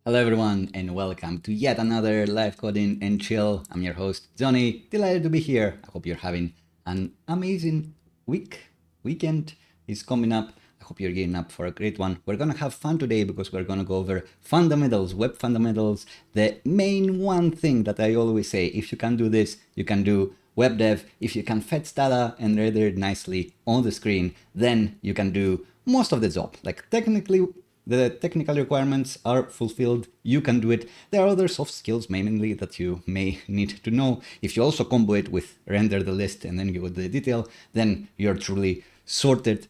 Hello everyone and welcome to yet another live coding and chill. I'm your host Johnny, delighted to be here. I hope you're having an amazing weekend is coming up. I hope you're getting up for a great one. We're gonna have fun today because we're gonna go over fundamentals, web fundamentals. The main one thing that I always say, if you can do this, you can do web dev. If you can fetch data and render it nicely on the screen, then you can do most of the job. Like technically, the technical requirements are fulfilled, you can do it. There are other soft skills mainly that you may need to know. If you also combo it with render the list and then give it the detail, then you're truly sorted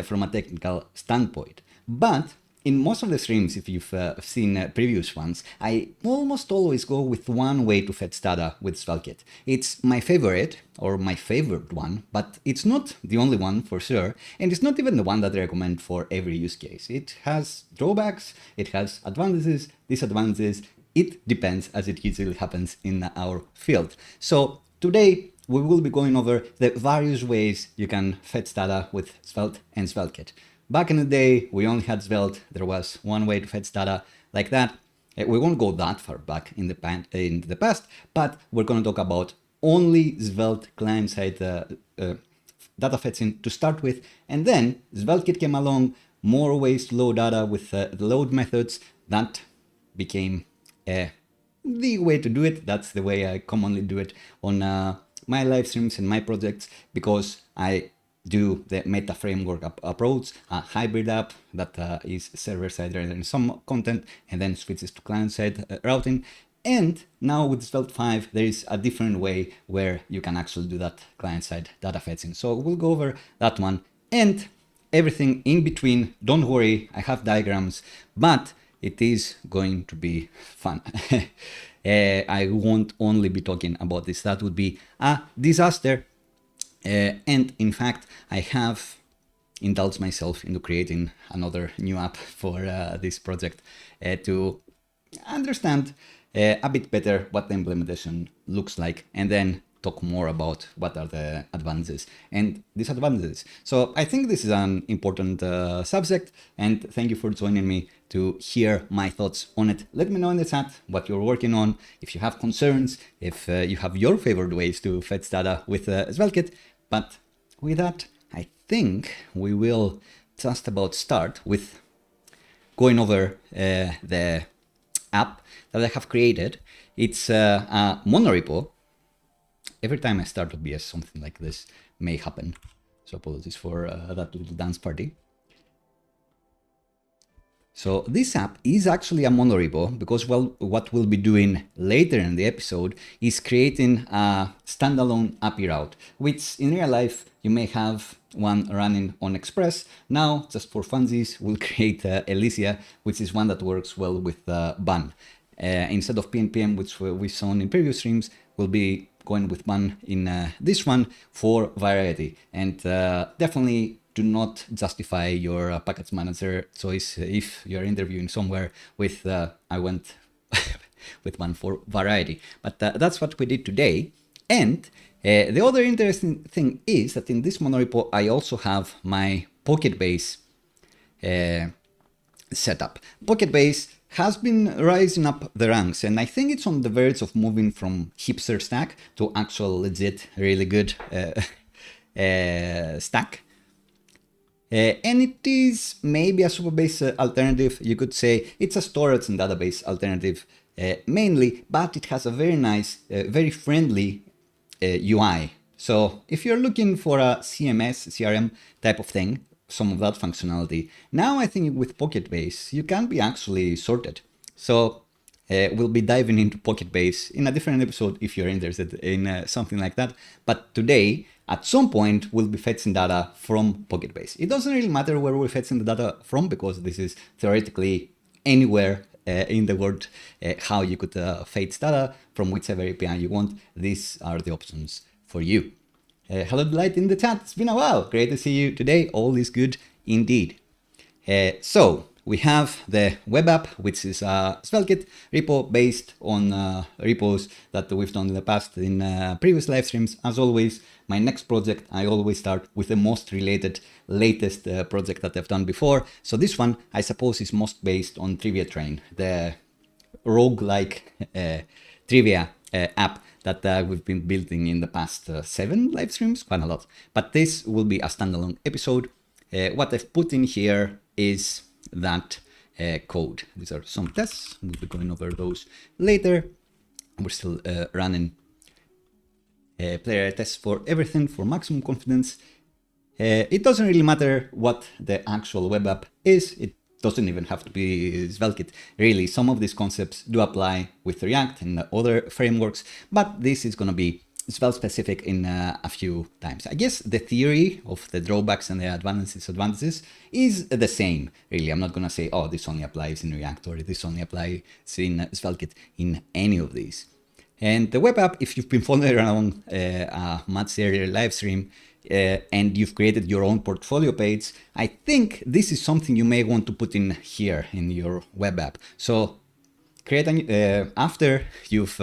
from a technical standpoint. But in most of the streams, if you've seen previous ones, I almost always go with one way to fetch data with SvelteKit. It's my favorite, or my favorite one, but it's not the only one for sure, and it's not even the one that I recommend for every use case. It has drawbacks, it has advantages, disadvantages, it depends, as it usually happens in our field. So today, we will be going over the various ways you can fetch data with Svelte and SvelteKit. Back in the day, we only had Svelte. There was one way to fetch data like that. We won't go that far back in the past, but we're going to talk about only Svelte client-side data fetching to start with. And then SvelteKit came along, more ways to load data with the load methods. That became the way to do it. That's the way I commonly do it on my live streams and my projects, because I do the meta framework approach, a hybrid app that is server-side rendering some content and then switches to client-side routing. And now with Svelte 5, there is a different way where you can actually do that client-side data fetching. So we'll go over that one and everything in between. Don't worry, I have diagrams, but it is going to be fun. I won't only be talking about this. That would be a disaster. And in fact, I have indulged myself into creating another new app for this project to understand a bit better what the implementation looks like, and then talk more about what are the advantages and disadvantages. So I think this is an important subject, and thank you for joining me to hear my thoughts on it. Let me know in the chat what you're working on, if you have concerns, if you have your favorite ways to fetch data with SvelteKit. But with that, I think we will just about start with going over the app that I have created. It's a monorepo. Every time I start with BS, something like this may happen. So apologies for that little dance party. So this app is actually a monorepo because, well, what we'll be doing later in the episode is creating a standalone API route, which in real life you may have one running on Express. Now, just for funsies, we'll create Elysia, which is one that works well with BAN. Instead of PNPM, which we've shown in previous streams, we'll be going with BAN in this one for variety. And definitely do not justify your package manager choice if you're interviewing somewhere with I went with one for variety. But that's what we did today. And the other interesting thing is that in this monorepo, I also have my PocketBase setup. PocketBase has been rising up the ranks, and I think it's on the verge of moving from hipster stack to actual legit, really good stack. And it is maybe a Superbase alternative. You could say it's a storage and database alternative mainly, but it has a very nice, very friendly UI. So if you're looking for a CMS, CRM type of thing, some of that functionality, now I think with PocketBase, you can be actually sorted. So we'll be diving into PocketBase in a different episode if you're interested in something like that. But today, at some point, we'll be fetching data from PocketBase. It doesn't really matter where we're fetching the data from, because this is theoretically anywhere in the world how you could fetch data from whichever API you want. These are the options for you. Hello, Delight in the chat. It's been a while. Great to see you today. All is good indeed. So we have the web app, which is a SvelteKit repo based on repos that we've done in the past in previous live streams. As always, my next project, I always start with the most related, latest project that I've done before. So this one, I suppose, is most based on Trivia Train, the roguelike trivia app that we've been building in the past 7 live streams, quite a lot. But this will be a standalone episode. What I've put in here is that code. These are some tests. We'll be going over those later. We're still running player tests for everything for maximum confidence. It doesn't really matter what the actual web app is. It doesn't even have to be SvelteKit. Really, some of these concepts do apply with React and other frameworks, but this is going to be Svelte specific in a few times. I guess the theory of the drawbacks and the disadvantages is the same, really. I'm not going to say, oh, this only applies in React or this only applies in SvelteKit in any of these. And the web app, if you've been following around a much earlier live stream, and you've created your own portfolio page, I think this is something you may want to put in here in your web app. So create after you've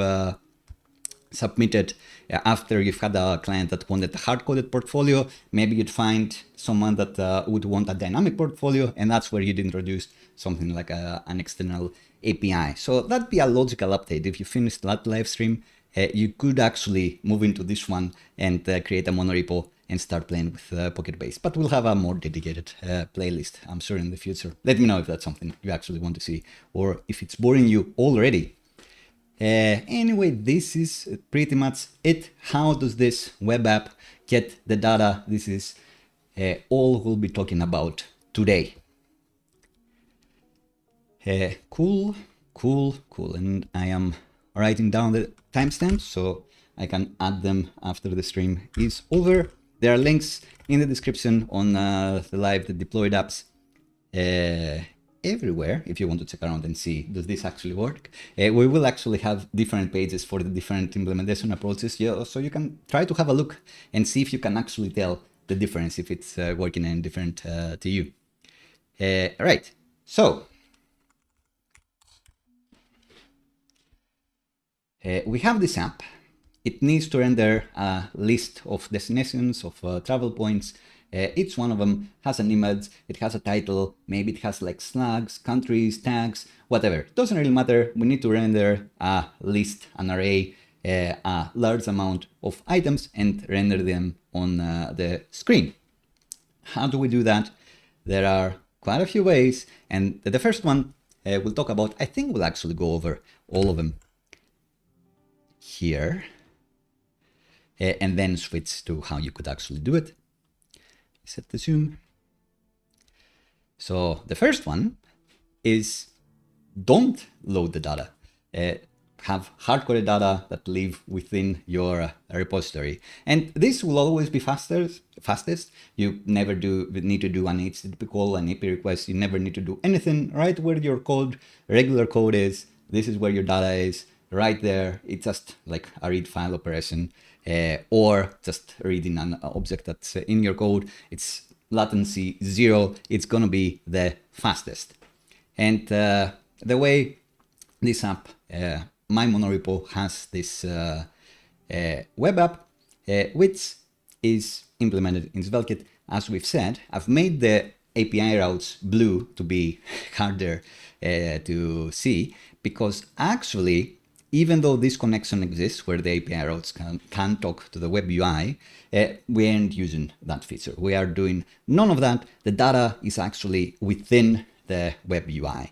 submitted, after you've had a client that wanted a hard-coded portfolio, maybe you'd find someone that would want a dynamic portfolio, and that's where you'd introduce something like an external API. So that'd be a logical update. If you finish that live stream, you could actually move into this one and create a monorepo and start playing with PocketBase. But we'll have a more dedicated playlist, I'm sure, in the future. Let me know if that's something you actually want to see, or if it's boring you already. Anyway, this is pretty much it. How does this web app get the data? This is all we'll be talking about today. Cool. And I am writing down the timestamps so I can add them after the stream is over. There are links in the description on the live, the deployed apps, everywhere, if you want to check around and see, does this actually work? We will actually have different pages for the different implementation approaches, so you can try to have a look and see if you can actually tell the difference, if it's working any different to you. Right, so we have this app. It needs to render a list of destinations, of travel points. Each one of them has an image, it has a title, maybe it has like slugs, countries, tags, whatever. It doesn't really matter. We need to render a list, an array, a large amount of items and render them on the screen. How do we do that? There are quite a few ways, and the first one we'll talk about, I think we'll actually go over all of them here. And then switch to how you could actually do it. Set the zoom. So the first one is don't load the data. Have hard-coded data that live within your repository. And this will always be fastest. You never need to do an HTTP call, an API request. You never need to do anything. Right where your code, regular code is, this is where your data is. Right there, it's just like a read file operation, or just reading an object that's in your code. It's latency 0. It's gonna be the fastest. And the way this app, my monorepo, has this web app, which is implemented in SvelteKit. As we've said, I've made the API routes blue to be harder to see, because actually, even though this connection exists where the API routes can talk to the web UI, we aren't using that feature. We are doing none of that. The data is actually within the web UI.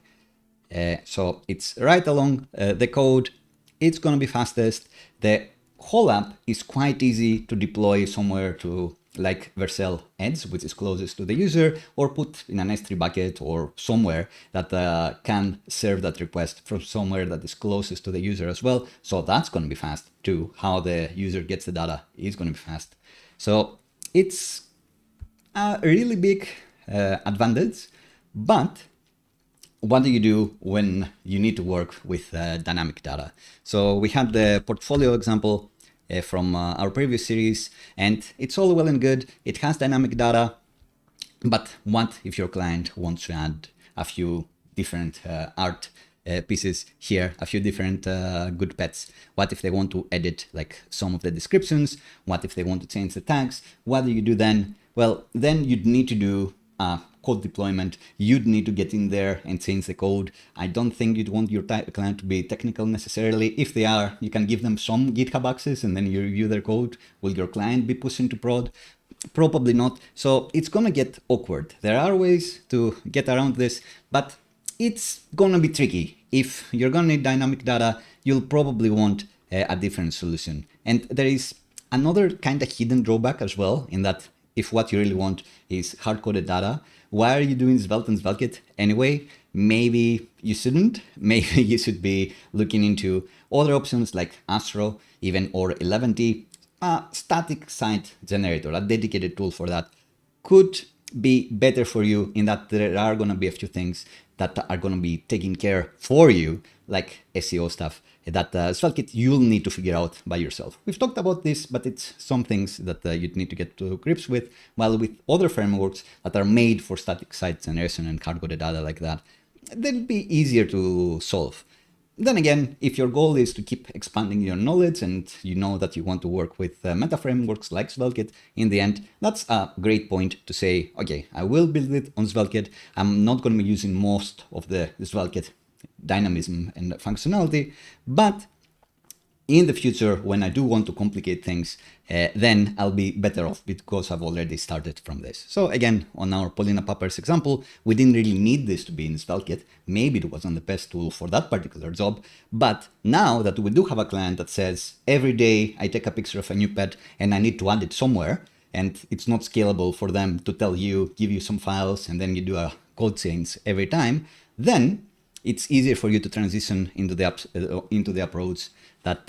So it's right along the code. It's going to be fastest. The whole app is quite easy to deploy somewhere to like Vercel Edge, which is closest to the user, or put in an S3 bucket or somewhere that can serve that request from somewhere that is closest to the user as well. So that's going to be fast too. How the user gets the data is going to be fast. So it's a really big advantage. But what do you do when you need to work with dynamic data? So we had the portfolio example from our previous series, and it's all well and good. It has dynamic data, but what if your client wants to add a few different art pieces here, a few different good pets? What if they want to edit like some of the descriptions? What if they want to change the tags? What do you do then? Well, then you'd need to do a code deployment, you'd need to get in there and change the code. I don't think you'd want your client to be technical necessarily. If they are, you can give them some GitHub access and then you review their code. Will your client be pushing to prod? Probably not. So it's gonna get awkward. There are ways to get around this, but it's gonna be tricky. If you're gonna need dynamic data, you'll probably want a different solution. And there is another kind of hidden drawback as well, in that if what you really want is hard-coded data, why are you doing Svelte and SvelteKit anyway? Maybe you shouldn't. Maybe you should be looking into other options like Astro, even, or 11T. A static site generator, a dedicated tool for that, could be better for you in that there are going to be a few things that are going to be taken care for you, like SEO stuff, that SvelteKit you'll need to figure out by yourself. We've talked about this, but it's some things that you'd need to get to grips with, while with other frameworks that are made for static site generation and hard-coded data like that, they'll be easier to solve. Then again, if your goal is to keep expanding your knowledge and you know that you want to work with meta frameworks like SvelteKit, in the end, that's a great point to say, okay, I will build it on SvelteKit. I'm not going to be using most of the SvelteKit dynamism and functionality, but in the future, when I do want to complicate things, then I'll be better off because I've already started from this. So again, on our Paulina Papers example, we didn't really need this to be in SvelteKit. Maybe it wasn't the best tool for that particular job. But now that we do have a client that says, every day I take a picture of a new pet and I need to add it somewhere, and it's not scalable for them to tell you, give you some files, and then you do a code change every time, then it's easier for you to transition into the approach that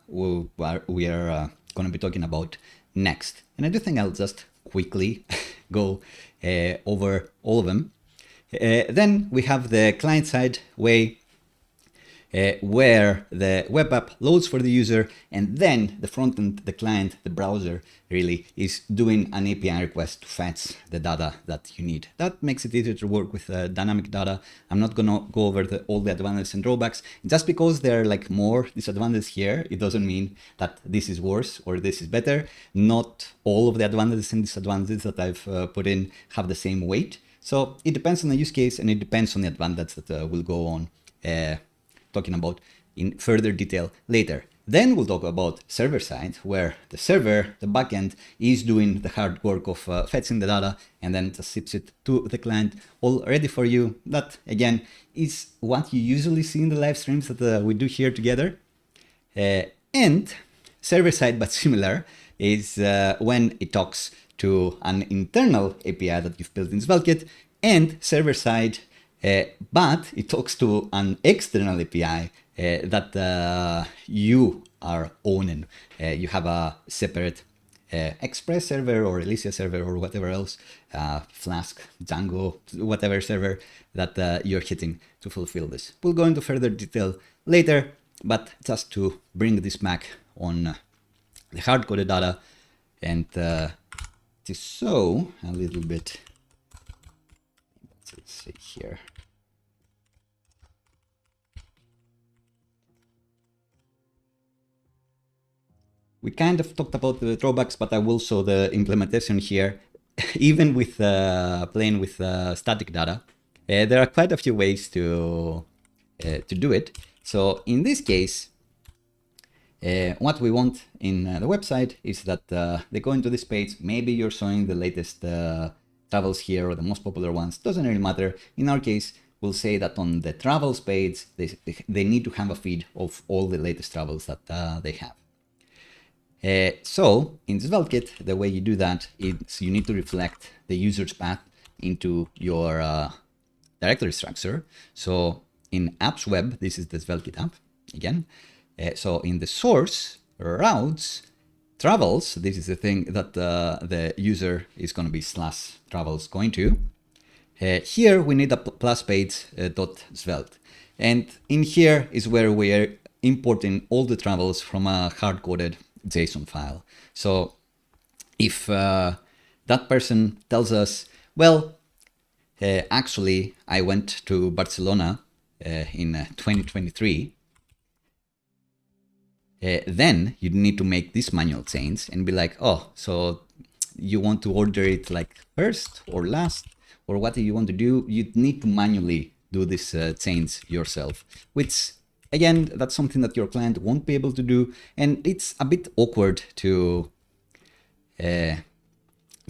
we are going to be talking about next. And I do think I'll just quickly go over all of them. Then we have the client-side way, where the web app loads for the user, and then the front end, the client, the browser really is doing an API request to fetch the data that you need. That makes it easier to work with dynamic data. I'm not gonna go over all the advantages and drawbacks. Just because there are like more disadvantages here, it doesn't mean that this is worse or this is better. Not all of the advantages and disadvantages that I've put in have the same weight. So it depends on the use case and it depends on the advantage that we'll go on talking about in further detail later. Then we'll talk about server side, where the server, the backend, is doing the hard work of fetching the data and then just ships it to the client all ready for you. That again is what you usually see in the live streams that we do here together. And server side, but similar, is when it talks to an internal API that you've built in SvelteKit, and server side, but it talks to an external API that you are owning. You have a separate Express server or Elysia server or whatever else, Flask, Django, whatever server that you're hitting to fulfill this. We'll go into further detail later, but just to bring this back on the hard-coded data and to show a little bit. Let's see here. We kind of talked about the drawbacks, but I will show the implementation here. Even with playing with static data, there are quite a few ways to do it. So in this case, what we want in the website is that they go into this page. Maybe you're showing the latest travels here or the most popular ones. Doesn't really matter. In our case, we'll say that on the travels page, they need to have a feed of all the latest travels that they have. So in SvelteKit, the way you do that is you need to reflect the user's path into your directory structure. So in apps web, this is the SvelteKit app again. So in the source routes, travels, this is the thing that the user is going to be /travels going to. Here we need a plus page .svelte. And in here is where we are importing all the travels from a hard-coded JSON file. So if that person tells us, well, actually, I went to Barcelona in 2023, then you need to make this manual change and be like, oh, so you want to order it like first or last or what you want to do, you'd need to manually do this change yourself, which again, that's something that your client won't be able to do, and it's a bit awkward to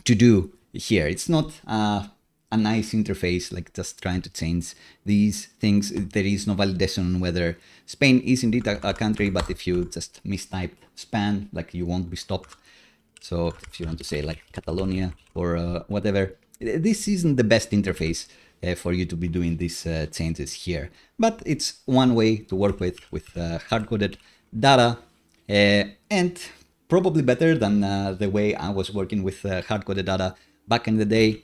do here. It's not a nice interface, like just trying to change these things. There is no validation on whether Spain is indeed a country, but if you just mistype Span, like you won't be stopped. So if you want to say like Catalonia or whatever, this isn't the best interface for you to be doing these changes here. But it's one way to work with hard-coded data, and probably better than the way I was working with hard-coded data back in the day.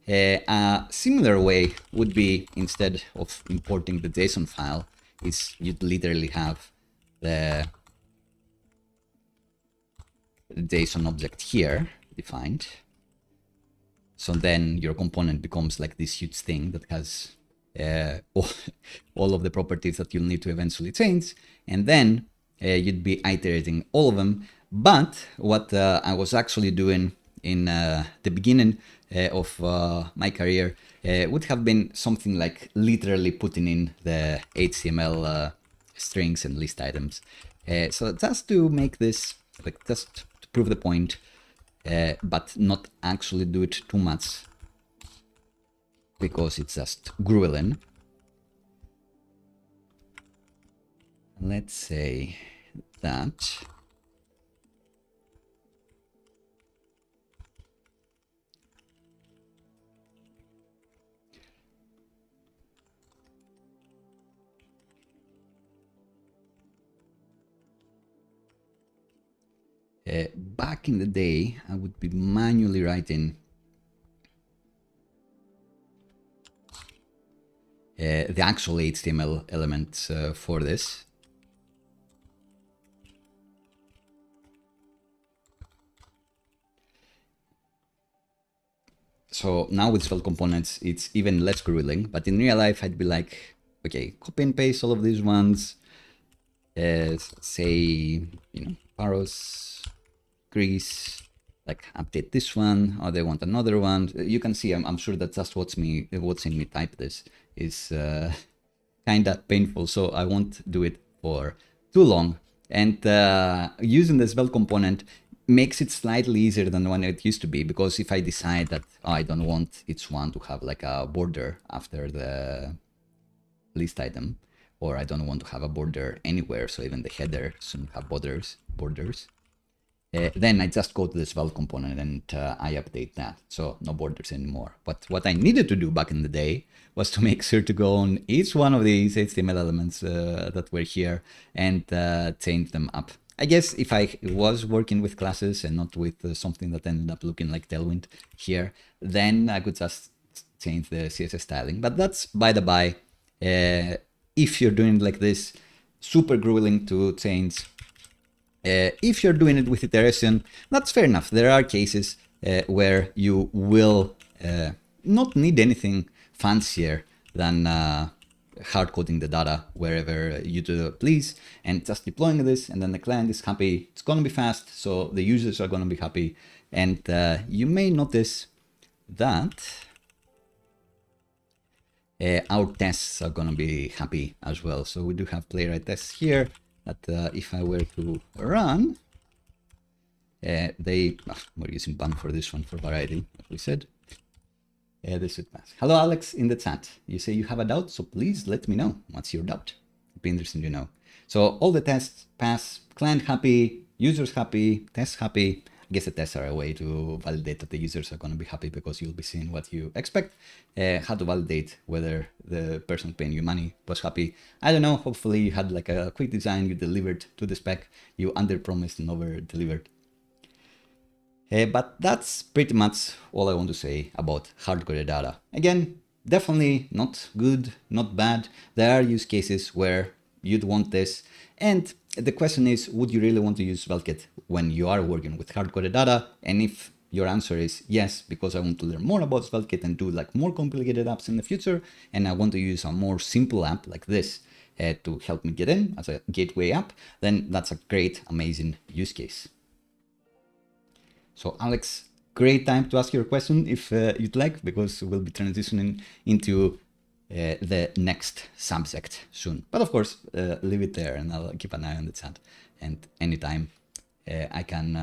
A similar way would be, instead of importing the JSON file, is you'd literally have the JSON object here defined. So then your component becomes like this huge thing that has all of the properties that you'll need to eventually change. And then you'd be iterating all of them. But what I was actually doing in the beginning of my career would have been something like literally putting in the HTML strings and list items. So just to make this, like just to prove the point, but not actually do it too much because it's just grueling. Let's say that back in the day, I would be manually writing the actual HTML elements for this. So now with Svelte components, it's even less grueling, but in real life, I'd be like, okay, copy and paste all of these ones, say, you know, Paros, Greece, like update this one, or they want another one. You can see, I'm sure that just watching me type this is kind of painful, so I won't do it for too long. And using the Svelte component makes it slightly easier than when it used to be, because if I decide that I don't want each one to have like a border after the list item, or I don't want to have a border anywhere, so even the header shouldn't have borders, then I just go to the Svelte component and I update that, so no borders anymore. But what I needed to do back in the day was to make sure to go on each one of these HTML elements that were here and change them up. I guess if I was working with classes and not with something that ended up looking like Tailwind here, then I could just change the CSS styling. But that's by the by. If you're doing it like this, super grueling to change. If you're doing it with iteration, that's fair enough. There are cases where you will not need anything fancier than hard coding the data wherever you do please, and just deploying this, and then the client is happy. It's going to be fast, so the users are going to be happy. And you may notice that our tests are going to be happy as well. So we do have playwright tests here that if I were to run, we're using BAM for this one for variety, as we said. This would pass. Hello, Alex, in the chat. You say you have a doubt, so please let me know. What's your doubt? It'd be interesting to know. So all the tests pass, client happy, users happy, tests happy. I guess the tests are a way to validate that the users are going to be happy because you'll be seeing what you expect. How to validate whether the person paying you money was happy. I don't know. Hopefully you had like a quick design, you delivered to the spec, you under-promised and over-delivered. But that's pretty much all I want to say about hard-coded data. Again, definitely not good, not bad. There are use cases where you'd want this. And the question is, would you really want to use SvelteKit when you are working with hard-coded data? And if your answer is yes, because I want to learn more about SvelteKit and do like more complicated apps in the future, and I want to use a more simple app like this to help me get in as a gateway app, then that's a great, amazing use case. So Alex, great time to ask your question if you'd like, because we'll be transitioning into the next subject soon. But of course, leave it there and I'll keep an eye on the chat. And anytime I can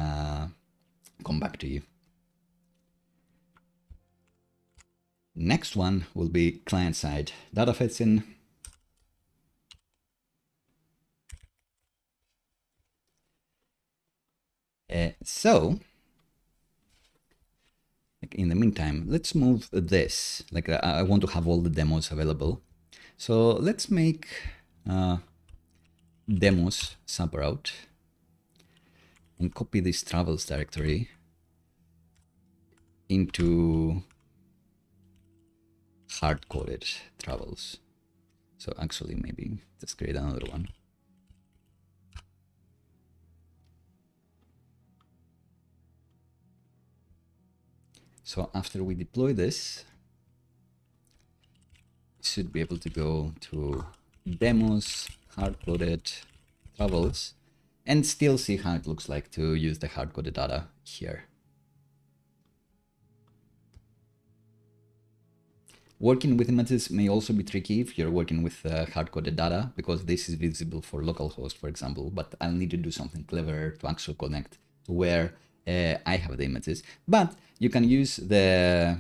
come back to you. Next one will be client-side data fetching. So, in the meantime, let's move this. Like I want to have all the demos available. So let's make demos subroute and copy this travels directory into hard-coded travels. So actually, maybe let's create another one. So after we deploy this, we should be able to go to demos, hard-coded travels, and still see how it looks like to use the hard-coded data here. Working with images may also be tricky if you're working with hard-coded data, because this is visible for localhost, for example, but I'll need to do something clever to actually connect to where I have the images. But you can use the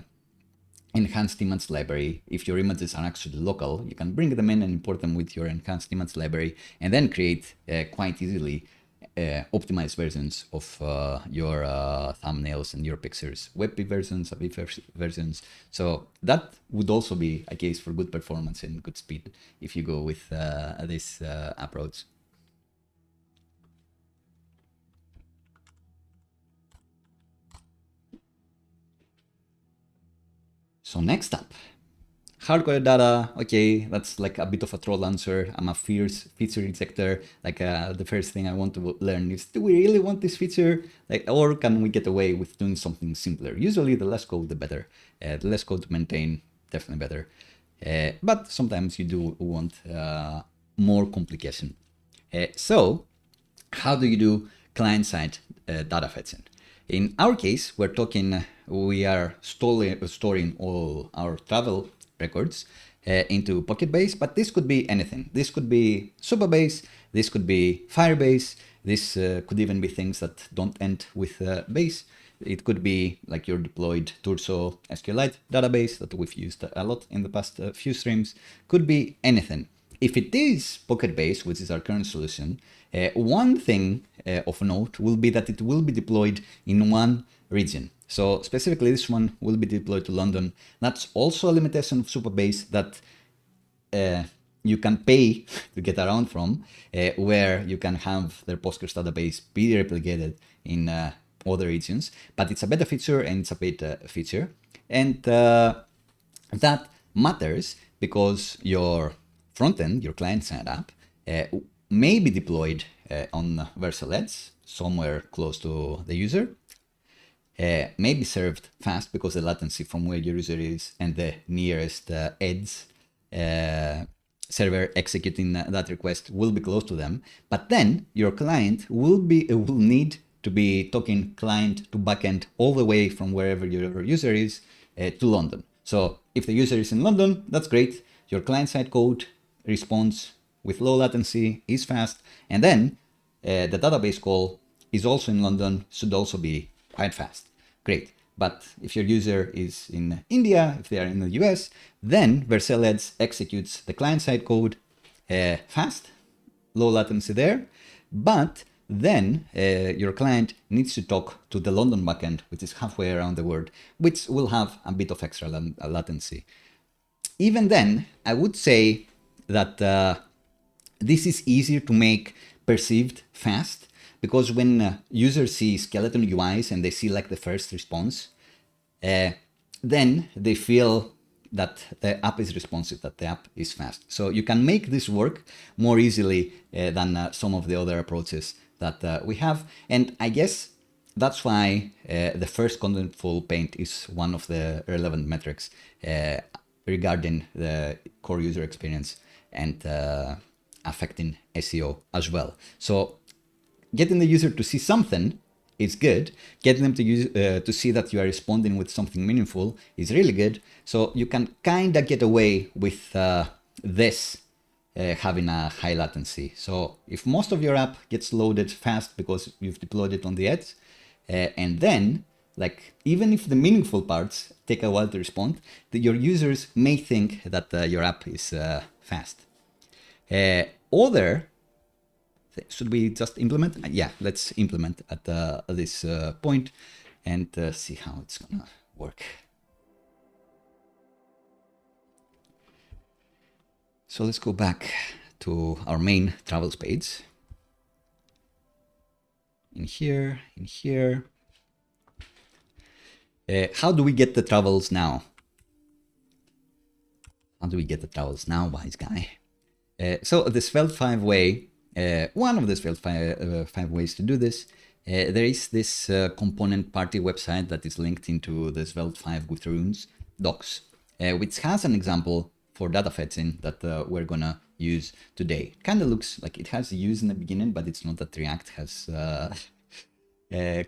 enhanced image library. If your images are actually local, you can bring them in and import them with your enhanced image library, and then create quite easily optimized versions of your thumbnails and your pictures, WebP versions, BFF versions. So that would also be a case for good performance and good speed if you go with this approach. So next up, hard-coded data. Okay, that's like a bit of a troll answer. I'm a fierce feature rejecter. Like the first thing I want to learn is, do we really want this feature? Like, or can we get away with doing something simpler? Usually the less code, the better. The less code to maintain, definitely better. But sometimes you do want more complication. So how do you do client-side data fetching? In our case, we are storing all our travel records into PocketBase, but this could be anything. This could be Supabase, this could be Firebase, this could even be things that don't end with base. It could be like your deployed Turso SQLite database that we've used a lot in the past few streams. Could be anything. If it is PocketBase, which is our current solution, one thing of note will be that it will be deployed in one region. So specifically, this one will be deployed to London. That's also a limitation of Supabase that you can pay to get around from, where you can have their Postgres database be replicated in other regions. But it's a beta feature and it's a paid feature. And that matters because your frontend, your client-side app, may be deployed on Vercel Edge, somewhere close to the user, may be served fast because the latency from where your user is and the nearest edge server executing that request will be close to them. But then your client will need to be talking client to backend all the way from wherever your user is to London. So if the user is in London, that's great. Your client-side code responds with low latency, is fast, and then the database call is also in London, should also be quite fast. Great. But if your user is in India, if they are in the US, then Vercel Edge executes the client-side code fast, low latency there, but then your client needs to talk to the London backend, which is halfway around the world, which will have a bit of extra latency. Even then, I would say that this is easier to make perceived fast, because when users see skeleton UIs and they see like the first response, then they feel that the app is responsive, that the app is fast. So you can make this work more easily than some of the other approaches that we have. And I guess that's why the first contentful paint is one of the relevant metrics regarding the core user experience and affecting SEO as well. So getting the user to see something is good. Getting them to use to see that you are responding with something meaningful is really good. So you can kind of get away with this having a high latency. So if most of your app gets loaded fast because you've deployed it on the edge, and then like even if the meaningful parts take a while to respond, your users may think that your app is fast. Should we just implement? Yeah, let's implement at this point and see how it's gonna work. So let's go back to our main travels page. In here. How do we get the travels now? Wise guy? So the Svelte 5 way, one of the Svelte 5 ways to do this, there is this component party website that is linked into the Svelte 5 with runes docs, which has an example for data fetching that we're gonna use today. Kind of looks like it has use in the beginning, but it's not that React has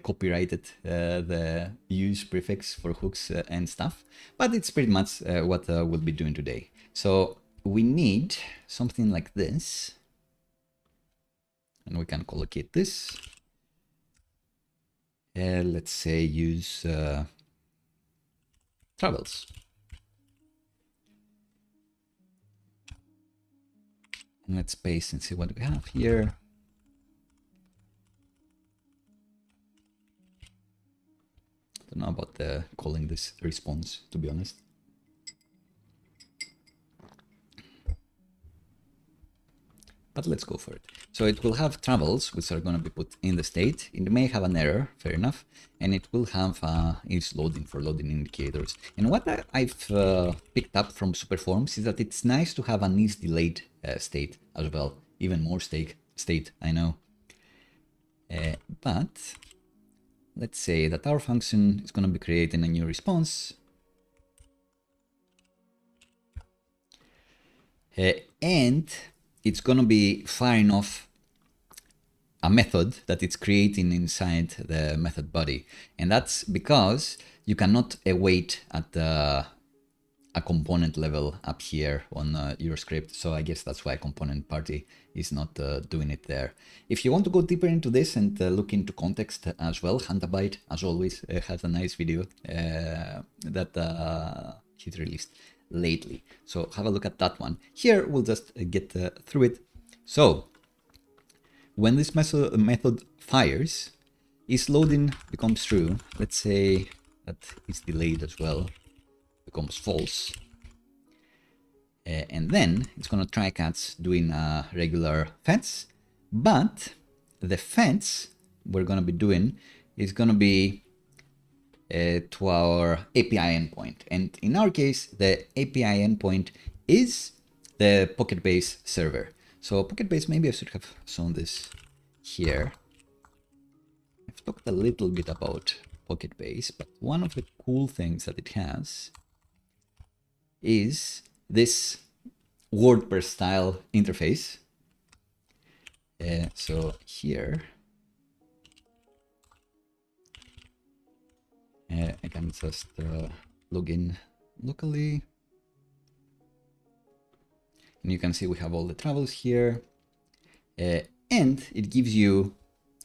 copyrighted the use prefix for hooks and stuff, but it's pretty much what we'll be doing today. So we need something like this, and we can collocate this. Let's say use travels. And let's paste and see what we have here. I don't know about calling this response, to be honest. But let's go for it. So it will have travels, which are going to be put in the state. It may have an error, fair enough. And it will have is loading for loading indicators. And what I've picked up from Superforms is that it's nice to have an is delayed state as well. Even more state, I know. But let's say that our function is going to be creating a new response. And it's going to be firing off a method that it's creating inside the method body. And that's because you cannot await at a component level up here on your script. So I guess that's why component party is not doing it there. If you want to go deeper into this and look into context as well, Hantabyte, as always, has a nice video that he's released lately. So have a look at that one. Here we'll just get through it. So when this method fires, is loading becomes true. Let's say that it's delayed as well, becomes false. And then it's going to try catch doing a regular fetch, but the fetch we're going to be doing is going to be to our API endpoint. And in our case, the API endpoint is the PocketBase server. So PocketBase, maybe I should have shown this here. I've talked a little bit about PocketBase, but one of the cool things that it has is this WordPress style interface. So here, I can just log in locally. And you can see we have all the travels here. And it gives you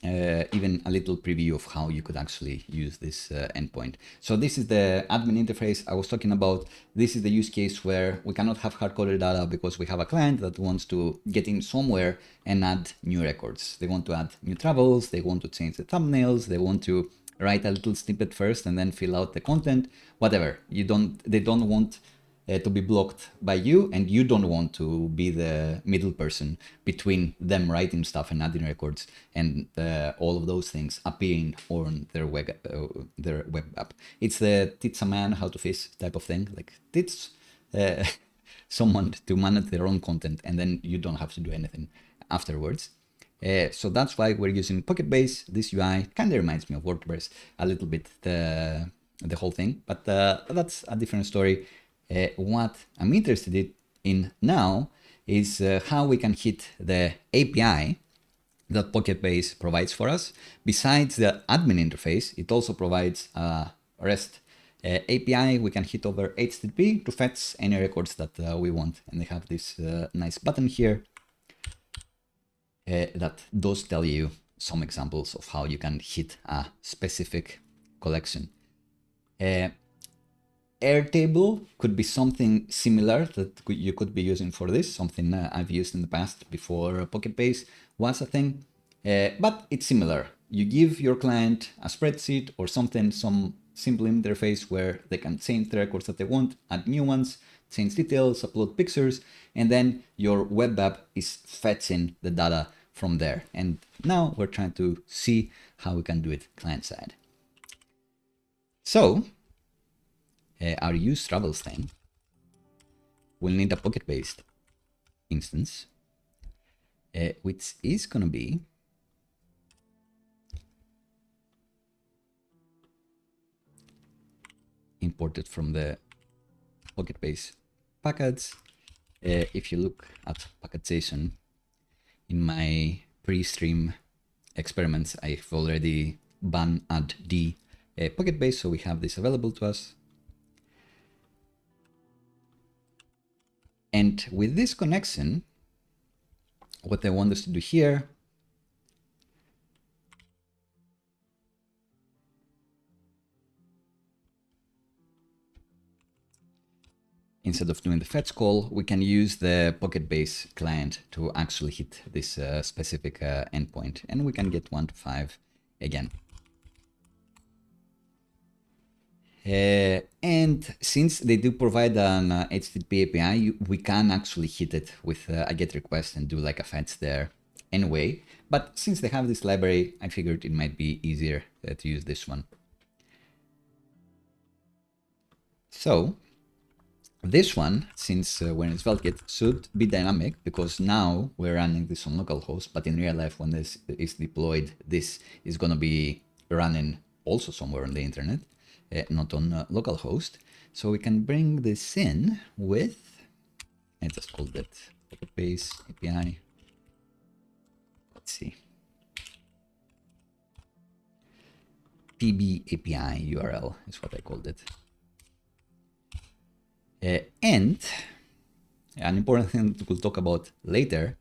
even a little preview of how you could actually use this endpoint. So this is the admin interface I was talking about. This is the use case where we cannot have hard-coded data because we have a client that wants to get in somewhere and add new records. They want to add new travels, they want to change the thumbnails, they want to write a little snippet first and then fill out the content, whatever. They don't want to be blocked by you, and you don't want to be the middle person between them writing stuff and adding records and all of those things appearing on their web app. It's the teach a man how to fish type of thing, like teach someone to manage their own content and then you don't have to do anything afterwards. So that's why we're using PocketBase. This UI kind of reminds me of WordPress a little bit, the whole thing, but that's a different story. What I'm interested in now is how we can hit the API that PocketBase provides for us. Besides the admin interface, it also provides a REST API. We can hit over HTTP to fetch any records that we want. And they have this nice button here that does tell you some examples of how you can hit a specific collection. Airtable could be something similar that you could be using for this, something I've used in the past before PocketBase was a thing, but it's similar. You give your client a spreadsheet or something, some simple interface where they can change the records that they want, add new ones, change details, upload pictures, and then your web app is fetching the data from there. And now we're trying to see how we can do it client side. So our use travels thing will need a Pocket-based instance, which is going to be imported from the Pocket-based package. If you look at Pagination in my pre-stream experiments, I've already banned add d Pocket-based, so we have this available to us. And with this connection, what I want us to do here instead of doing the fetch call, we can use the Pocket-based client to actually hit this specific endpoint, and we can get 1 to 5 again. And since they do provide an HTTP API, we can actually hit it with a GET request and do like a fetch there anyway. But since they have this library, I figured it might be easier to use this one. So this one, since we're in SvelteKit, should be dynamic because now we're running this on localhost, but in real life, when this is deployed, this is going to be running also somewhere on the internet. Not on localhost. So we can bring this in with, I just called it PocketBase API. Let's see. PB API URL is what I called it. And an important thing that we'll talk about later,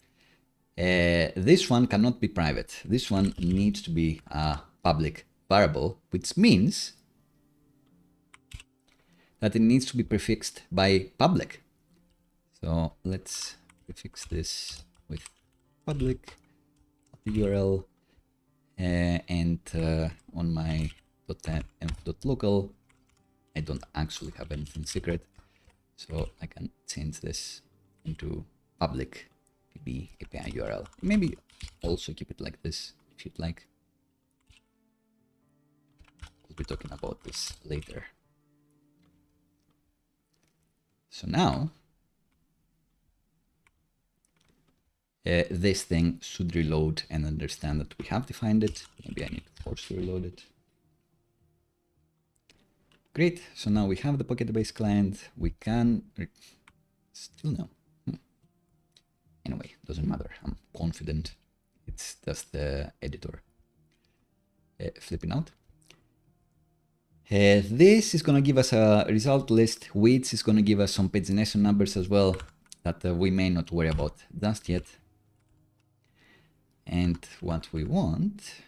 this one cannot be private. This one needs to be a public variable, which means that it needs to be prefixed by public. So let's prefix this with public URL, and on my .env.local, I don't actually have anything secret, so I can change this into public PB API URL. Maybe also keep it like this if you'd like. We'll be talking about this later. So now, this thing should reload and understand that we have defined it. Maybe I need to force to reload it. Great. So now we have the Pocket-based client. We can still no. Anyway, doesn't matter. I'm confident. It's just the editor flipping out. This is going to give us a result list, which is going to give us some pagination numbers as well that we may not worry about just yet. And what we want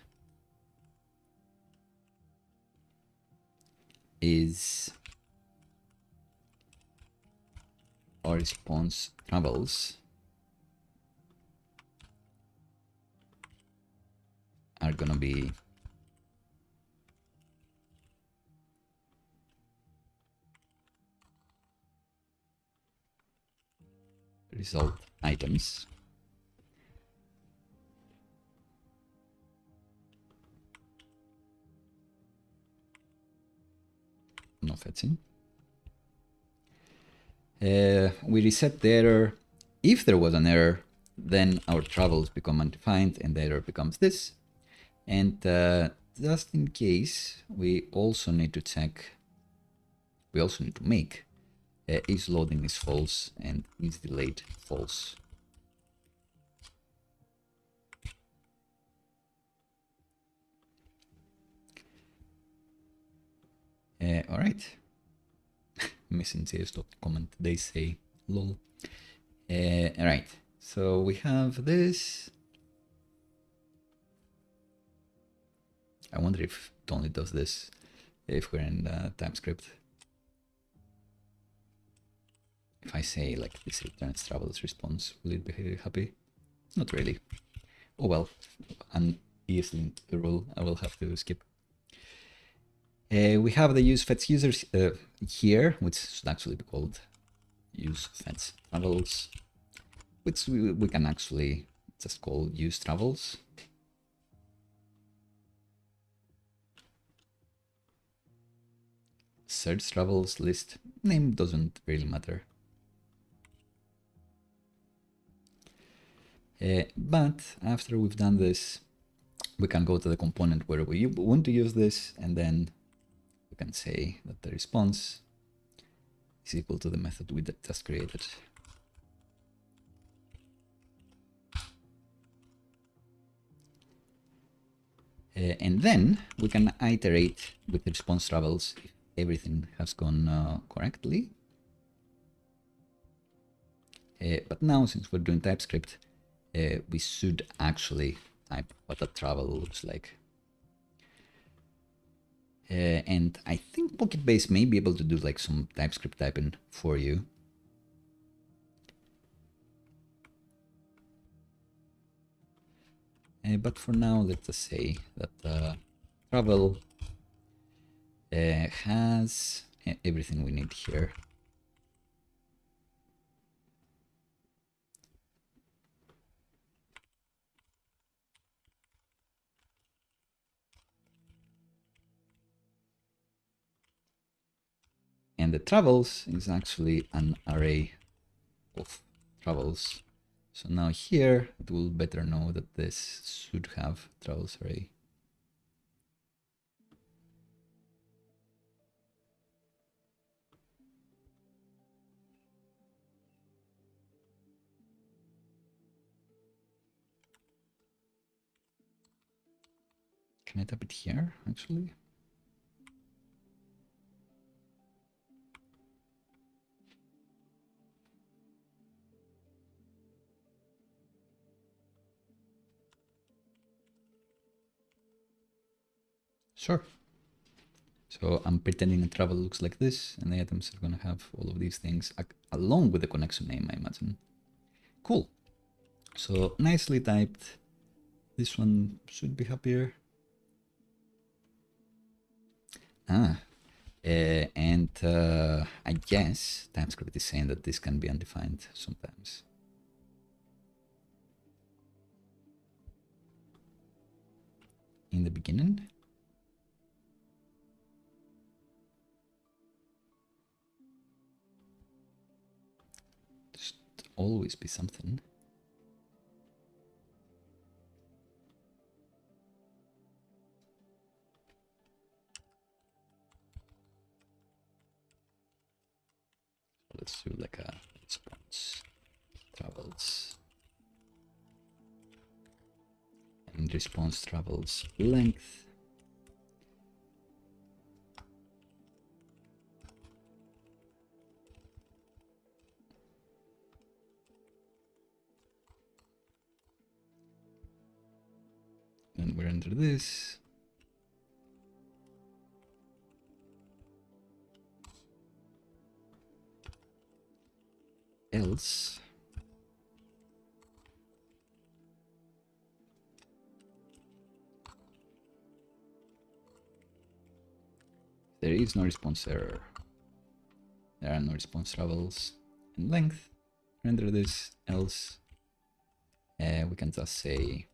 is our response travels are going to be result items. No fetching. We reset the error. If there was an error, then our travels become undefined and the error becomes this. And just in case, we also need to check, we also need to make is loading is false and is delayed false. All right. Missing CS comment. They say lol. All right. So we have this. I wonder if it only does this if we're in TypeScript. If I say like this returns travels response, will it be happy? Not really. Oh well, an ESLint rule I will have to skip. We have the use fetch users here, which should actually be called use fetch travels, which we can actually just call use travels. Search travels list name doesn't really matter. But after we've done this, we can go to the component where we want to use this, and then we can say that the response is equal to the method we just created. And then we can iterate with the response travels if everything has gone correctly. But now, since we're doing TypeScript, we should actually type what a travel looks like. And I think PocketBase may be able to do like some TypeScript typing for you. But for now, let's just say that travel has everything we need here. And the travels is actually an array of travels. So now here it will better know that this should have travels array. Can I type it here actually? Sure. So I'm pretending a travel looks like this, and the items are going to have all of these things along with the connection name, I imagine. Cool. So nicely typed. This one should be happier. And I guess TypeScript is saying that this can be undefined sometimes. In the beginning. Just always be something. Let's do like a response travels. And response travels length. Then we're under this. Else. There is no response error. There are no response travels. And length. Render this else. We can just say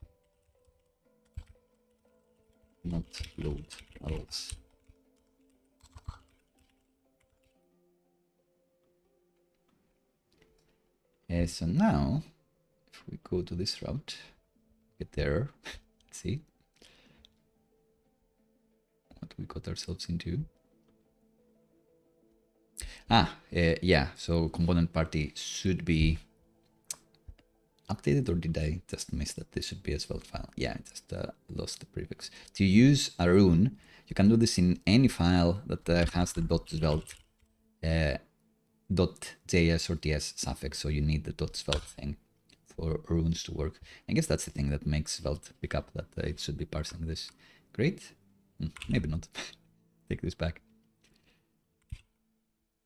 not load travels. So now, if we go to this route, get there, let's see what we got ourselves into. Yeah, so component party should be updated, or did I just miss that this should be a Svelte file? Yeah, I just lost the prefix. To use a rune, you can do this in any file that has the .svelte .js or ts suffix, so you need the .svelte thing for runes to work. I guess that's the thing that makes Svelte pick up that it should be parsing this. Great. Maybe not. Take this back.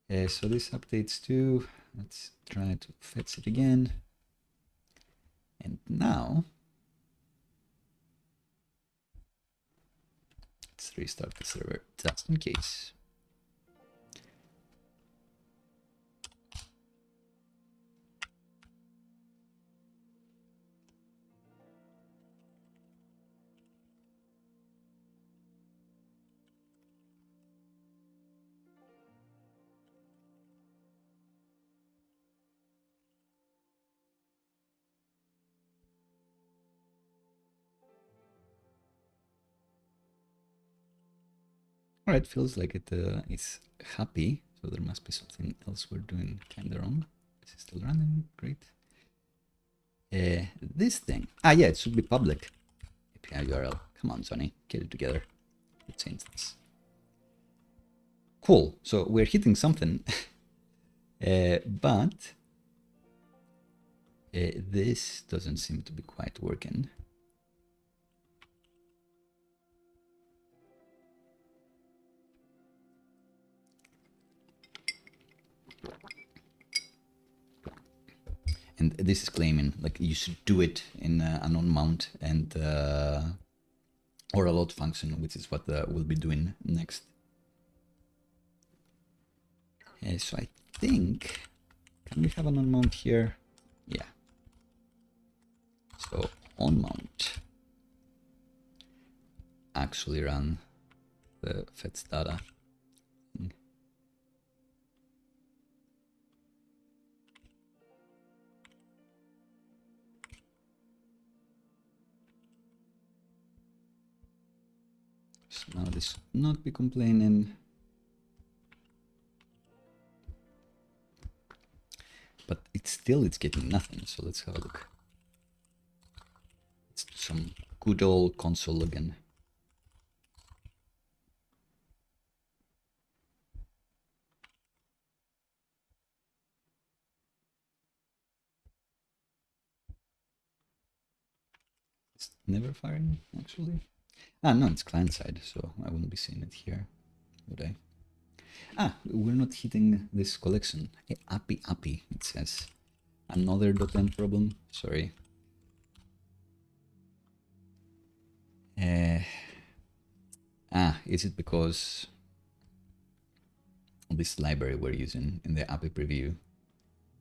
So this updates too. Let's try to fetch it again. And now, let's restart the server just in case. All right, feels like it is happy, so there must be something else we're doing kind of wrong. This is still running, great. This thing, yeah, it should be public. API URL, come on, Johnny, get it together. Let's change this. Cool, so we're hitting something, but this doesn't seem to be quite working. And this is claiming like you should do it in an on mount and or a load function, which is what we'll be doing next. So I think, can we have an on mount here? Yeah. So on mount actually run the fetch data. So now this should not be complaining. But it's getting nothing, so let's have a look. Let's do some good old console login. It's never firing, actually. No, it's client side, so I wouldn't be seeing it here, would I? We're not hitting this collection. API, it says. Another .n problem, sorry. Is it because this library we're using in the API preview?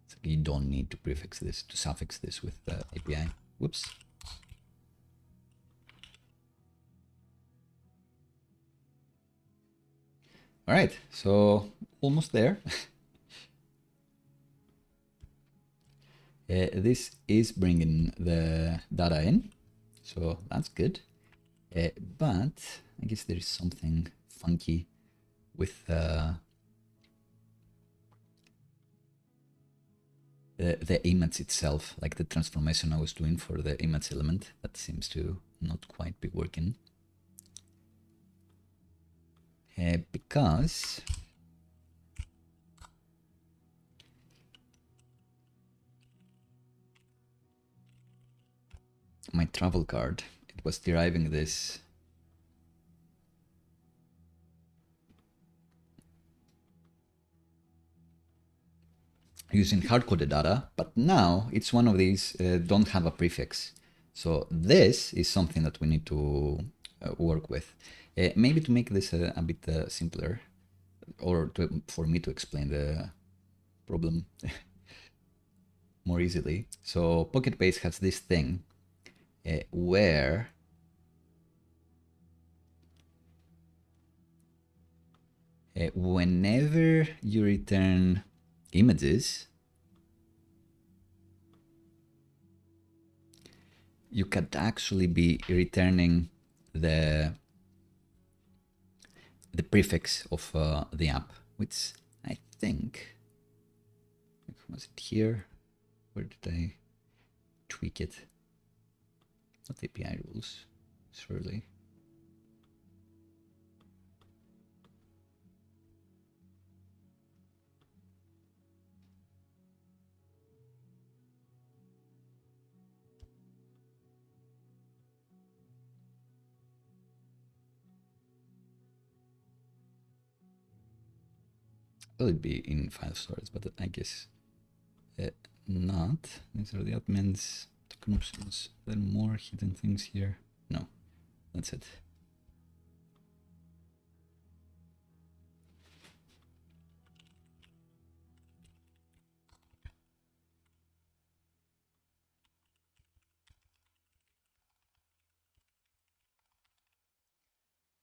So you don't need to prefix this, to suffix this with the API. Whoops. All right, so almost there. This is bringing the data in, so that's good. But I guess there is something funky with the image itself, like the transformation I was doing for the image element. That seems to not quite be working. Because my travel card, it was deriving this using hard-coded data, but now it's one of these don't have a prefix. So this is something that we need to work with. Maybe to make this a bit simpler, or for me to explain the problem more easily. So PocketBase has this thing where whenever you return images, you could actually be returning the prefix of the app, which I think, was it here? Where did I? tweak it. Not API rules, surely. Will it be in file storage? But I guess not. These are the admins, token options. There are more hidden things here. No, that's it.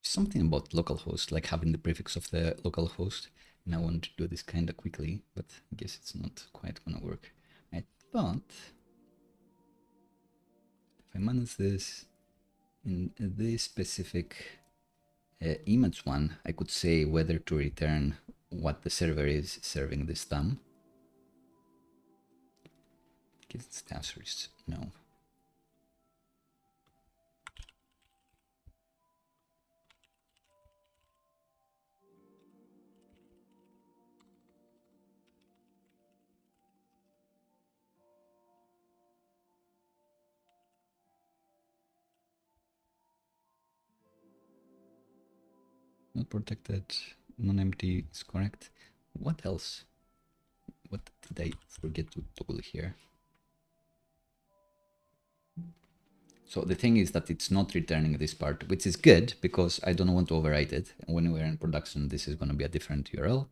Something about localhost, like having the prefix of the localhost. And I want to do this kind of quickly, but I guess it's not quite gonna work. I thought if I manage this in this specific image one, I could say whether to return what the server is serving this thumb. I guess the answer is no. Not protected, non-empty is correct. What else? What did I forget to toggle here? So the thing is that it's not returning this part, which is good because I don't want to overwrite it. When we're in production, this is going to be a different URL.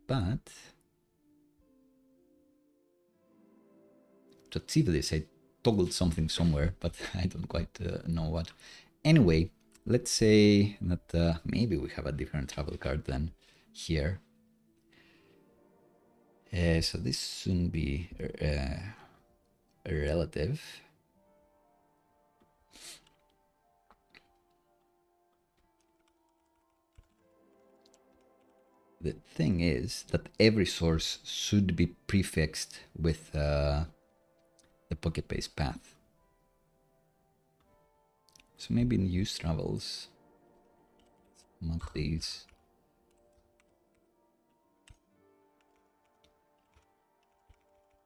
But to achieve this, I toggled something somewhere, but I don't quite know what. Anyway, let's say that maybe we have a different travel card than here. So this shouldn't be relative. The thing is that every source should be prefixed with the PocketBase path. So maybe in use travels, mark these.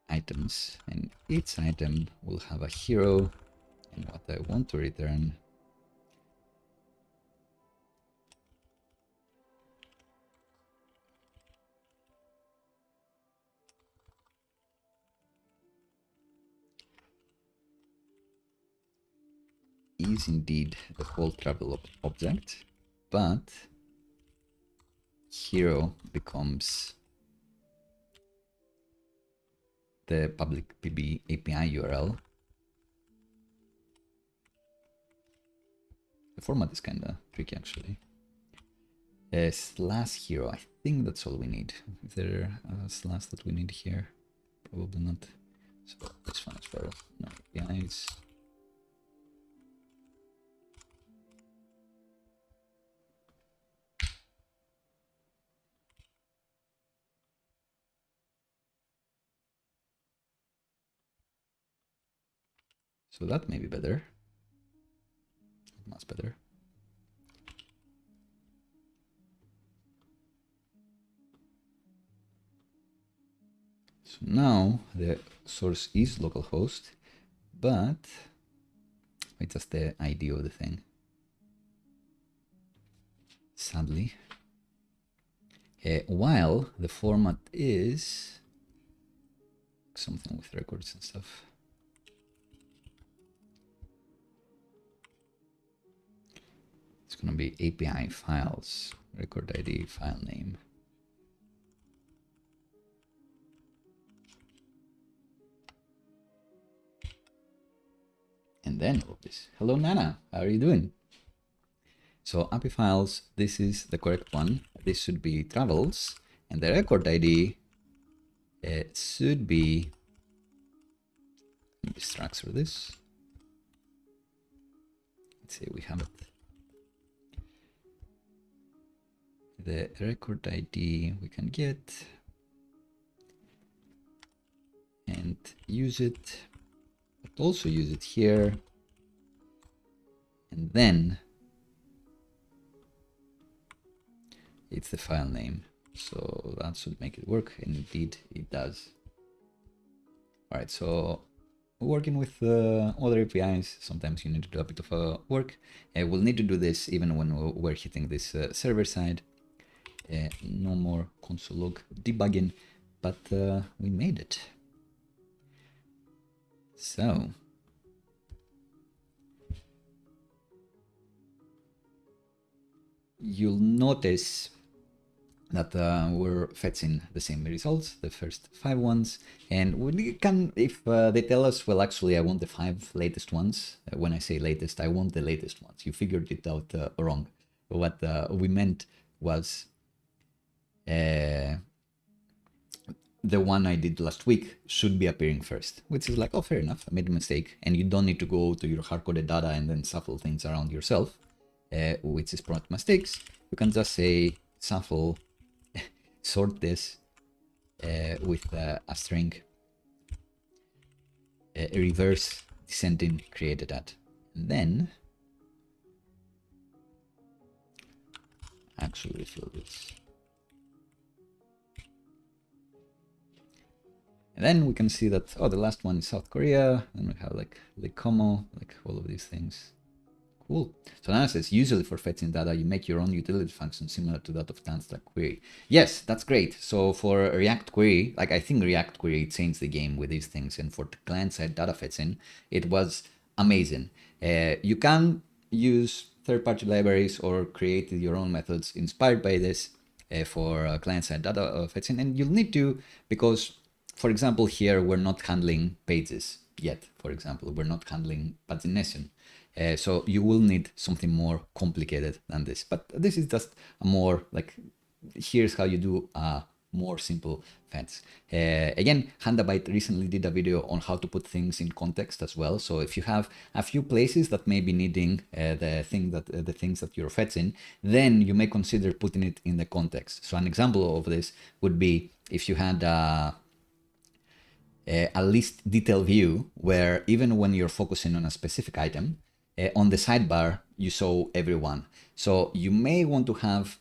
Items, and each item will have a hero and what I want to return. Is indeed the whole travel object, but hero becomes the public PB API URL. The format is kind of tricky actually. Slash hero, I think that's all we need. Is there a slash that we need here? Probably not. So that's fine as well. No APIs. So that may be better. Much better. So now the source is localhost, but it's just the ID of the thing. Sadly, while the format is something with records and stuff. It's going to be API files, record ID, file name. And then all of this. Hello, Nana. How are you doing? So API files, this is the correct one. This should be travels, and the record ID should be. Let me structure this. Let's say we have it. The record ID we can get and use it. also use it here. And then it's the file name. So that should make it work. And indeed it does. All right, so working with other APIs, sometimes you need to do a bit of work. We'll need to do this even when we're hitting this server side. No more console log debugging, but we made it. So you'll notice that we're fetching the same results, the first 5 ones, and we can, if they tell us, well, actually I want the 5 latest ones. When I say latest, I want the latest ones. You figured it out wrong. What we meant was the one I did last week should be appearing first, which is like, oh, fair enough, I made a mistake, and you don't need to go to your hard-coded data and then shuffle things around yourself, which is prone to mistakes. You can just say shuffle, sort this with a string, reverse descending created at, and then actually fill this. And then we can see that, oh, the last one is South Korea, and we have like Como, like all of these things. Cool. So now it says, usually for fetching data, you make your own utility function similar to that of Tanstack query. Yes, that's great. So for a React query, like I think React query changed the game with these things. And for the client-side data fetching, it was amazing. You can use third-party libraries or create your own methods inspired by this for client-side data fetching. And you'll need to, because, for example, here we're not handling pages yet. For example, we're not handling pagination. So you will need something more complicated than this. But this is just a more like, here's how you do a more simple fetch. Again, Handabyte recently did a video on how to put things in context as well. So if you have a few places that may be needing the things that you're fetching, then you may consider putting it in the context. So an example of this would be if you had a list detail view where even when you're focusing on a specific item, on the sidebar, you show everyone. So you may want to have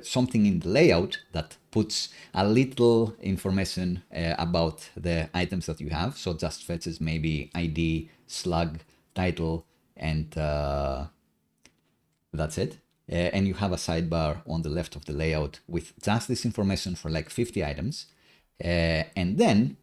something in the layout that puts a little information about the items that you have. So just fetches maybe ID, slug, title, and that's it. And you have a sidebar on the left of the layout with just this information for like 50 items. And then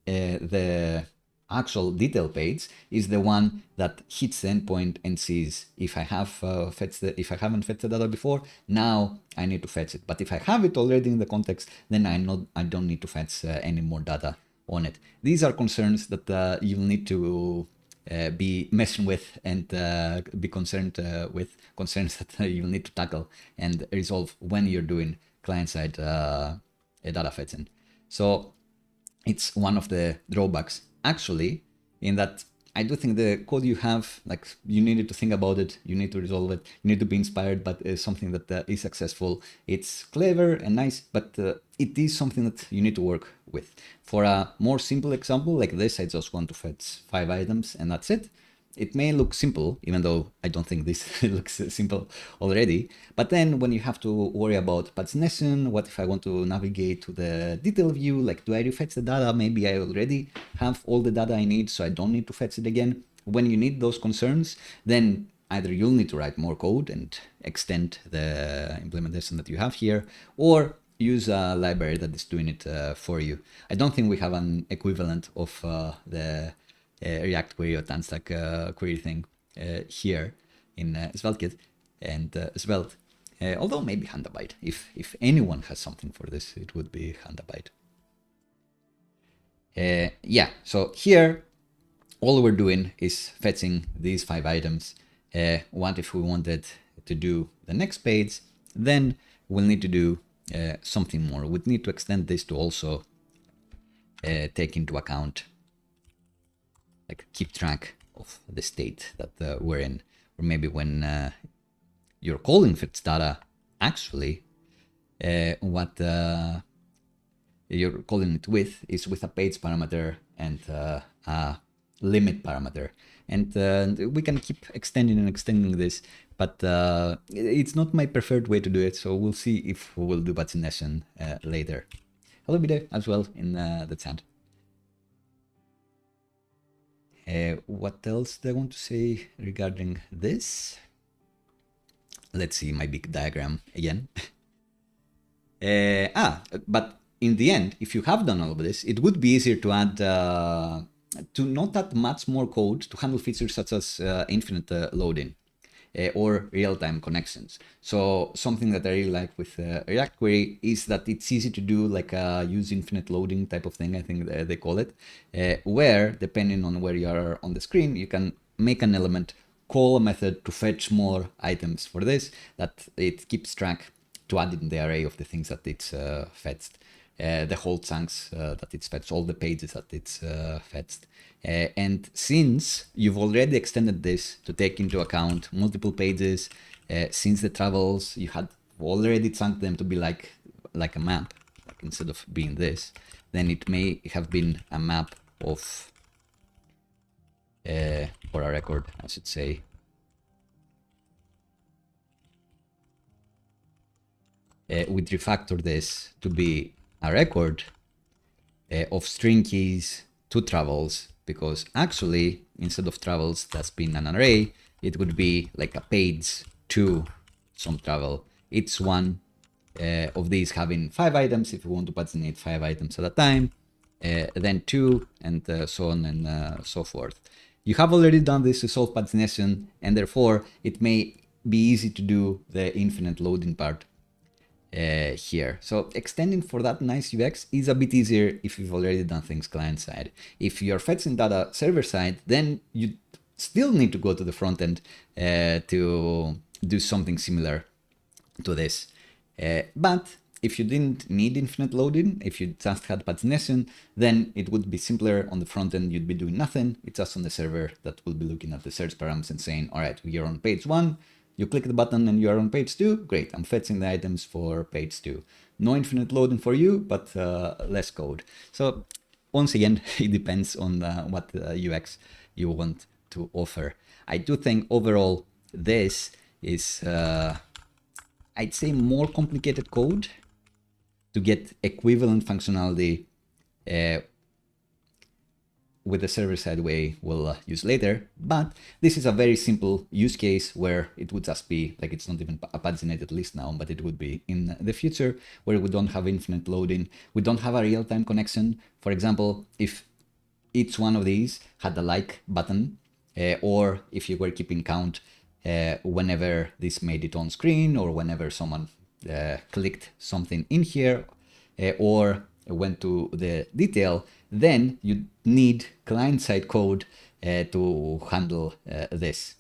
the actual detail page is the one that hits the endpoint and sees if I have if I haven't fetched the data before, now I need to fetch it. But if I have it already in the context, then I don't need to fetch any more data on it. These are concerns that you'll need to be messing with and be concerned with, concerns that you'll need to tackle and resolve when you're doing client-side data fetching. So it's one of the drawbacks, actually, in that I do think the code you have, like, you needed to think about it, you need to resolve it, you need to be inspired, but it's something that is successful. It's clever and nice, but it is something that you need to work with. For a more simple example like this, I just want to fetch 5 items and that's it. It may look simple, even though I don't think this looks simple already. But then when you have to worry about pagination, what if I want to navigate to the detail view? Like, do I refetch the data? Maybe I already have all the data I need, so I don't need to fetch it again. When you need those concerns, then either you'll need to write more code and extend the implementation that you have here, or use a library that is doing it for you. I don't think we have an equivalent of the React query or Tanstack query thing here in SvelteKit and Svelte. Although maybe Handabyte. If anyone has something for this, it would be Handabyte. Yeah, so here, all we're doing is fetching these 5 items. What if we wanted to do the next page? Then we'll need to do something more. We'd need to extend this to also take into account, like, keep track of the state that we're in, or maybe when you're calling fetch data, actually, what you're calling it with, is with a page parameter and a limit parameter. And we can keep extending and extending this, but it's not my preferred way to do it. So we'll see if we'll do pagination later. Hello, Bide, as well in the chat. What else do I want to say regarding this? Let's see my big diagram again. But in the end, if you have done all of this, it would be easier to add, to not add much more code to handle features such as infinite loading or real-time connections. So something that I really like with React Query is that it's easy to do like a use infinite loading type of thing, I think they call it, where depending on where you are on the screen, you can make an element, call a method to fetch more items for this, that it keeps track to add it in the array of the things that it's fetched, the whole chunks that it's fetched, all the pages that it's fetched. And since you've already extended this to take into account multiple pages, since the travels, you had already chunked them to be like a map, like instead of being this, then it may have been a map of, or a record, I should say. We'd refactor this to be a record of string keys to travels, because actually instead of travels that's been an array, it would be like a page to some travel. Each one of these having 5 items if you want to paginate 5 items at a time, then 2, and so on and so forth. You have already done this to solve pagination, and therefore it may be easy to do the infinite loading part here. So extending for that nice UX is a bit easier if you've already done things client side. If you're fetching data server side, then you still need to go to the front end to do something similar to this. But if you didn't need infinite loading, if you just had pagination, then it would be simpler on the front end. You'd be doing nothing. It's just on the server that will be looking at the search params and saying, all right, we are on page 1. You click the button and you are on page 2. Great, I'm fetching the items for page 2. No infinite loading for you, but less code. So once again, it depends on what UX you want to offer. I do think overall this is, I'd say, more complicated code to get equivalent functionality with the server-side way we'll use later, but this is a very simple use case where it would just be, like, it's not even a paginated list now, but it would be in the future where we don't have infinite loading, we don't have a real-time connection. For example, if each one of these had a like button, or if you were keeping count whenever this made it on screen, or whenever someone clicked something in here, or went to the detail, then you need client-side code to handle this,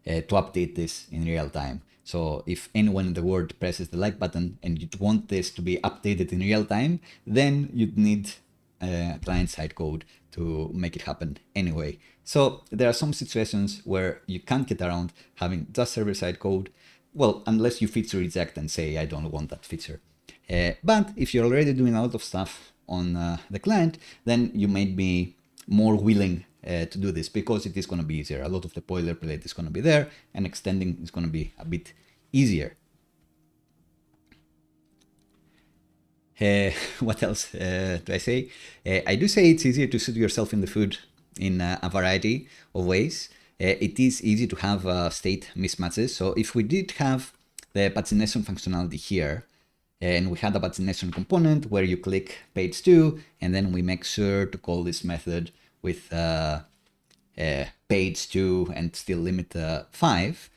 to update this in real time. So if anyone in the world presses the like button and you'd want this to be updated in real time, then you'd need client-side code to make it happen anyway. So there are some situations where you can't get around having just server-side code, well, unless you feature reject and say, I don't want that feature. But if you're already doing a lot of stuff on the client, then you might be more willing to do this because it is going to be easier. A lot of the boilerplate is going to be there, and extending is going to be a bit easier. What else do I say? I do say it's easier to suit yourself in the food in a variety of ways. It is easy to have state mismatches. So if we did have the pagination functionality here, and we had a pagination component where you click page 2, and then we make sure to call this method with page 2 and still limit 5,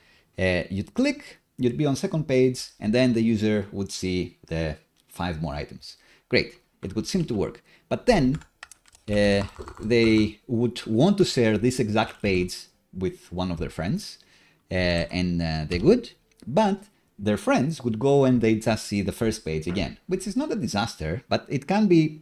you'd click, you'd be on second page, and then the user would see the 5 more items. Great, it would seem to work. But then they would want to share this exact page with one of their friends, and they would, but their friends would go and they just see the first page again, which is not a disaster, but it can be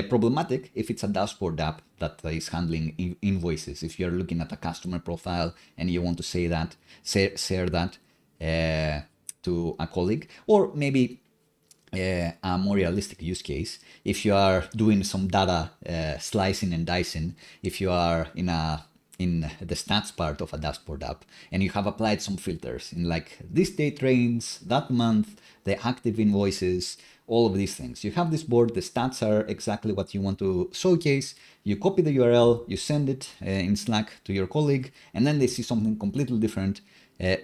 problematic if it's a dashboard app that is handling invoices. If you're looking at a customer profile and you want to say that, share that to a colleague, or maybe a more realistic use case, if you are doing some data slicing and dicing, if you are in the stats part of a dashboard app and you have applied some filters in like this date range, that month, the active invoices, all of these things. You have this board, the stats are exactly what you want to showcase. You copy the URL, you send it in Slack to your colleague, and then they see something completely different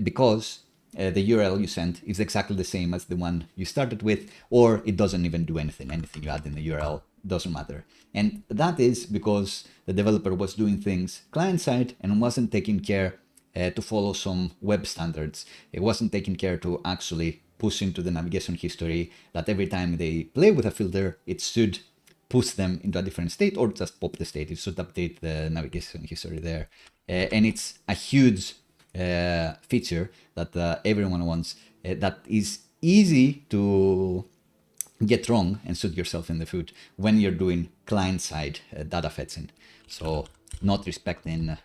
because the URL you sent is exactly the same as the one you started with, or it doesn't even do anything. Anything you add in the URL doesn't matter. And that is because the developer was doing things client-side and wasn't taking care to follow some web standards. It wasn't taking care to actually push into the navigation history that every time they play with a filter, it should push them into a different state or just pop the state. It should update the navigation history there. And it's a huge feature that everyone wants, that is easy to get wrong and shoot yourself in the foot when you're doing client-side data fetching. So not respecting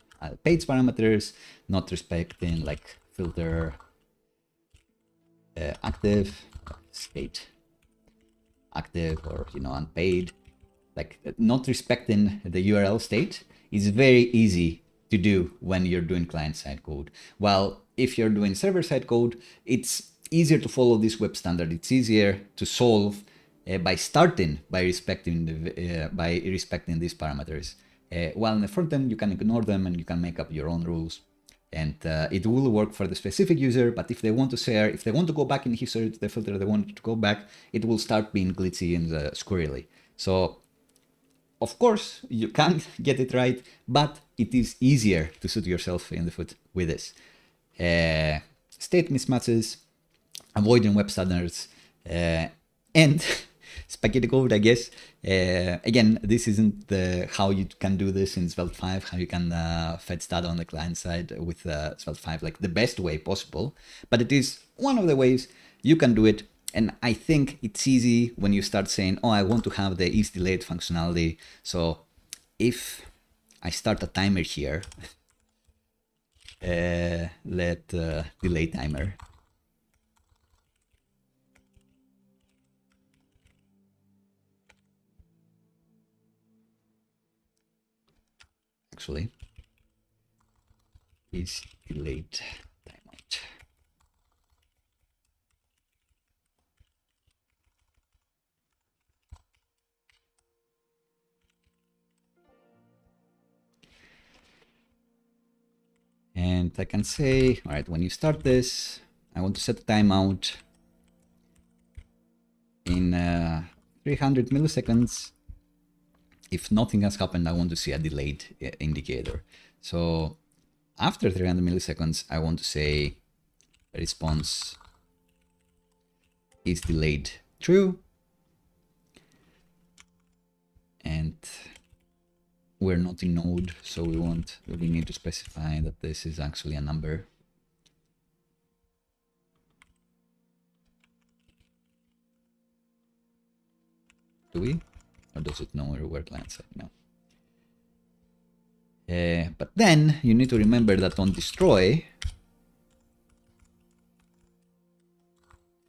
page parameters, not respecting like filter active, state active, or unpaid, like not respecting the URL state is very easy to do when you're doing client-side code. While if you're doing server-side code, it's easier to follow this web standard. It's easier to solve by starting by respecting these parameters. While in the front end, you can ignore them and you can make up your own rules. And it will work for the specific user, but if they want to share, if they want to go back in history to the filter they want to go back, it will start being glitchy and squirrely. So of course, you can't get it right, but it is easier to shoot yourself in the foot with this. State mismatches, avoiding web standards, and spaghetti code, I guess. Again, this isn't how you can do this in Svelte 5, how you can fetch data on the client side with Svelte 5, like the best way possible. But it is one of the ways you can do it. And I think it's easy when you start saying, oh, I want to have the is delayed functionality. So if I start a timer here, let delay timer. Actually, is delayed timeout. And I can say, all right, when you start this, I want to set a timeout in 300 milliseconds. If nothing has happened, I want to see a delayed indicator. So after 300 milliseconds, I want to say response is delayed true. And we're not in node, so we need to specify that this is actually a number. Do we? Or does it know where client side? No. But then you need to remember that on destroy,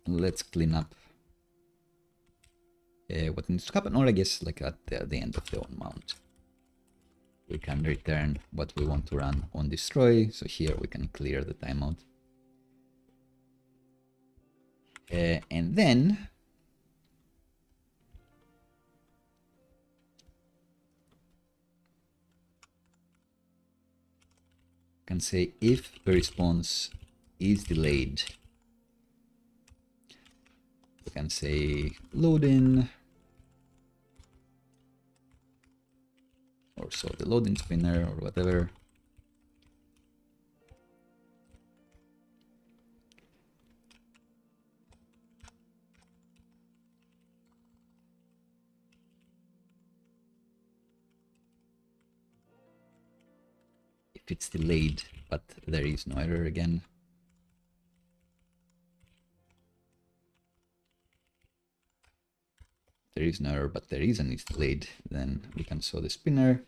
let's clean up what needs to happen, or I guess like at the end of the on mount. We can return what we want to run on destroy. So here we can clear the timeout. And then can say if the response is delayed, we can say loading, or so the loading spinner or whatever. If it's delayed, but there is no error again. There is no error, but there is an is delayed, then we can show the spinner.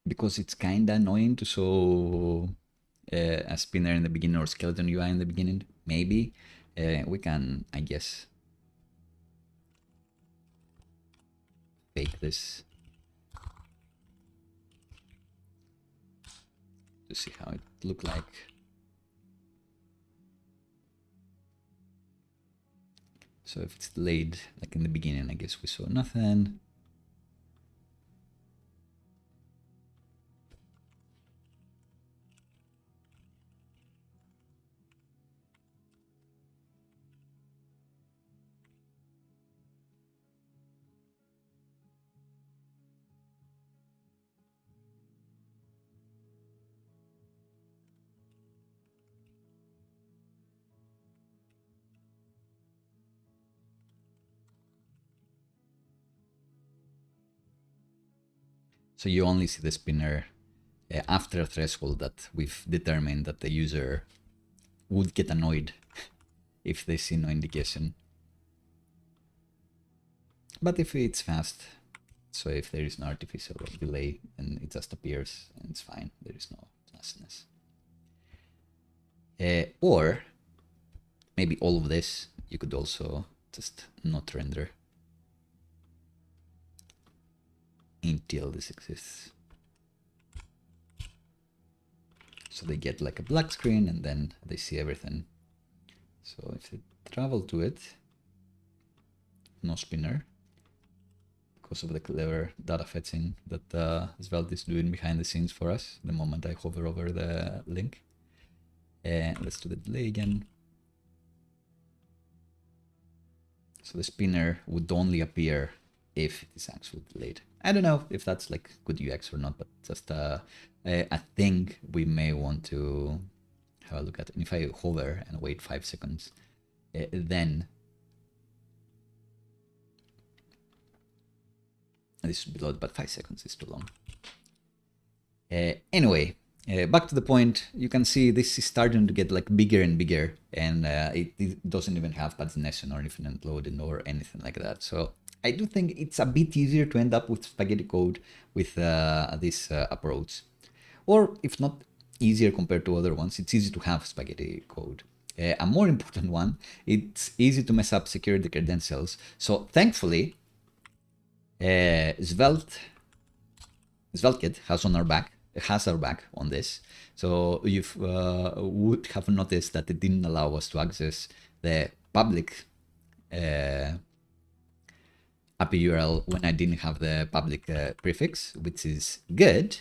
Because it's kind of annoying to show a spinner in the beginning or skeleton UI in the beginning. Maybe we can, I guess, fake this to see how it look like. So if it's delayed, like in the beginning, I guess we saw nothing. So you only see the spinner after a threshold that we've determined that the user would get annoyed if they see no indication. But if it's fast, so if there is no artificial delay, then it just appears and it's fine. There is no fastness. Or maybe all of this, you could also just not render until this exists. So they get like a black screen and then they see everything. So if they travel to it, no spinner, because of the clever data fetching that Svelte is doing behind the scenes for us the moment I hover over the link. Let's do the delay again. So the spinner would only appear if it is actually delayed. I don't know if that's like good UX or not, but just a thing we may want to have a look at. And if I hover and wait 5 seconds, then this should be loaded, but 5 seconds is too long. Anyway, back to the point, you can see this is starting to get like bigger and bigger, and it doesn't even have pagination or infinite loading or anything like that. So I do think it's a bit easier to end up with spaghetti code with this approach. Or if not easier compared to other ones, it's easy to have spaghetti code. A more important one, it's easy to mess up security credentials. So thankfully, SvelteKit has our back on this. So you would have noticed that it didn't allow us to access the public API URL when I didn't have the public prefix, which is good.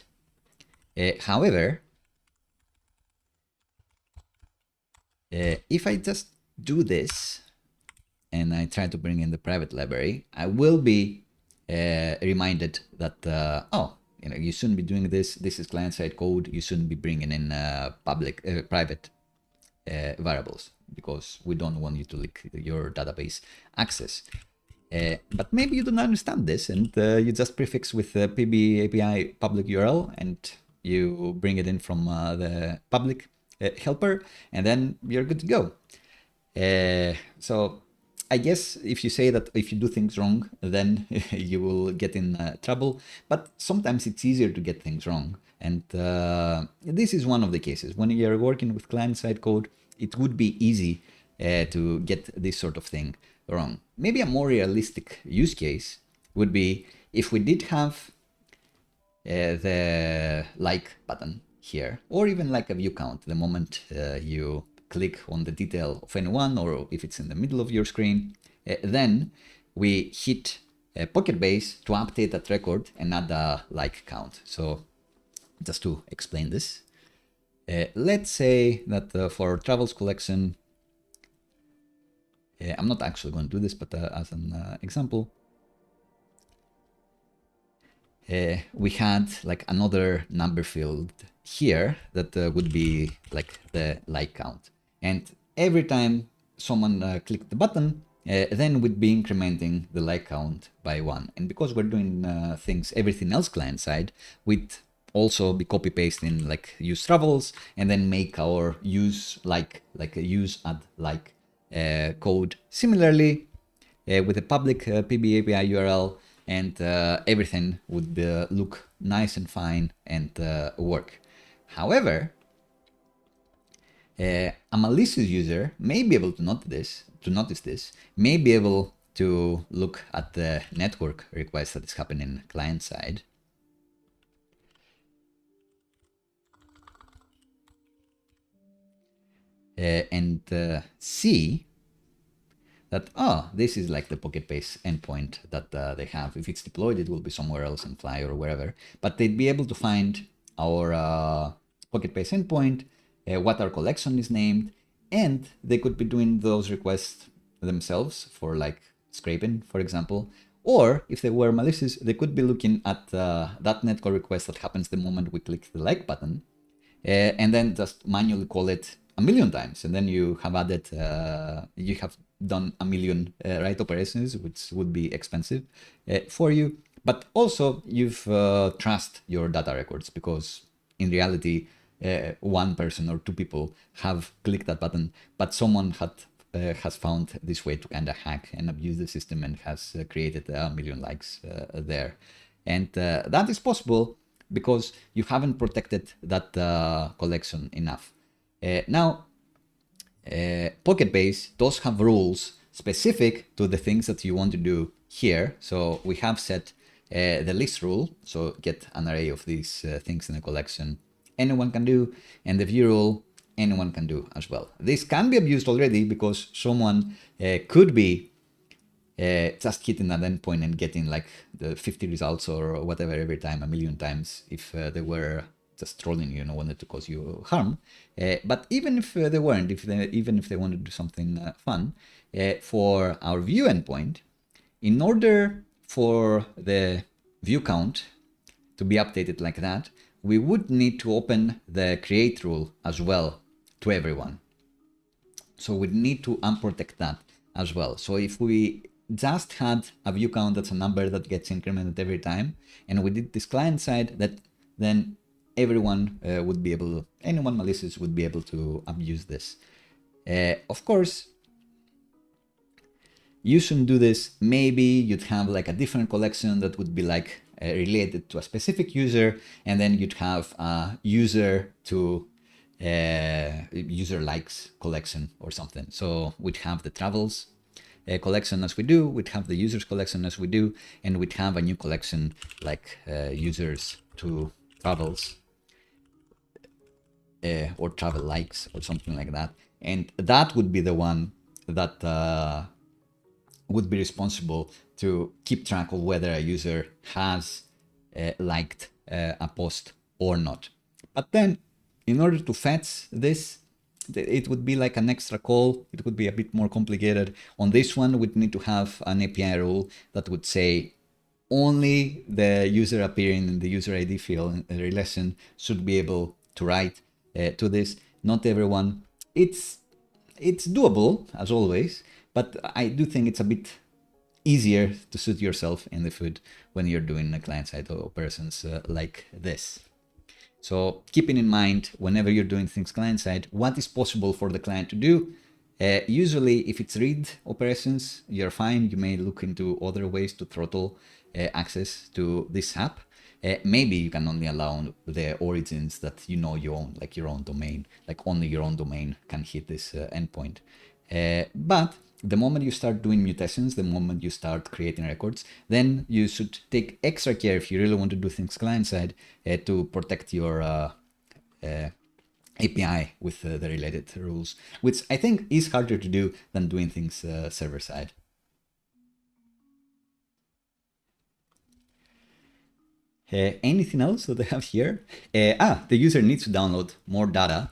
However, if I just do this and I try to bring in the private library, I will be reminded that, you shouldn't be doing this. This is client-side code. You shouldn't be bringing in private variables because we don't want you to leak your database access. But maybe you don't understand this and you just prefix with the PB API public URL and you bring it in from the public helper, and then you're good to go. So I guess if you say that if you do things wrong, then you will get in trouble. But sometimes it's easier to get things wrong. And this is one of the cases. When you're working with client-side code, it would be easy to get this sort of thing wrong. Maybe a more realistic use case would be if we did have the like button here, or even like a view count the moment you click on the detail of anyone, or if it's in the middle of your screen, then we hit PocketBase to update that record and add a like count. So just to explain this, let's say that for travels collection, I'm not actually going to do this, but as an example, we had like another number field here that would be like the like count. And every time someone clicked the button, then we'd be incrementing the like count by 1. And because we're doing everything else client side, we'd also be copy pasting like use travels and then make our use like a use add like code similarly with a public PB API URL, and everything would look nice and fine and work. However, A malicious user may be able to notice this, may be able to look at the network request that is happening client side. And see that, oh, this is like the PocketBase endpoint that they have. If it's deployed, it will be somewhere else in Fly or wherever. But they'd be able to find our PocketBase endpoint, what our collection is named, and they could be doing those requests themselves for like scraping, for example. Or if they were malicious, they could be looking at that network request that happens the moment we click the like button, and then just manually call it a million times, and then you have added, you have done a million write operations, which would be expensive for you. But also you've trust your data records, because in reality, one person or two people have clicked that button, but someone has found this way to kind of hack and abuse the system and has created a million likes there. And that is possible because you haven't protected that collection enough. Now, PocketBase does have rules specific to the things that you want to do here. So we have set the list rule, so get an array of these things in a collection anyone can do, and the view rule anyone can do as well. This can be abused already because someone could be just hitting that endpoint and getting like the 50 results or whatever every time, a million times, if they were just trolling you and wanted to cause you harm. But even if they weren't, even if they wanted to do something fun, for our view endpoint, in order for the view count to be updated like that, we would need to open the create rule as well to everyone. So we need to unprotect that as well. So if we just had a view count that's a number that gets incremented every time, and we did this client side, that then everyone would be able, anyone malicious would be able to abuse this. Of course, you shouldn't do this. Maybe you'd have like a different collection that would be like related to a specific user, and then you'd have a user to user likes collection or something. So we'd have the travels collection as we do, we'd have the users collection as we do, and we'd have a new collection like users to travels or travel likes or something like that. And that would be the one that would be responsible to keep track of whether a user has liked a post or not. But then in order to fetch this, it would be like an extra call. It would be a bit more complicated. On this one, we'd need to have an API rule that would say only the user appearing in the user ID field in the relation should be able to write to this. Not everyone. It's doable as always, but I do think it's a bit easier to shoot yourself in the foot when you're doing a client-side operations like this. So keeping in mind, whenever you're doing things client-side, what is possible for the client to do. Usually, if it's read operations, you're fine. You may look into other ways to throttle access to this app. Maybe you can only allow the origins that you know you own, like your own domain, like only your own domain can hit this endpoint. But the moment you start doing mutations, the moment you start creating records, then you should take extra care if you really want to do things client-side to protect your API with the related rules, which I think is harder to do than doing things server-side. Anything else that I have here? The user needs to download more data.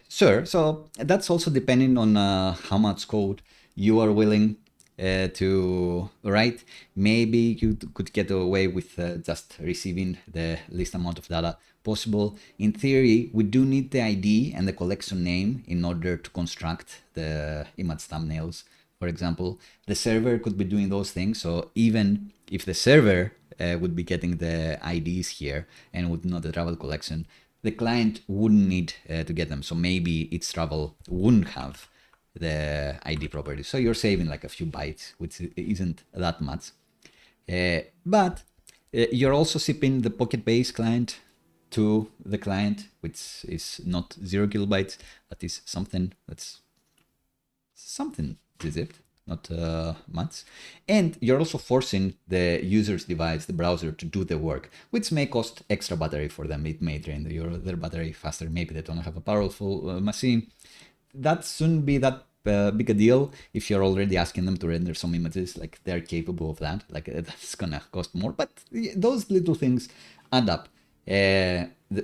Sure, so that's also depending on how much code you are willing to write. Maybe you could get away with just receiving the least amount of data possible. In theory, we do need the ID and the collection name in order to construct the image thumbnails. For example, the server could be doing those things. So even if the server would be getting the IDs here and would not the travel collection, the client wouldn't need to get them. So maybe its travel wouldn't have the ID properties. So you're saving like a few bytes, which isn't that much. But you're also shipping the PocketBase client to the client, which is not 0 kilobytes, that is something that's something zipped, not much. And you're also forcing the user's device, the browser, to do the work, which may cost extra battery for them. It may drain their battery faster. Maybe they don't have a powerful machine. That shouldn't be that big a deal if you're already asking them to render some images. Like, they're capable of that. Like, that's gonna cost more, but those little things add up.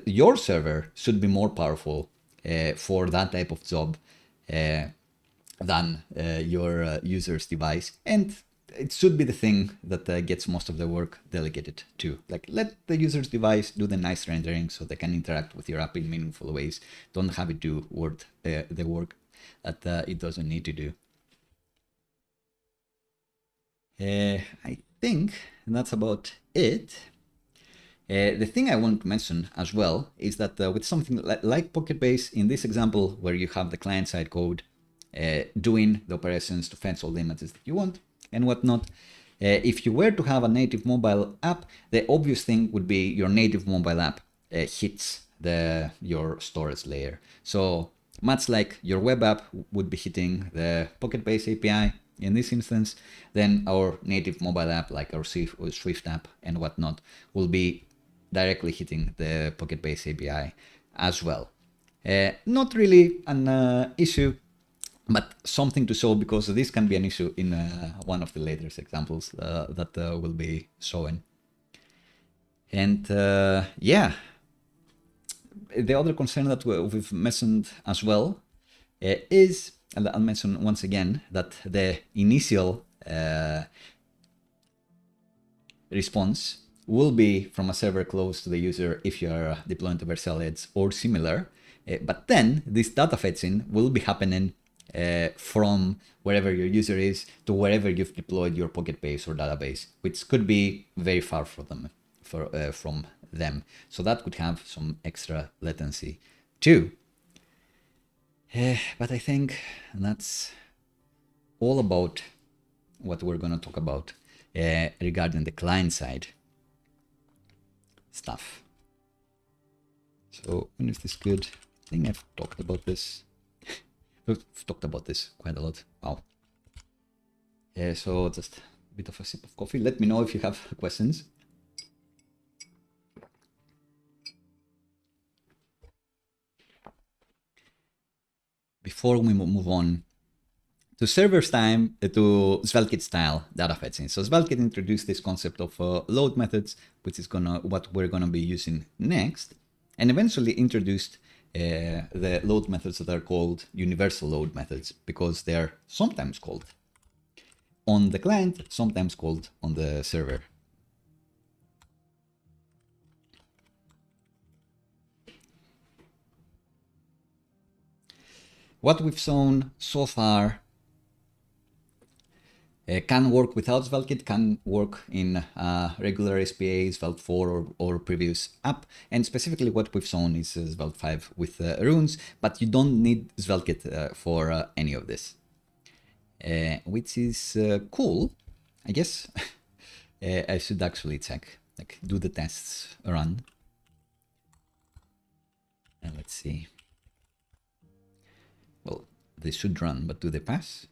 Your server should be more powerful for that type of job than your user's device, and it should be the thing that gets most of the work delegated to. Like, let the user's device do the nice rendering so they can interact with your app in meaningful ways. Don't have it do the work that it doesn't need to do. I think that's about it. The thing I want to mention as well is that with something like PocketBase, in this example where you have the client-side code doing the operations to fetch all the images that you want and whatnot, if you were to have a native mobile app, the obvious thing would be your native mobile app hits your storage layer. So much like your web app would be hitting the PocketBase API in this instance, then our native mobile app, like our Swift app and whatnot, will be directly hitting the PocketBase API as well. Not really an issue, but something to show, because this can be an issue in one of the later examples that will be shown. And yeah, the other concern that we've mentioned as well is, and I'll mention once again, that the initial response will be from a server close to the user if you are deploying to Vercel Edge or similar, but then this data fetching will be happening from wherever your user is to wherever you've deployed your PocketBase or database, which could be very far from them. So that could have some extra latency too. But I think that's all about what we're going to talk about regarding the client side stuff. So when is this good? I think I've talked about this. We've talked about this quite a lot. Wow. So just a bit of a sip of coffee. Let me know if you have questions. Before we move on to server's time, to SvelteKit-style data fetching. So SvelteKit introduced this concept of load methods, which is what we're gonna be using next, and eventually introduced the load methods that are called universal load methods, because they're sometimes called on the client, sometimes called on the server. What we've shown so far can work without SvelteKit, can work in regular SPA, Svelte 4 or previous app, and specifically what we've shown is Svelte 5 with runes, but you don't need SvelteKit for any of this, which is cool, I guess. I should actually check, like, do the tests run, and let's see. Well, they should run, but do they pass?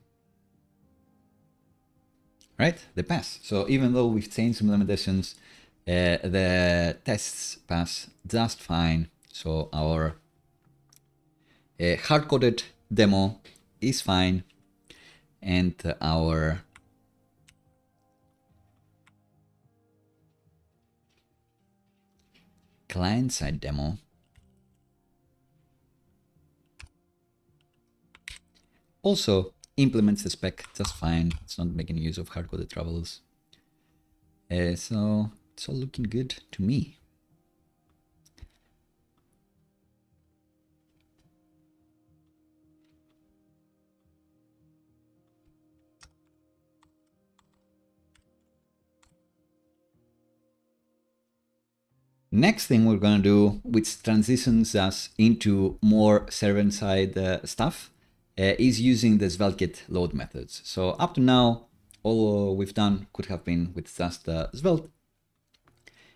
Right, they pass. So even though we've changed some limitations, the tests pass just fine. So our hard-coded demo is fine, and our client-side demo also implements the spec just fine. It's not making use of hard-coded travels. So it's all looking good to me. Next thing we're going to do, which transitions us into more server-side stuff, is using the SvelteKit load methods. So up to now, all we've done could have been with just Svelte.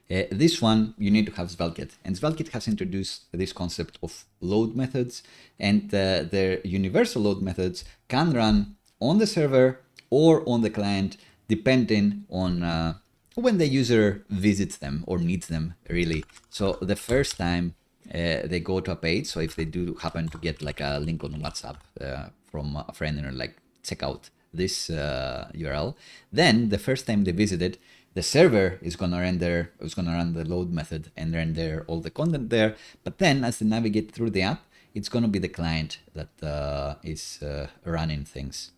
This one, you need to have SvelteKit. And SvelteKit has introduced this concept of load methods, and their universal load methods can run on the server or on the client, depending on when the user visits them or needs them, really. So the first time they go to a page, so if they do happen to get like a link on WhatsApp from a friend and like, check out this URL, then the first time they visit it, the server is gonna run the load method and render all the content there. But then as they navigate through the app, it's gonna be the client that is running things.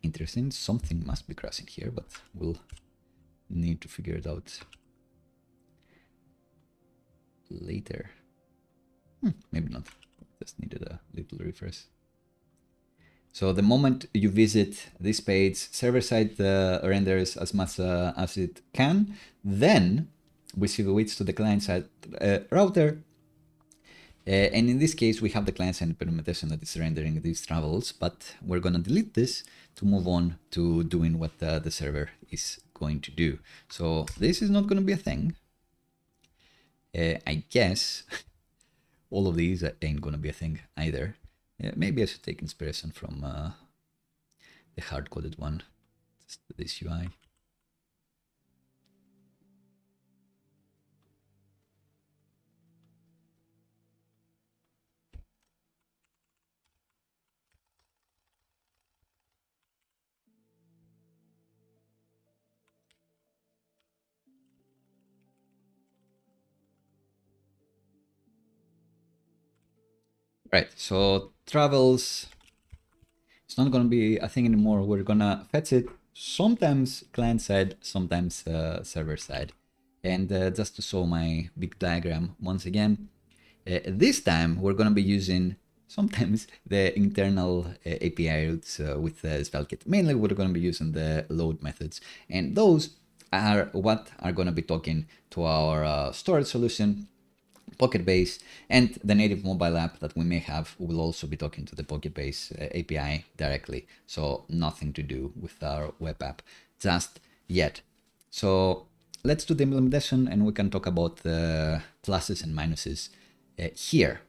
Interesting, something must be crashing here, but we'll need to figure it out later. Maybe not, just needed a little refresh. So the moment you visit this page, server-side renders as much as it can. Then we switch to the client-side router. And in this case, we have the client-side implementation that is rendering these travels, but we're going to delete this to move on to doing what the server is going to do. So this is not going to be a thing. I guess all of these ain't going to be a thing either. Maybe I should take inspiration from the hard-coded one, just this UI. Right, so travels, it's not going to be a thing anymore. We're going to fetch it sometimes client-side, sometimes server-side. And just to show my big diagram once again, this time we're going to be using sometimes the internal API routes with SvelteKit. Mainly we're going to be using the load methods, and those are what are going to be talking to our storage solution, PocketBase, and the native mobile app that we may have will also be talking to the PocketBase API directly. So nothing to do with our web app just yet. So let's do the implementation and we can talk about the pluses and minuses here.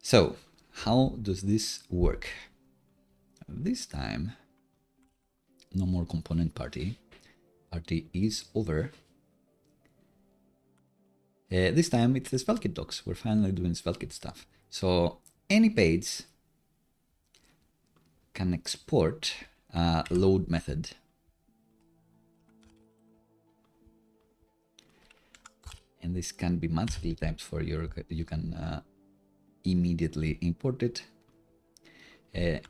So how does this work? This time, no more component party. Party is over. This time it's the SvelteKit docs. We're finally doing SvelteKit stuff. So any page can export a load method. And this can be multiple types for you can immediately import it.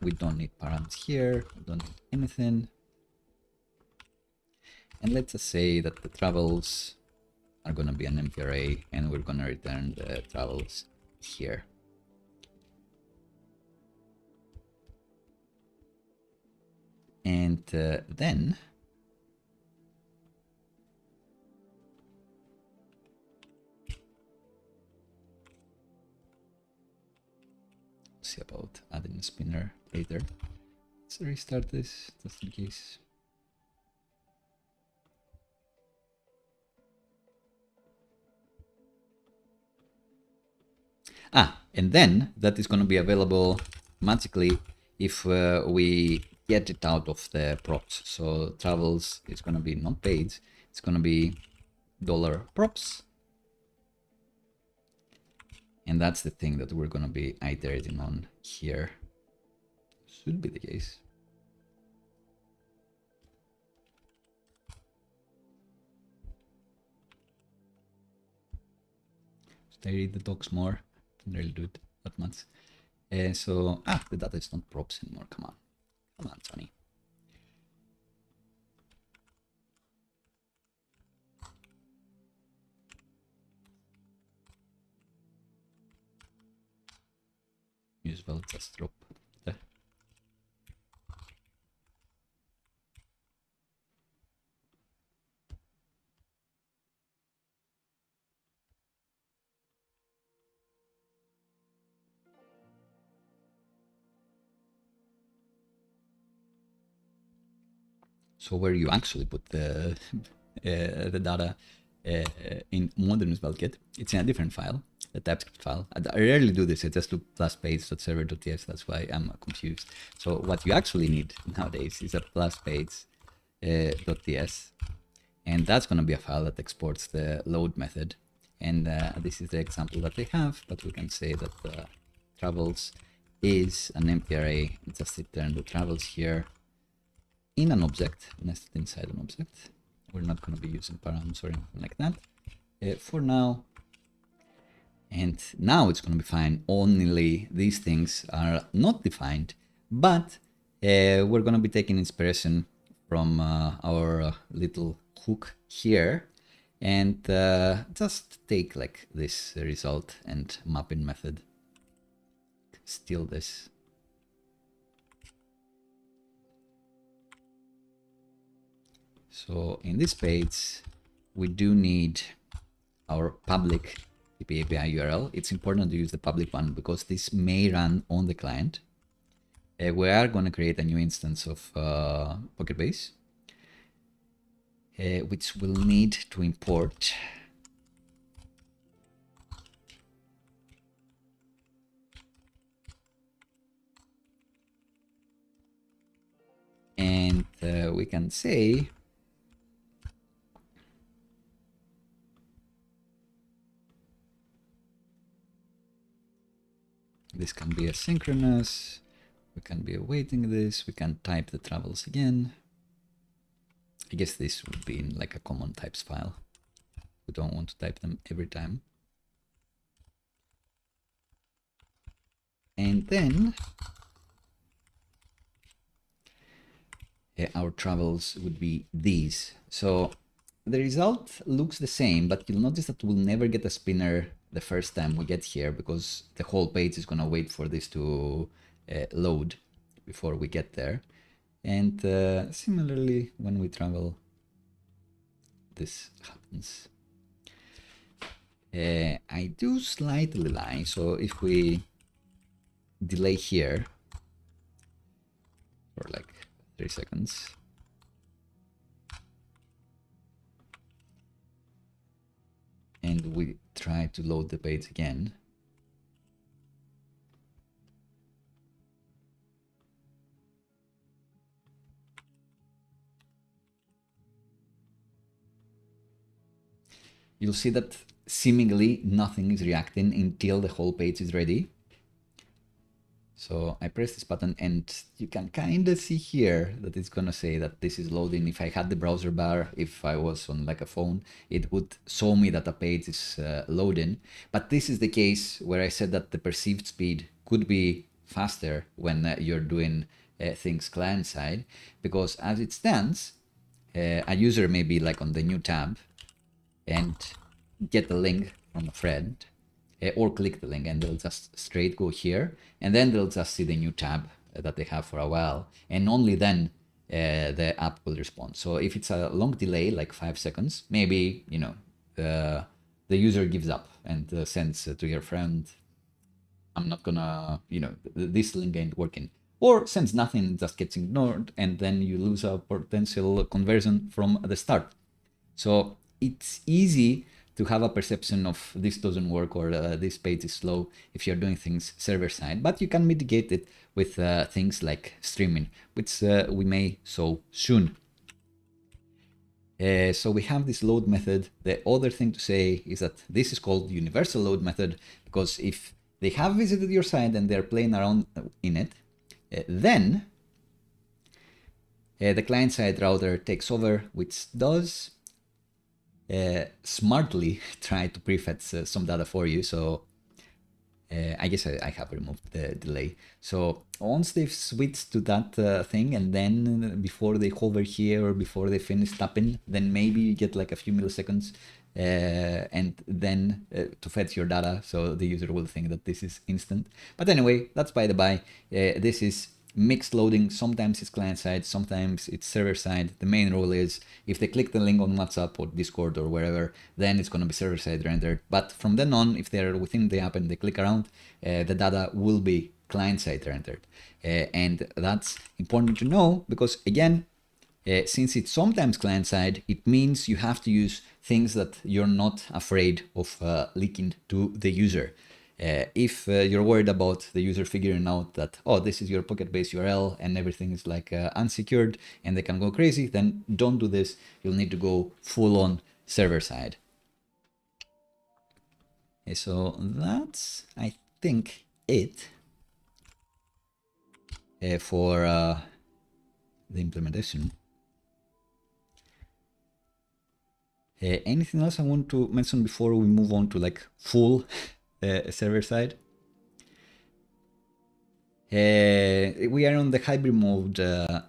We don't need params here. We don't need anything. And let's just say that the travels are going to be an empty array and we're going to return the travels here. And then see about adding a spinner later. Let's restart this just in case. And then that is going to be available magically if we get it out of the props. So travels, it's going to be not page, it's going to be $props. And that's the thing that we're going to be iterating on here. Should be the case. Should I read the docs more? Didn't really do it that much. So the data is not props anymore. Come on, Johnny. Use well just drop the So where you actually put the data in modern SvelteKit, it's in a different file, a TypeScript file. I rarely do this. I just do +page.server.ts. That's why I'm confused. So what you actually need nowadays is a +page.ts, and that's going to be a file that exports the load method. And this is the example that they have, but we can say that travels is an empty array. Just return the travels here in an object, nested inside an object. We're not going to be using params or anything like that for now. And now it's going to be fine. Only these things are not defined, but we're going to be taking inspiration from our little hook here, and just take like this result and mapping method, steal this. So in this page, we do need our public API URL. It's important to use the public one because this may run on the client. We are going to create a new instance of PocketBase, which will need to import and we can say this can be asynchronous. We can be awaiting this. We can type the travels again. I guess this would be in like a common types file. We don't want to type them every time. And then our travels would be these. So the result looks the same, but you'll notice that we'll never get a spinner the first time we get here because the whole page is going to wait for this to load before we get there. And similarly, when we travel, this happens. I do slightly lie. So if we delay here for like 3 seconds, and we try to load the page again, you'll see that seemingly nothing is reacting until the whole page is ready. So I press this button and you can kind of see here that it's going to say that this is loading. If I had the browser bar, if I was on like a phone, it would show me that a page is loading. But this is the case where I said that the perceived speed could be faster when you're doing things client side, because as it stands, a user may be like on the new tab and get the link from a friend, or click the link and they'll just straight go here, and then they'll just see the new tab that they have for a while, and only then the app will respond. So if it's a long delay, like 5 seconds, maybe, you know, the user gives up and sends to your friend, I'm not gonna, you know, this link ain't working, or sends nothing, just gets ignored, and then you lose a potential conversion from the start. So it's easy to have a perception of this doesn't work or this page is slow if you're doing things server side, but you can mitigate it with things like streaming, which we may show soon. So we have this load method. The other thing to say is that this is called universal load method, because if they have visited your site and they're playing around in it, then the client-side router takes over, which does smartly try to prefetch some data for you. So I guess I have removed the delay. So once they've switched to that thing, and then before they hover here or before they finish tapping, then maybe you get like a few milliseconds and then to fetch your data. So the user will think that this is instant. But anyway, that's by the by. This is mixed loading. Sometimes it's client side, sometimes it's server side. The main rule is if they click the link on WhatsApp or Discord or wherever, then it's going to be server side rendered. But from then on, if they're within the app and they click around, the data will be client side rendered. And that's important to know because, again, Since it's sometimes client-side, it means you have to use things that you're not afraid of leaking to the user. If you're worried about the user figuring out that, oh, this is your PocketBase URL and everything is like unsecured and they can go crazy, then don't do this. You'll need to go full on server side. Okay, so that's, I think, it for the implementation. Anything else I want to mention before we move on to like full server side? We are on the hybrid mode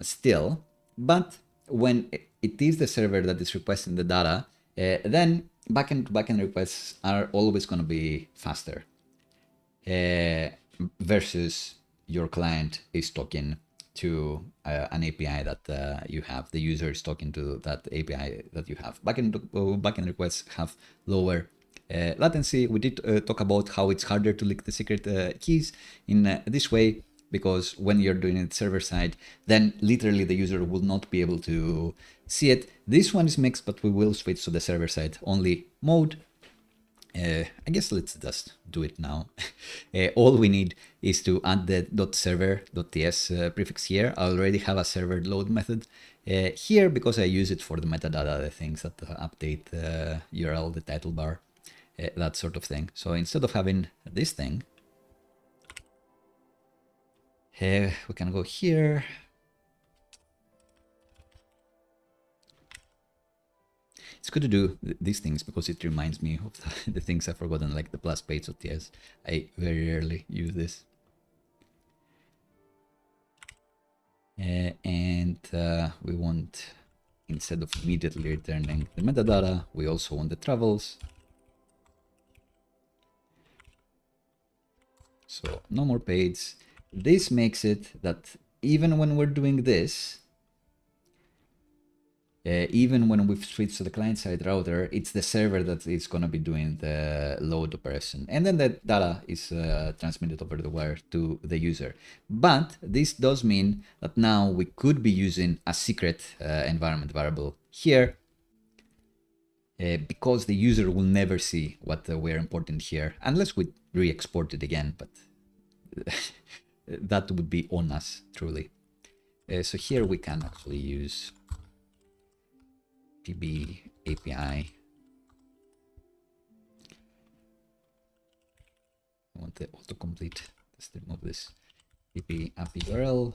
still, but when it is the server that is requesting the data, then backend to backend requests are always going to be faster versus your client is talking to an API that you have. The user is talking to that API that you have. Backend requests have lower latency. We did talk about how it's harder to leak the secret keys in this way, because when you're doing it server side, then literally the user will not be able to see it. This one is mixed, but we will switch to the server side only mode. I guess let's just do it now. All we need is to add the .server.ts prefix here. I already have a server load method here because I use it for the metadata, the things that update the URL, the title bar, that sort of thing. So instead of having this thing, we can go here. It's good to do these things because it reminds me of the things I've forgotten, like the plus page.ts. I very rarely use this. And we want, instead of immediately returning the metadata, we also want the travels. So no more page. This makes it that even when we're doing this, even when we've switched to the client-side router, it's the server that is going to be doing the load operation. And then the data is transmitted over the wire to the user. But this does mean that now we could be using a secret environment variable here because the user will never see what we're importing here, unless we re-export it again. But that would be on us, truly. So here we can actually use PB API. I want the autocomplete. Let's remove this PB API URL.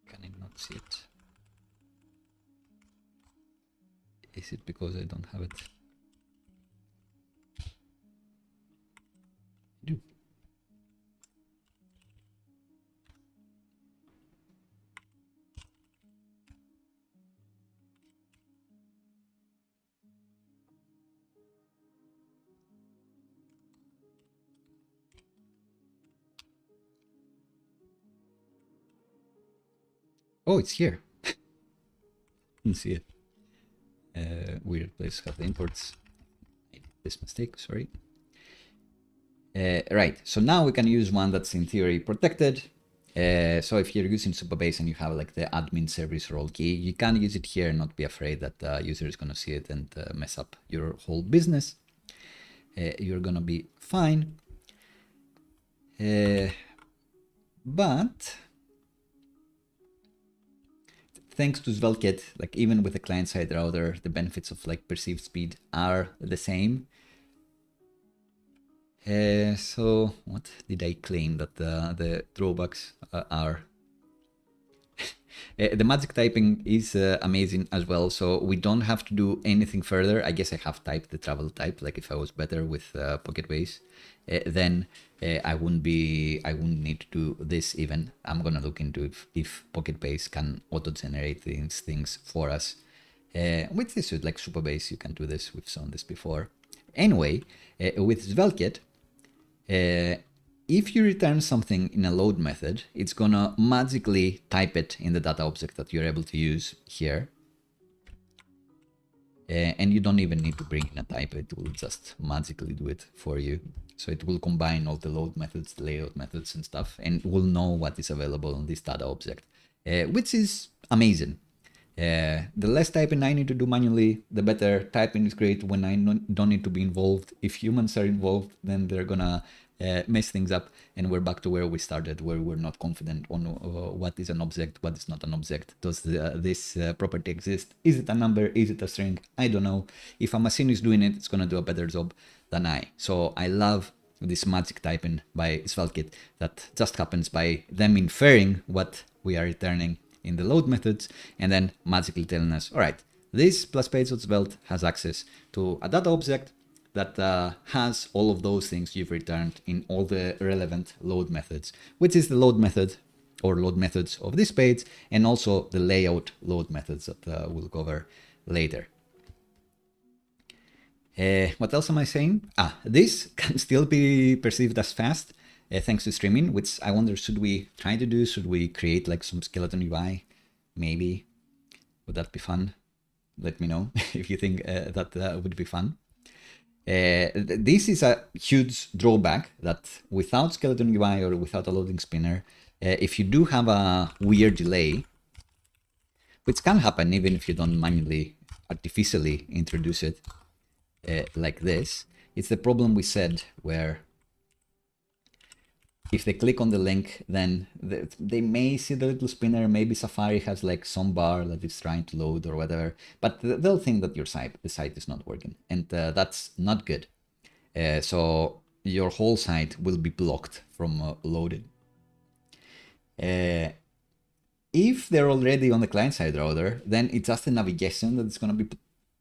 Can I not see it? Is it because I don't have it? I do. Oh, it's here. Didn't see it. Weird place to have the imports. Made this mistake, sorry. Right, so now we can use one that's in theory protected. So if you're using Supabase and you have like the admin service role key, you can use it here and not be afraid that the user is going to see it and mess up your whole business. You're going to be fine. But thanks to SvelteKit, like even with the client-side router, the benefits of like perceived speed are the same. So what did I claim that the drawbacks are? The magic typing is amazing as well, so we don't have to do anything further. I guess I have typed the travel type, like if I was better with PocketBase, then I wouldn't need to do this even. I'm gonna look into if PocketBase can auto-generate these things for us. With this, like Supabase, you can do this. We've shown this before. Anyway, with SvelteKit, if you return something in a load method, it's gonna magically type it in the data object that you're able to use here. And you don't even need to bring in a type, it will just magically do it for you. So it will combine all the load methods, the layout methods and stuff, and will know what is available on this data object, which is amazing. The less typing I need to do manually, the better. Typing is great when I don't need to be involved. If humans are involved, then they're gonna mess things up, and we're back to where we started, where we're not confident on what is an object, what is not an object. Does this property exist? Is it a number? Is it a string? I don't know. If a machine is doing it, it's gonna do a better job than I. So I love this magic typing by SvelteKit that just happens by them inferring what we are returning in the load methods, and then magically telling us, all right, this plus page.svelte has access to a data object that has all of those things you've returned in all the relevant load methods, which is the load method or load methods of this page, and also the layout load methods that we'll cover later. What else am I saying? This can still be perceived as fast thanks to streaming, which I wonder, should we try to do? Should we create like some skeleton UI? Maybe. Would that be fun? Let me know if you think that would be fun. This is a huge drawback, that without skeleton UI or without a loading spinner, if you do have a weird delay, which can happen even if you don't manually, artificially introduce it like this, it's the problem we said, where if they click on the link, then they may see the little spinner. Maybe Safari has like some bar that is trying to load or whatever, but they'll think that the site is not working, and that's not good. So your whole site will be blocked from loading. If they're already on the client-side router, then it's just the navigation that is going to be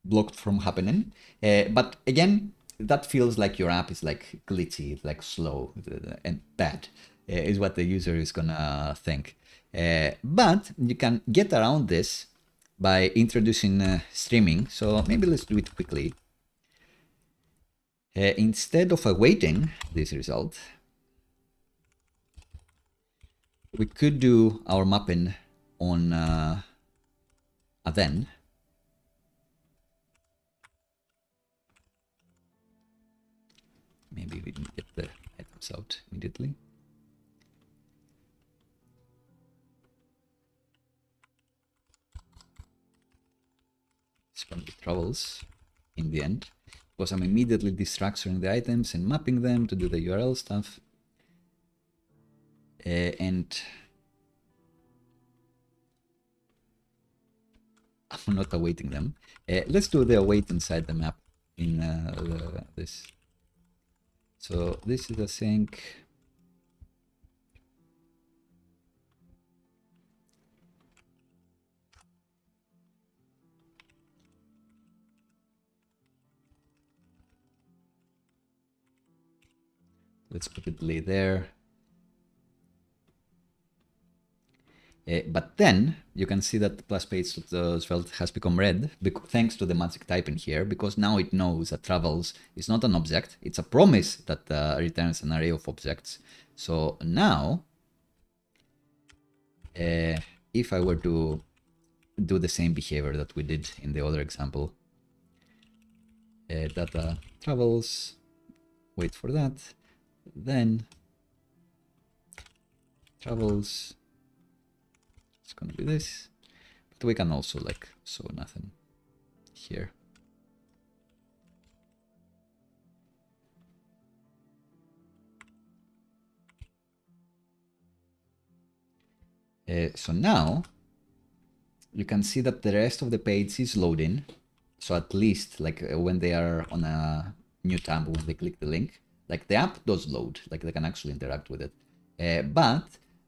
blocked from happening. But again, that feels like your app is like glitchy, like slow and bad, is what the user is gonna think. But you can get around this by introducing streaming. So maybe let's do it quickly. Instead of awaiting this result, we could do our mapping on a then. Maybe we didn't get the items out immediately. It's going to be troubles in the end, because I'm immediately destructuring the items and mapping them to do the URL stuff. And I'm not awaiting them. Let's do the await inside the map in this. So this is a sync. Let's put a delay there. But then you can see that the plus page.svelte has become red thanks to the magic typing here, because now it knows that travels is not an object. It's a promise that returns an array of objects. So now, if I were to do the same behavior that we did in the other example, data travels, wait for that, then travels, it's going to be this, but we can also like show nothing here. So now you can see that the rest of the page is loading. So at least like when they are on a new tab, when they click the link, like the app does load, like they can actually interact with it. But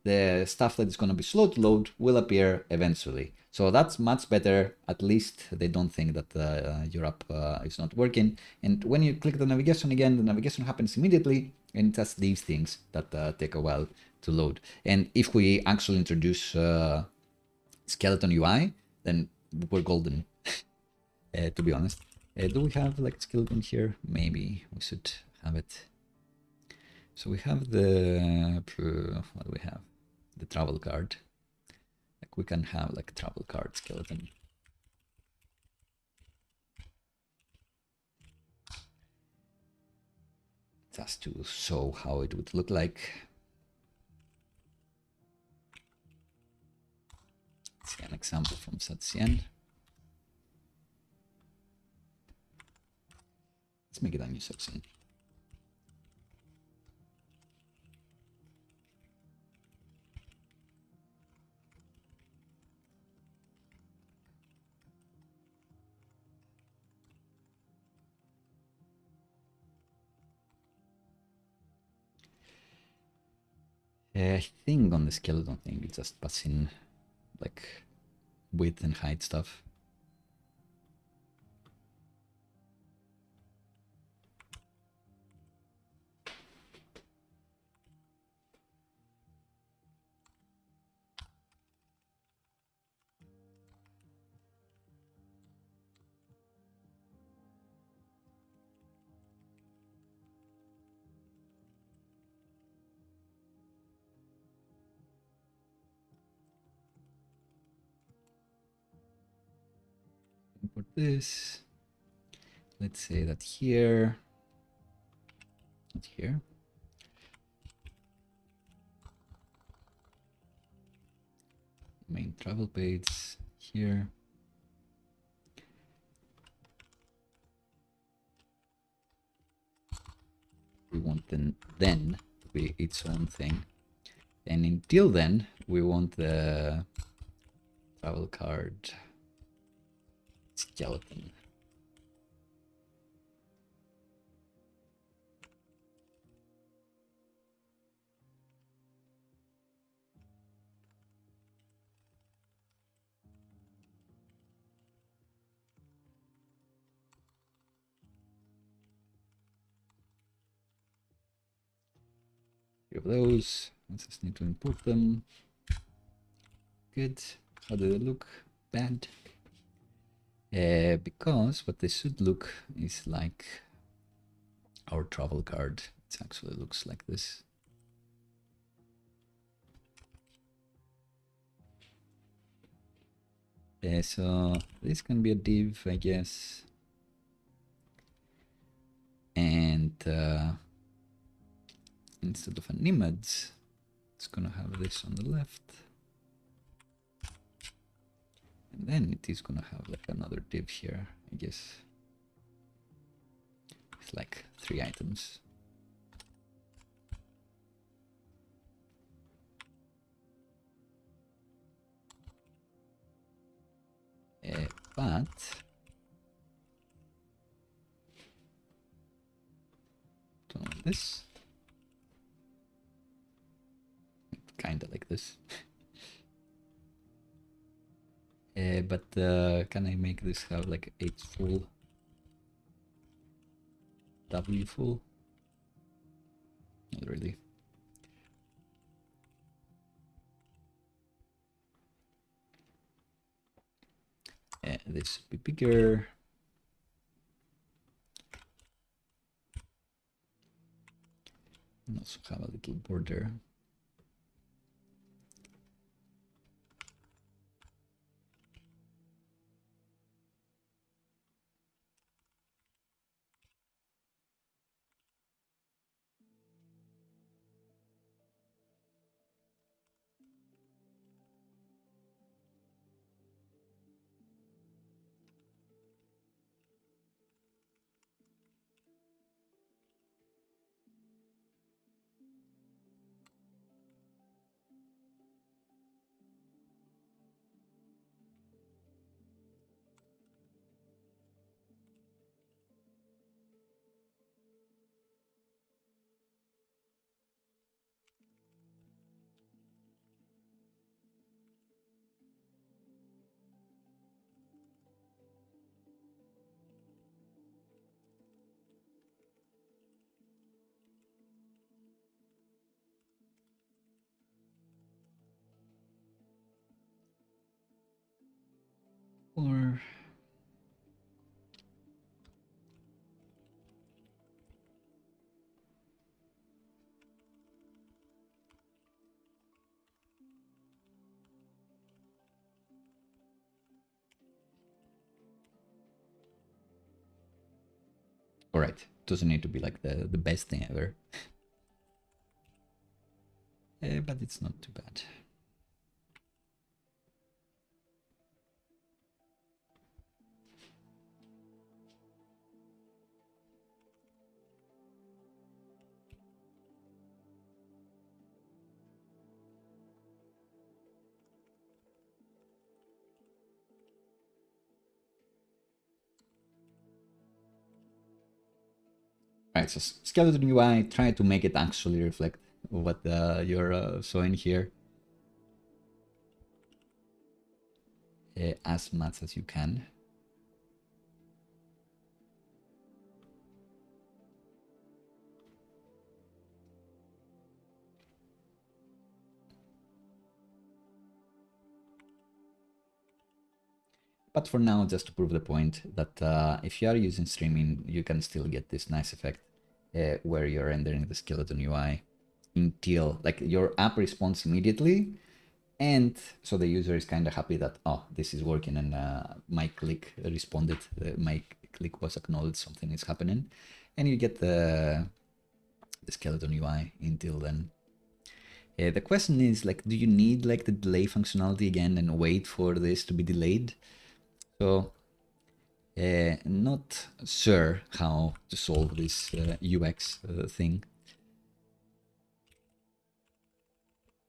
the stuff that is going to be slow to load will appear eventually. So that's much better. At least they don't think that your app is not working. And when you click the navigation again, the navigation happens immediately. And it's just these things that take a while to load. And if we actually introduce skeleton UI, then we're golden, to be honest. Do we have like skeleton here? Maybe we should have it. So we have the, what do we have? The travel card. Like we can have like a travel card skeleton. just to show how it would look like. Let's see an example from SatCN. Let's make it a new section. I think on the skeleton thing, it's just passing like width and height stuff. Import this. Let's say that here, not here. Main travel page here. We want then to be its own thing. And until then, we want the travel card skeleton. Of those, I just need to import them. Good. How do they look? Bad. Because what they should look is like our travel card. It actually looks like this. So this can be a div, I guess. And instead of an image, it's gonna have this on the left. And then it is gonna have like another div here, I guess. It's like 3 items. But don't want this. Kinda like this. But can I make this have like H full, W full? Not really. This should be bigger. And also have a little border. All right, doesn't need to be like the best thing ever, but it's not too bad. Right, so skeleton UI, try to make it actually reflect what you're showing here as much as you can. But for now, just to prove the point that if you are using streaming, you can still get this nice effect where you're rendering the skeleton UI until like your app responds immediately. And so the user is kind of happy that, oh, this is working and my click responded, my click was acknowledged, something is happening. And you get the skeleton UI until then. The question is like, do you need like the delay functionality again and wait for this to be delayed? So not sure how to solve this UX thing.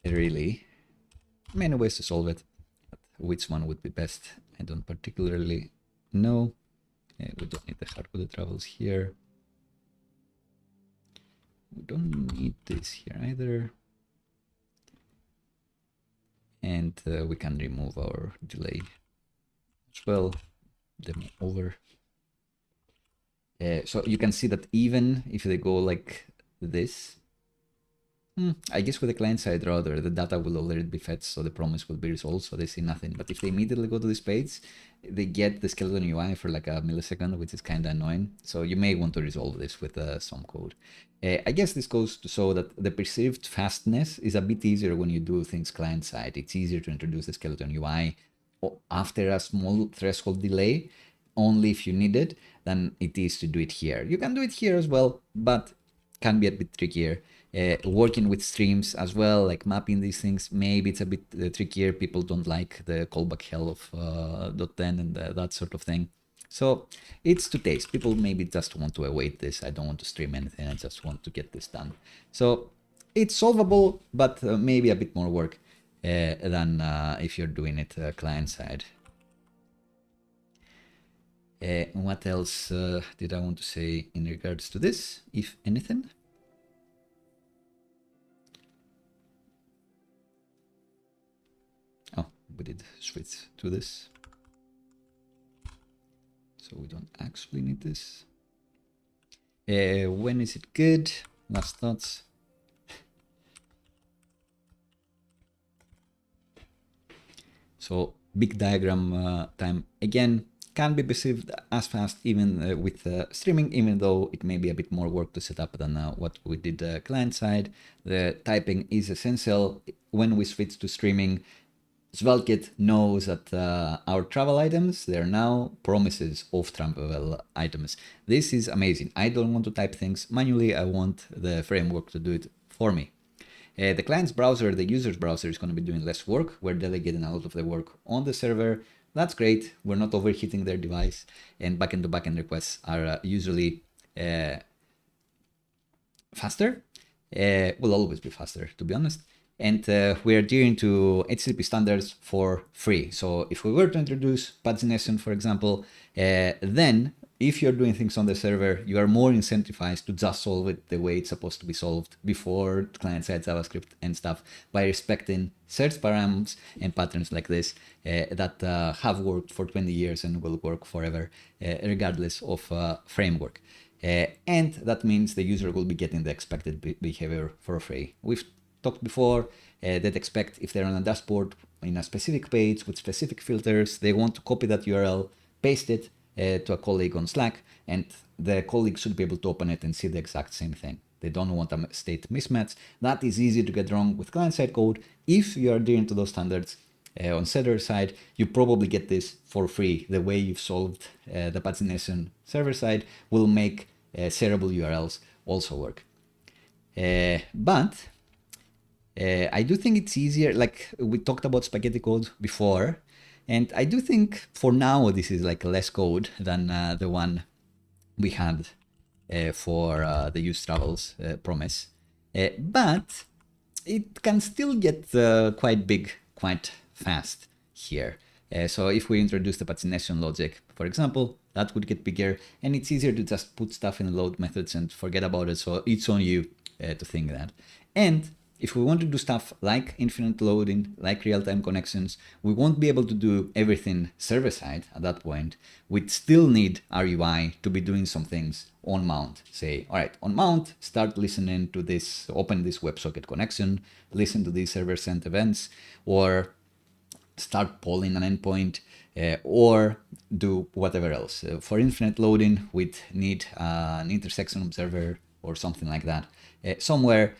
Really, many ways to solve it, but which one would be best? I don't particularly know. We don't need the hardcoded travels here. We don't need this here either. And we can remove our delay as well. Them over. So you can see that even if they go like this, I guess with the client side router, the data will already be fetched, so the promise will be resolved, so they see nothing. But if they immediately go to this page, they get the skeleton UI for like a millisecond, which is kind of annoying. So you may want to resolve this with some code. I guess this goes to show that the perceived fastness is a bit easier when you do things client side. It's easier to introduce the skeleton UI after a small threshold delay, only if you need it, than it is to do it here. You can do it here as well, but can be a bit trickier. Working with streams as well, like mapping these things, maybe it's a bit trickier. People don't like the callback hell of .10 and that sort of thing. So it's to taste. People maybe just want to await this. I don't want to stream anything. I just want to get this done. So it's solvable, but maybe a bit more work than if you're doing it client side. What else did I want to say in regards to this, if anything? Oh, we did switch to this. So we don't actually need this. When is it good? Last thoughts. So big diagram time again can be perceived as fast even with streaming, even though it may be a bit more work to set up than what we did client side. The typing is essential. When we switch to streaming, SvelteKit knows that our travel items, they're now promises of travel items. This is amazing. I don't want to type things manually. I want the framework to do it for me. The client's browser, the user's browser, is going to be doing less work. We're delegating a lot of the work on the server. That's great. We're not overheating their device, and backend to backend requests are usually faster. Will always be faster, to be honest. And we're adhering to HTTP standards for free. So if we were to introduce pagination, for example, then if you're doing things on the server, you are more incentivized to just solve it the way it's supposed to be solved before client-side JavaScript and stuff, by respecting search params and patterns like this that have worked for 20 years and will work forever, regardless of framework. And that means the user will be getting the expected behavior for free. We've talked before, they'd expect if they're on a dashboard in a specific page with specific filters, they want to copy that URL, paste it to a colleague on Slack, and the colleague should be able to open it and see the exact same thing. They don't want a state mismatch. That is easy to get wrong with client-side code. If you are adhering to those standards on server side, you probably get this for free. The way you've solved the pagination server side will make shareable URLs also work. But I do think it's easier, like we talked about spaghetti code before, and I do think for now this is like less code than the one we had for the use travels promise. But it can still get quite big quite fast here. So if we introduce the pagination logic, for example, that would get bigger, and it's easier to just put stuff in load methods and forget about it. So it's on you to think that. And if we want to do stuff like infinite loading, like real-time connections, we won't be able to do everything server-side at that point. We'd still need our UI to be doing some things on mount. Say, all right, on mount, start listening to this, open this WebSocket connection, listen to these server-sent events, or start polling an endpoint, or do whatever else. For infinite loading, we'd need an intersection observer or something like that, somewhere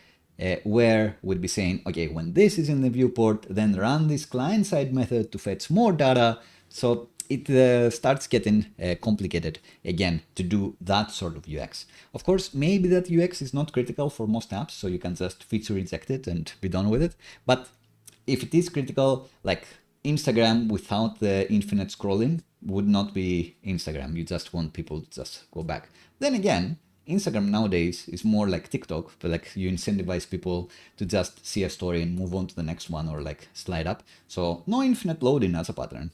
where we'd be saying, okay, when this is in the viewport, then run this client-side method to fetch more data. So it starts getting complicated again to do that sort of UX. Of course, maybe that UX is not critical for most apps, so you can just feature reject it and be done with it. But if it is critical, like Instagram without the infinite scrolling would not be Instagram. You just want people to just go back. Then again, Instagram nowadays is more like TikTok, but like you incentivize people to just see a story and move on to the next one or like slide up. So no infinite loading as a pattern.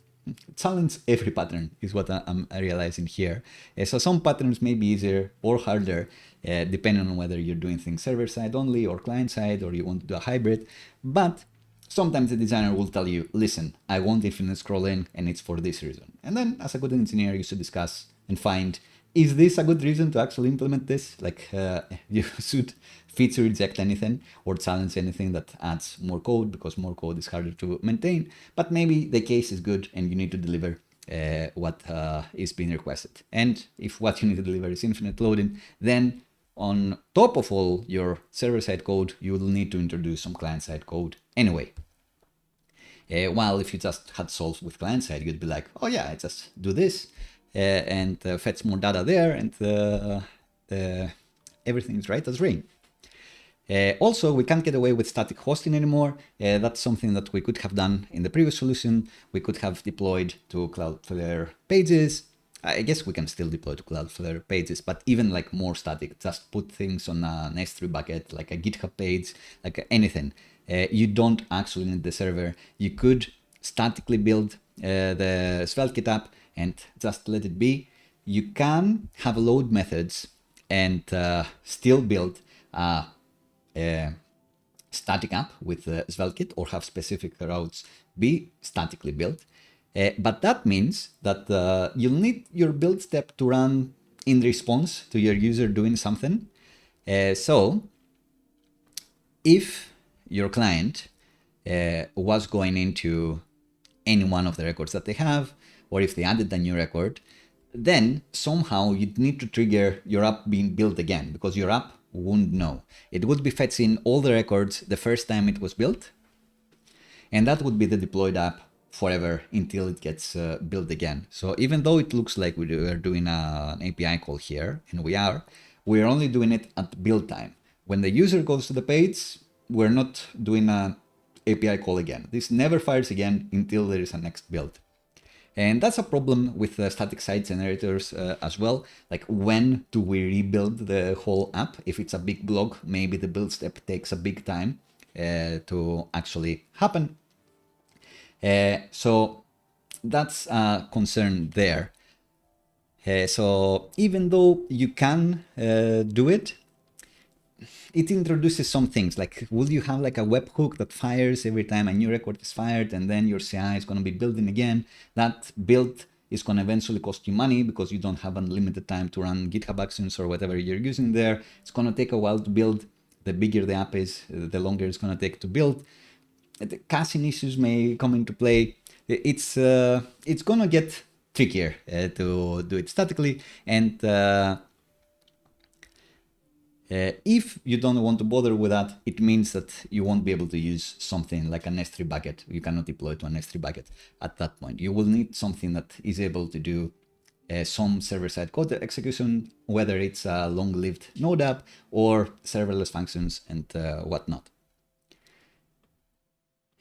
Challenge every pattern is what I'm realizing here. So some patterns may be easier or harder, depending on whether you're doing things server-side only or client-side, or you want to do a hybrid. But sometimes the designer will tell you, listen, I want infinite scrolling and it's for this reason. And then as a good engineer, you should discuss and find, is this a good reason to actually implement this? Like you should feature reject anything or challenge anything that adds more code, because more code is harder to maintain. But maybe the case is good and you need to deliver what is being requested. And if what you need to deliver is infinite loading, then on top of all your server-side code, you will need to introduce some client-side code anyway. While if you just had solved with client-side, you'd be like, oh yeah, I just do this and fetch more data there, and everything is right as rain. Also, we can't get away with static hosting anymore. That's something that we could have done in the previous solution. We could have deployed to Cloudflare pages. I guess we can still deploy to Cloudflare pages, but even like more static, just put things on an S3 bucket, like a GitHub page, like anything. You don't actually need the server. You could statically build the SvelteKit app and just let it be. You can have load methods and still build a static app with SvelteKit, or have specific routes be statically built. But that means that you'll need your build step to run in response to your user doing something. So if your client was going into any one of the records that they have, or if they added a new record, then somehow you'd need to trigger your app being built again, because your app wouldn't know. It would be fetching all the records the first time it was built, and that would be the deployed app forever until it gets built again. So even though it looks like we're doing an API call here, and we're only doing it at build time. When the user goes to the page, we're not doing an API call again. This never fires again until there is a next build. And that's a problem with static site generators as well. Like, when do we rebuild the whole app? If it's a big block, maybe the build step takes a big time to actually happen. So that's a concern there. So even though you can do it, it introduces some things like, will you have like a webhook that fires every time a new record is fired, and then your CI is going to be building again? That build is going to eventually cost you money because you don't have unlimited time to run GitHub Actions or whatever you're using there. It's going to take a while to build. The bigger the app is, the longer it's going to take to build. The caching issues may come into play. It's going to get trickier to do it statically, and if you don't want to bother with that, it means that you won't be able to use something like an S3 bucket. You cannot deploy to an S3 bucket at that point. You will need something that is able to do some server-side code execution, whether it's a long-lived node app or serverless functions and whatnot.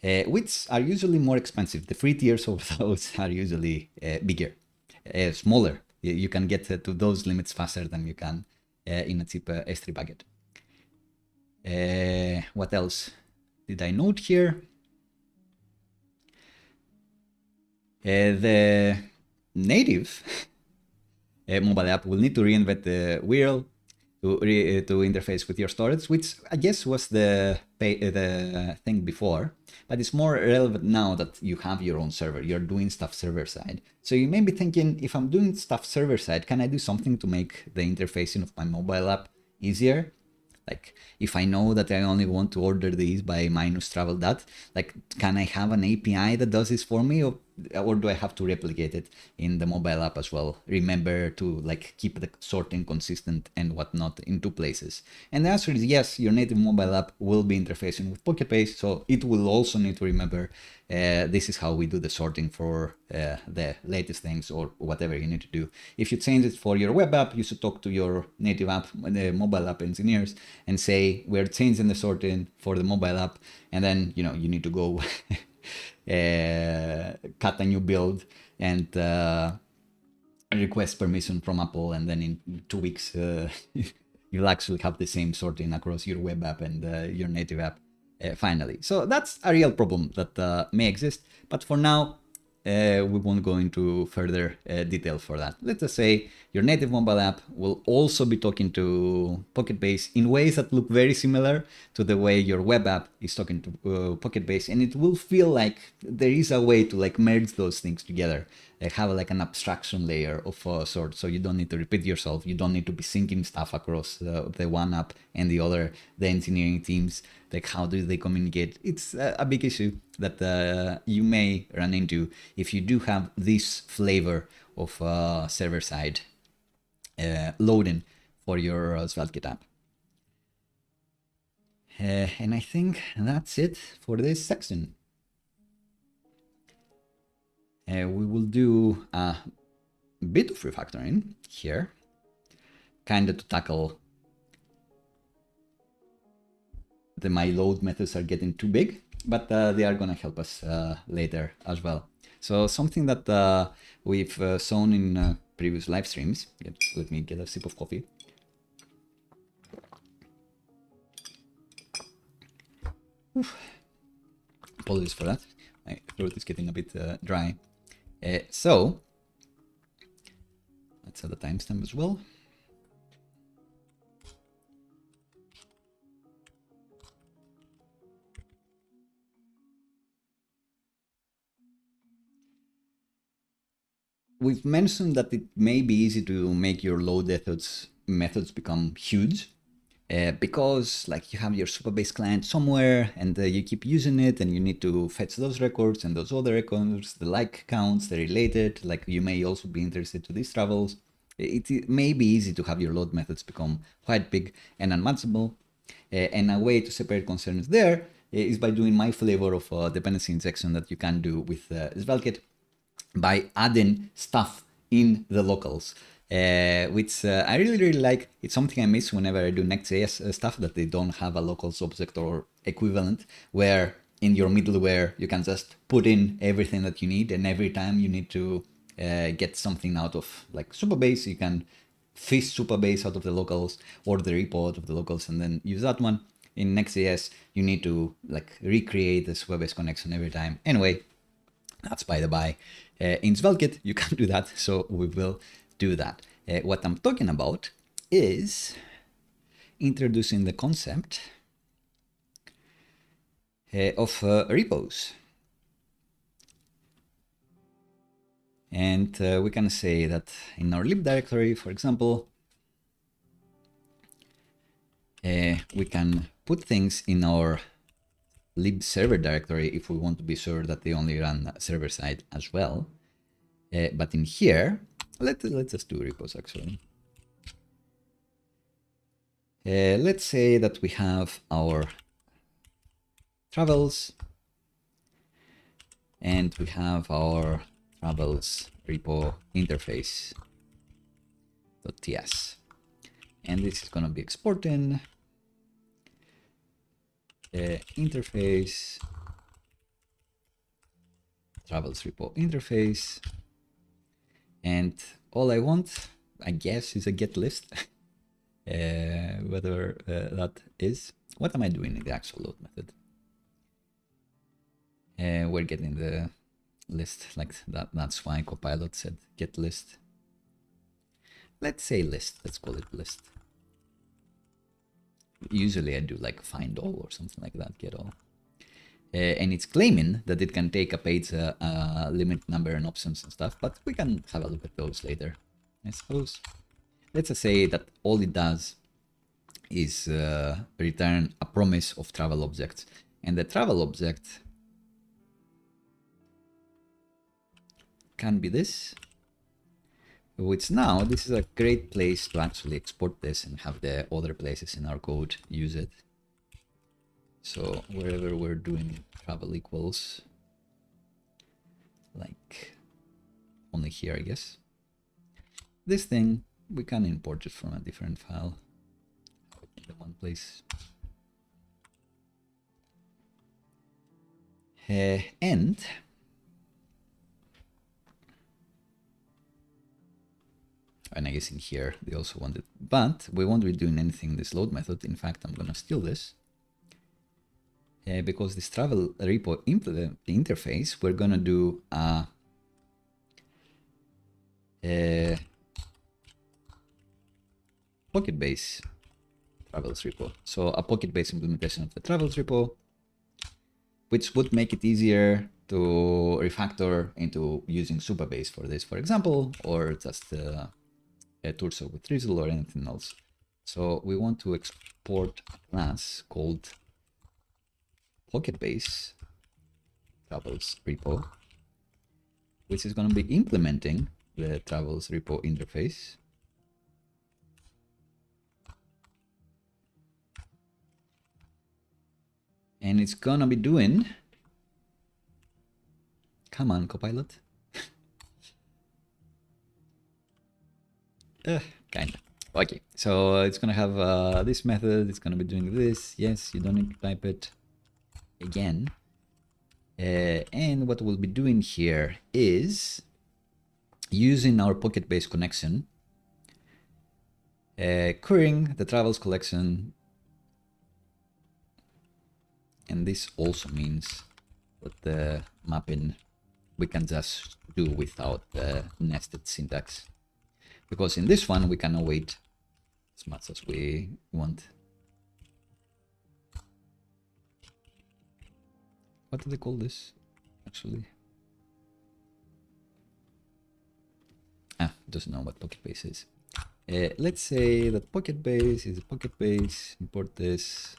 Which are usually more expensive. The free tiers of those are usually bigger, smaller. You can get to those limits faster than you can in a cheap S3 bucket. What else did I note here? The native mobile app will need to reinvent the wheel to interface with your storage, which I guess was the thing before, but it's more relevant now that you have your own server, you're doing stuff server side. So you may be thinking, if I'm doing stuff server side, can I do something to make the interfacing of my mobile app easier? Like, if I know that I only want to order these by minus travel that, like, can I have an API that does this for me, or do I have to replicate it in the mobile app as well? Remember to like keep the sorting consistent and whatnot in two places. And the answer is yes, your native mobile app will be interfacing with PocketBase, so it will also need to remember this is how we do the sorting for the latest things or whatever you need to do. If you change it for your web app, you should talk to your native app, the mobile app engineers, and say, we're changing the sorting for the mobile app, and then you need to go cut a new build and request permission from Apple, and then in 2 weeks you'll actually have the same sorting across your web app and your native app finally. So that's a real problem that may exist, but for now we won't go into further detail for that. Let's just say your native mobile app will also be talking to PocketBase in ways that look very similar to the way your web app is talking to PocketBase, and it will feel like there is a way to like merge those things together, have like an abstraction layer of sorts, so you don't need to repeat yourself, you don't need to be syncing stuff across the one app and the other, the engineering teams, like how do they communicate? It's a big issue that you may run into if you do have this flavor of server-side loading for your SvelteKit app. And I think that's it for this section. We will do a bit of refactoring here, kind of to tackle my load methods are getting too big, but they are going to help us later as well. So something that we've shown in previous live streams. Let me get a sip of coffee. Oof. Apologies for that. My throat is getting a bit dry. So let's set the timestamp as well. We've mentioned that it may be easy to make your load methods become huge because like you have your Supabase client somewhere and you keep using it and you need to fetch those records and those other records, the like counts, the related, like you may also be interested to these travels. It may be easy to have your load methods become quite big and unmatchable. And a way to separate concerns there is by doing my flavor of dependency injection that you can do with SvelteKit, by adding stuff in the locals, which I really like. It's something I miss whenever I do Next.js stuff, that they don't have a locals object or equivalent, where in your middleware you can just put in everything that you need, and every time you need to get something out of like Supabase, you can fish Supabase out of the locals or the repo out of the locals and then use that one. In Next.js, you need to like recreate the Supabase connection every time. Anyway, that's by the by. In SvelteKit, you can do that, so we will do that. What I'm talking about is introducing the concept of repos. And we can say that in our lib directory, for example, we can put things in our lib server directory if we want to be sure that they only run server side as well. But in here, let's just do repos actually. Let's say that we have our travels and we have our travels repo interface server.ts. And this is going to be exporting interface, travels repo interface. And all I want, I guess, is a get list. Whether that is. What am I doing in the actual load method? We're getting the list like that. That's why Copilot said get list. Let's say list. Let's call it list. Usually I do like find all or something like that, get all. And it's claiming that it can take a page limit number and options and stuff, but we can have a look at those later, I suppose. Let's just say that all it does is return a promise of travel objects. And the travel object can be this, which now this is a great place to actually export this and have the other places in our code use it. So wherever we're doing travel equals, like only here, I guess, this thing, we can import it from a different file in the one place. And I guess in here they also want it, but we won't be doing anything in this load method. In fact, I'm gonna steal this because this travel repo interface, we're gonna do a PocketBase travels repo. So a PocketBase implementation of the travels repo, which would make it easier to refactor into using Supabase for this, for example, or just a Torso with Drizzle or anything else. So we want to export a class called PocketBase travels repo, which is going to be implementing the travels repo interface. And it's going to be doing, come on, Copilot. Kind of. Okay, so it's going to have this method. It's going to be doing this. Yes, you don't need to type it again. And what we'll be doing here is using our PocketBase connection, querying the travels collection. And this also means that the mapping we can just do without the nested syntax. Because in this one, we can await as much as we want. What do they call this, actually? Doesn't know what PocketBase is. Let's say that PocketBase is a PocketBase. Import this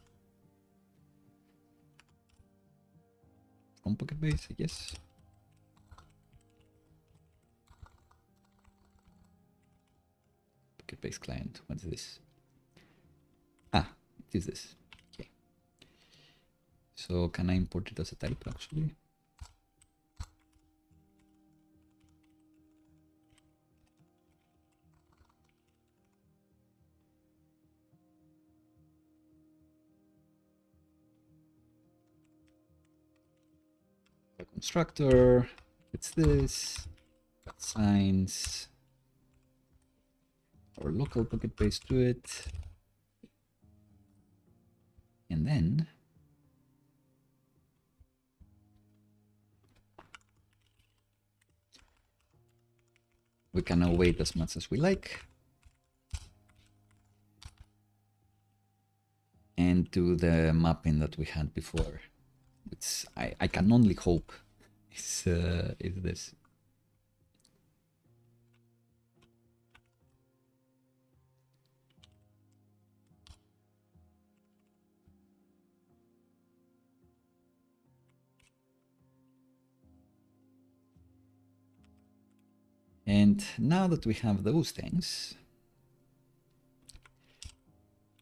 from PocketBase, I guess. PocketBase client. What's this? It is this. Okay. So can I import it as a type actually? The constructor, it's this, got signs, or local PocketBase to it. And then we can now wait as much as we like and do the mapping that we had before, which I can only hope is this. And now that we have those things,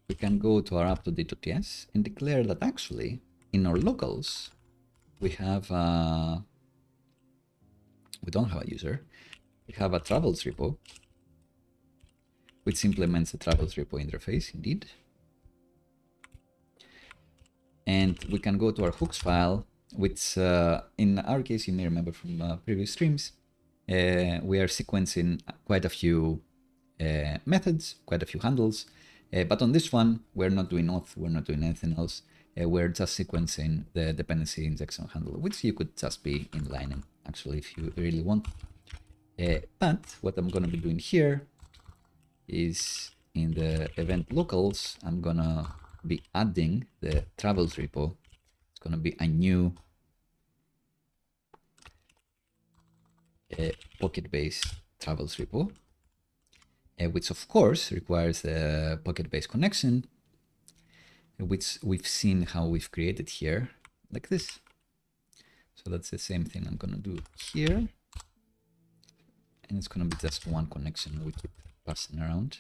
we can go to our app.date.ts and declare that actually in our locals, we have we don't have a user. We have a travels repo which implements the travels repo interface, indeed. And we can go to our hooks file, which in our case, you may remember from previous streams, we are sequencing quite a few methods, quite a few handles. But on this one, we're not doing auth, we're not doing anything else. We're just sequencing the dependency injection handle, which you could just be inlining, actually, if you really want. But what I'm going to be doing here is in the event locals, I'm going to be adding the travels repo. It's going to be a new PocketBase travels repo, which of course requires a PocketBase connection, which we've seen how we've created here, like this. So that's the same thing I'm going to do here. And it's going to be just one connection we keep passing around.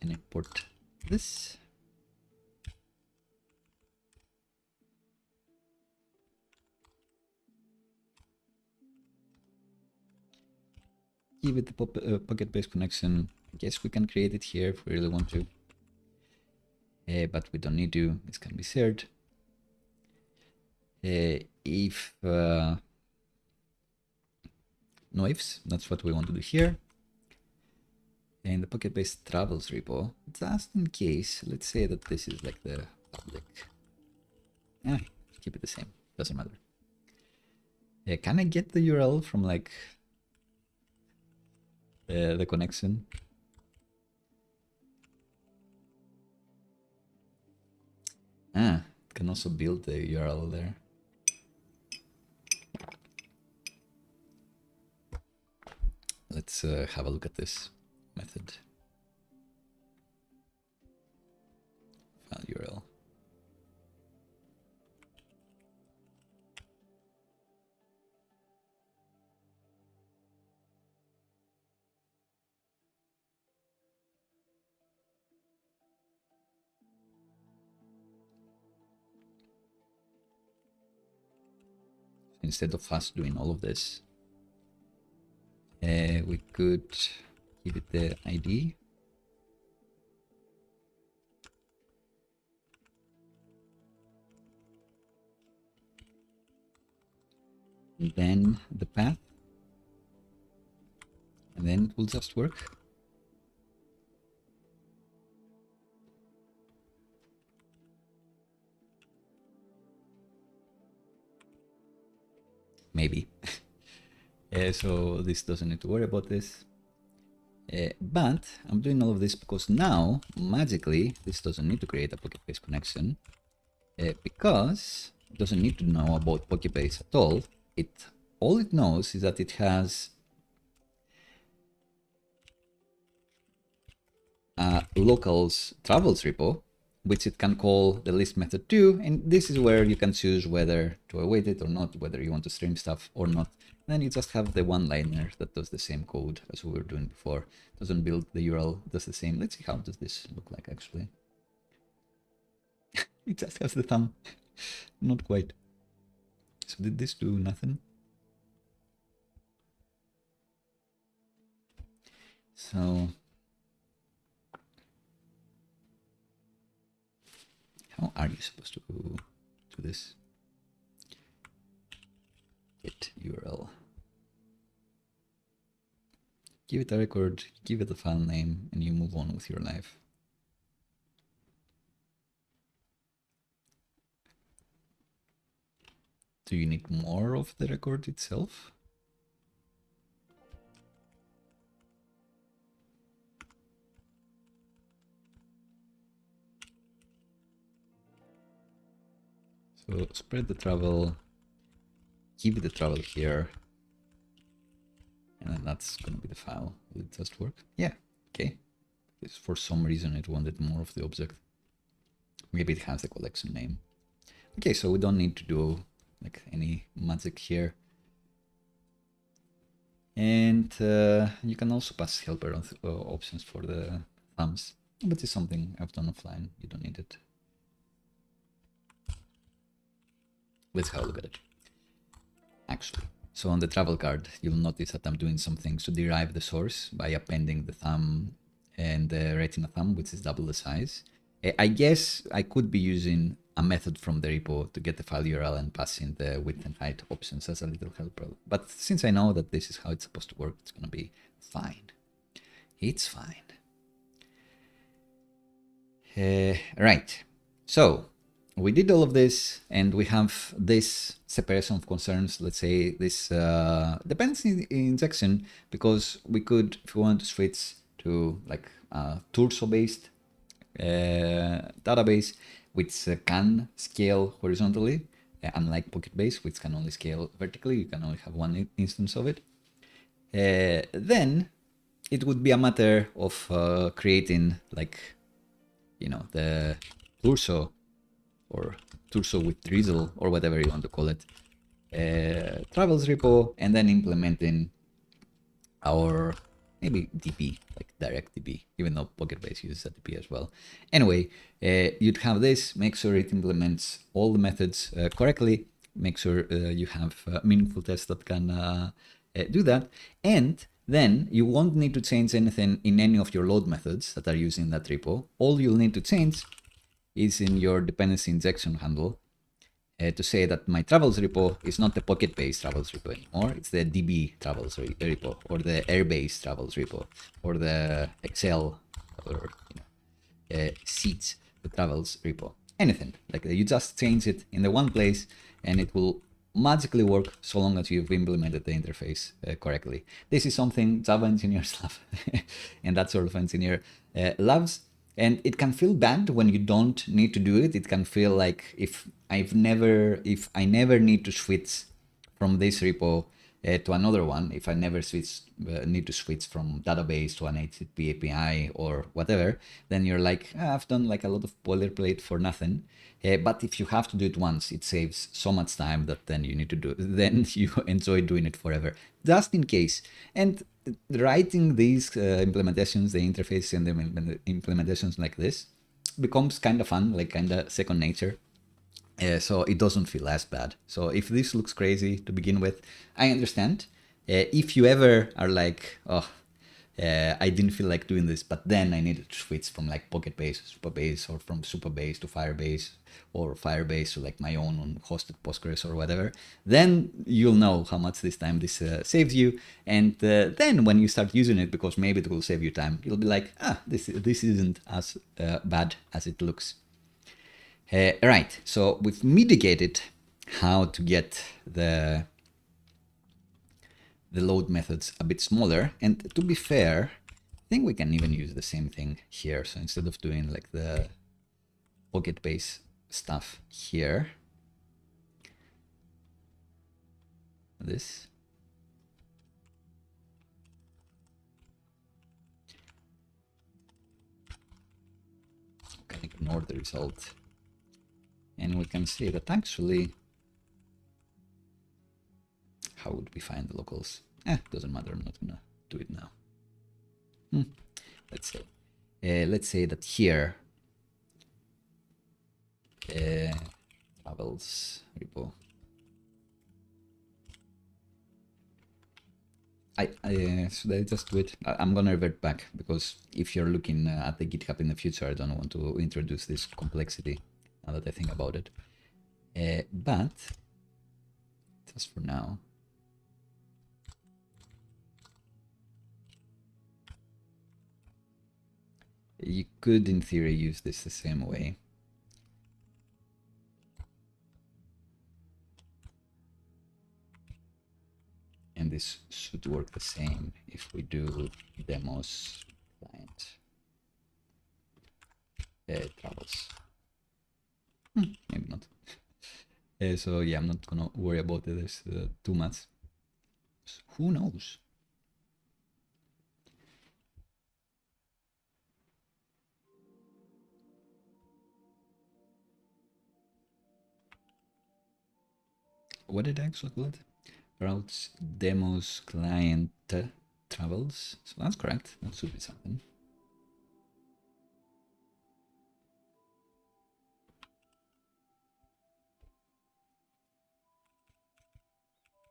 And import this. Give it the PocketBase connection. Yes, we can create it here if we really want to. But we don't need to. This can be shared. If no ifs, that's what we want to do here. And the PocketBase travels repo, just in case, let's say that this is like the public. Keep it the same, doesn't matter. Can I get the URL from like the connection? It can also build the URL there. Let's have a look at this method. File URL. Instead of us doing all of this, we could give it the ID. And then the path. And then it will just work. Maybe. So this doesn't need to worry about this. But I'm doing all of this because now, magically, this doesn't need to create a PocketBase connection because it doesn't need to know about PocketBase at all. All it knows is that it has a locals travels repo, which it can call the list method to, and this is where you can choose whether to await it or not, whether you want to stream stuff or not. And then you just have the one-liner that does the same code as we were doing before. Doesn't build the URL, does the same. Let's see, how does this look like actually? It just has the thumb. Not quite. So did this do nothing? So how are you supposed to do this? Get URL. Give it a record, give it a file name, and you move on with your life. Do you need more of the record itself? So spread the travel, give it the travel here, and then that's going to be the file. Will it just work? Yeah, okay. Because for some reason it wanted more of the object. Maybe it has the collection name. Okay, so we don't need to do like any magic here. And you can also pass helper options for the thumbs, but it's something I've done offline. You don't need it. Let's have a look at it. Actually, So on the travel card, you'll notice that I'm doing some things to derive the source by appending the thumb and the retina thumb, which is double the size. I guess I could be using a method from the repo to get the file URL and pass in the width and height options as a little helper. But since I know that this is how it's supposed to work, it's going to be fine. It's fine. Right. So we did all of this, and we have this separation of concerns, let's say this dependency injection, because we could, if we want to switch to like a torso-based database, which can scale horizontally, unlike PocketBase, which can only scale vertically, you can only have one instance of it, then it would be a matter of creating, like, you know, the torso or torso with drizzle or whatever you want to call it, travels repo, and then implementing our maybe DB, like direct DB, even though PocketBase uses a DB as well. Anyway, you'd have this, make sure it implements all the methods correctly, make sure you have meaningful tests that can do that, and then you won't need to change anything in any of your load methods that are using that repo. All you'll need to change is in your dependency injection handle to say that my travels repo is not the PocketBase travels repo anymore. It's the DB travels repo, or the Airbase travels repo, or the Excel, or Seats the travels repo. Anything like that. You just change it in the one place, and it will magically work so long as you've implemented the interface correctly. This is something Java engineers love, and that sort of engineer loves. And it can feel bad when you don't need to do it. It can feel like if I never need to switch from this repo to another one, if I never need to switch from database to an HTTP API or whatever, then you're like, I've done like a lot of boilerplate for nothing. But if you have to do it once, it saves so much time that then you need to do it. Then you enjoy doing it forever, just in case. And writing these implementations, the interface and the implementations like this becomes kind of fun, like kind of second nature. So it doesn't feel as bad. So if this looks crazy to begin with, I understand. If you ever are like, oh, I didn't feel like doing this, but then I needed to switch from like PocketBase to Supabase, or from Supabase to Firebase, or Firebase to like my own hosted Postgres or whatever, then you'll know how much this time this saves you. And then when you start using it, because maybe it will save you time, you'll be like, this isn't as bad as it looks. Right, so we've mitigated how to get the load methods a bit smaller, and to be fair, I think we can even use the same thing here. So instead of doing like the PocketBase stuff here, this, we can ignore the result, and we can see that actually, how would we find the locals? Doesn't matter, I'm not gonna do it now. Let's say that here, travels repo. Should I just do it? I'm gonna revert back, because if you're looking at the GitHub in the future, I don't want to introduce this complexity now that I think about it. But just for now, you could, in theory, use this the same way. And this should work the same if we do demos client travels. Maybe not. So yeah, I'm not gonna worry about this too much. Who knows? What did I actually call it? Routes demos client travels. So that's correct. That should be something.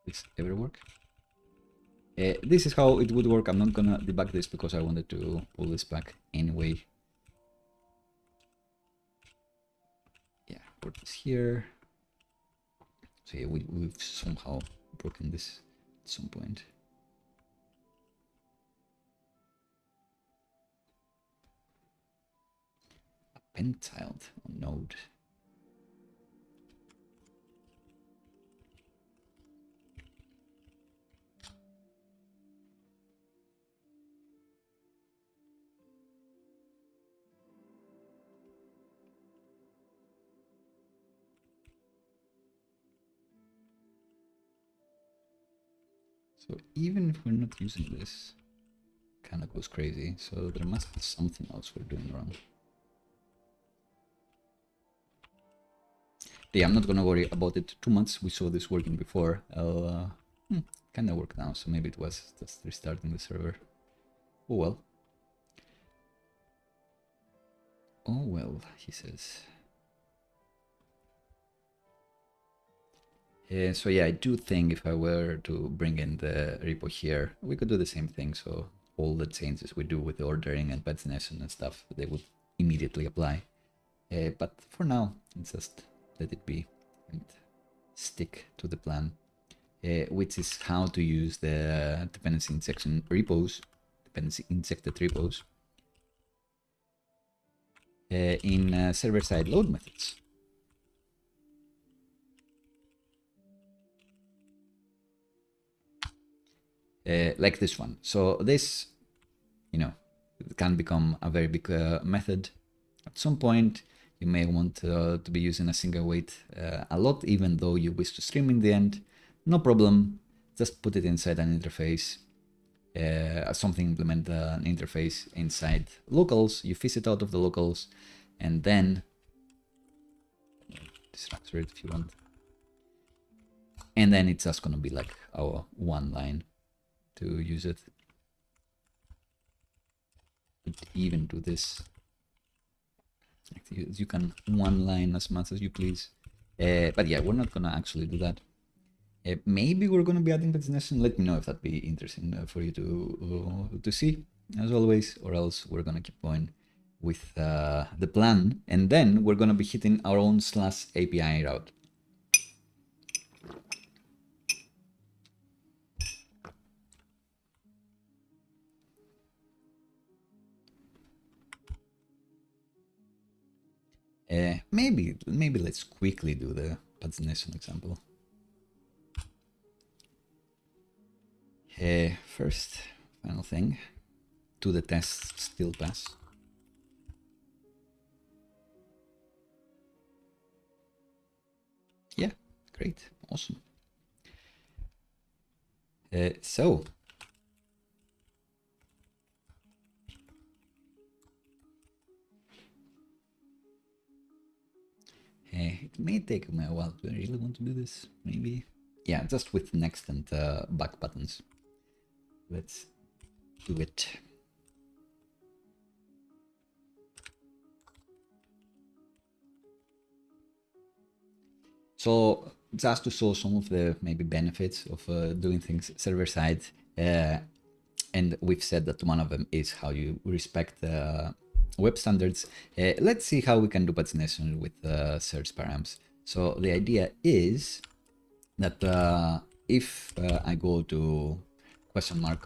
this ever work? This is how it would work. I'm not gonna debug this because I wanted to pull this back anyway. Yeah, put this here. So yeah, we've somehow broken this at some point. Append child on node. So even if we're not using this, kind of goes crazy. So there must be something else we're doing wrong. Yeah, I'm not gonna worry about it too much. We saw this working before. I'll kind of work now, so maybe it was just restarting the server. Oh well. Oh well, he says. So yeah, I do think if I were to bring in the repo here, we could do the same thing. So all the changes we do with the ordering and pagination and stuff, they would immediately apply. But for now, let's just let it be and stick to the plan, which is how to use the dependency injection repos, dependency injected repos, in server-side load methods. Like this one. So this, you know, it can become a very big method. At some point, you may want to be using a single wait a lot, even though you wish to stream in the end. No problem. Just put it inside an interface. Something implement an interface inside locals. You fish it out of the locals, and then destructure it if you want. And then it's just gonna be like our one line to use it. Could even do this. You can one line as much as you please. But yeah, we're not gonna actually do that. Maybe we're gonna be adding pagination. Let me know if that'd be interesting for you to see, as always, or else we're gonna keep going with the plan, and then we're gonna be hitting our own /API route. Maybe let's quickly do the pagination example. First, final thing, do the test still pass. Yeah, great, awesome. So it may take me a while. Do I really want to do this? Maybe. Yeah, just with next and back buttons. Let's do it. So just to show some of the maybe benefits of doing things server side, and we've said that one of them is how you respect web standards. Let's see how we can do pagination with search params. So the idea is that if I go to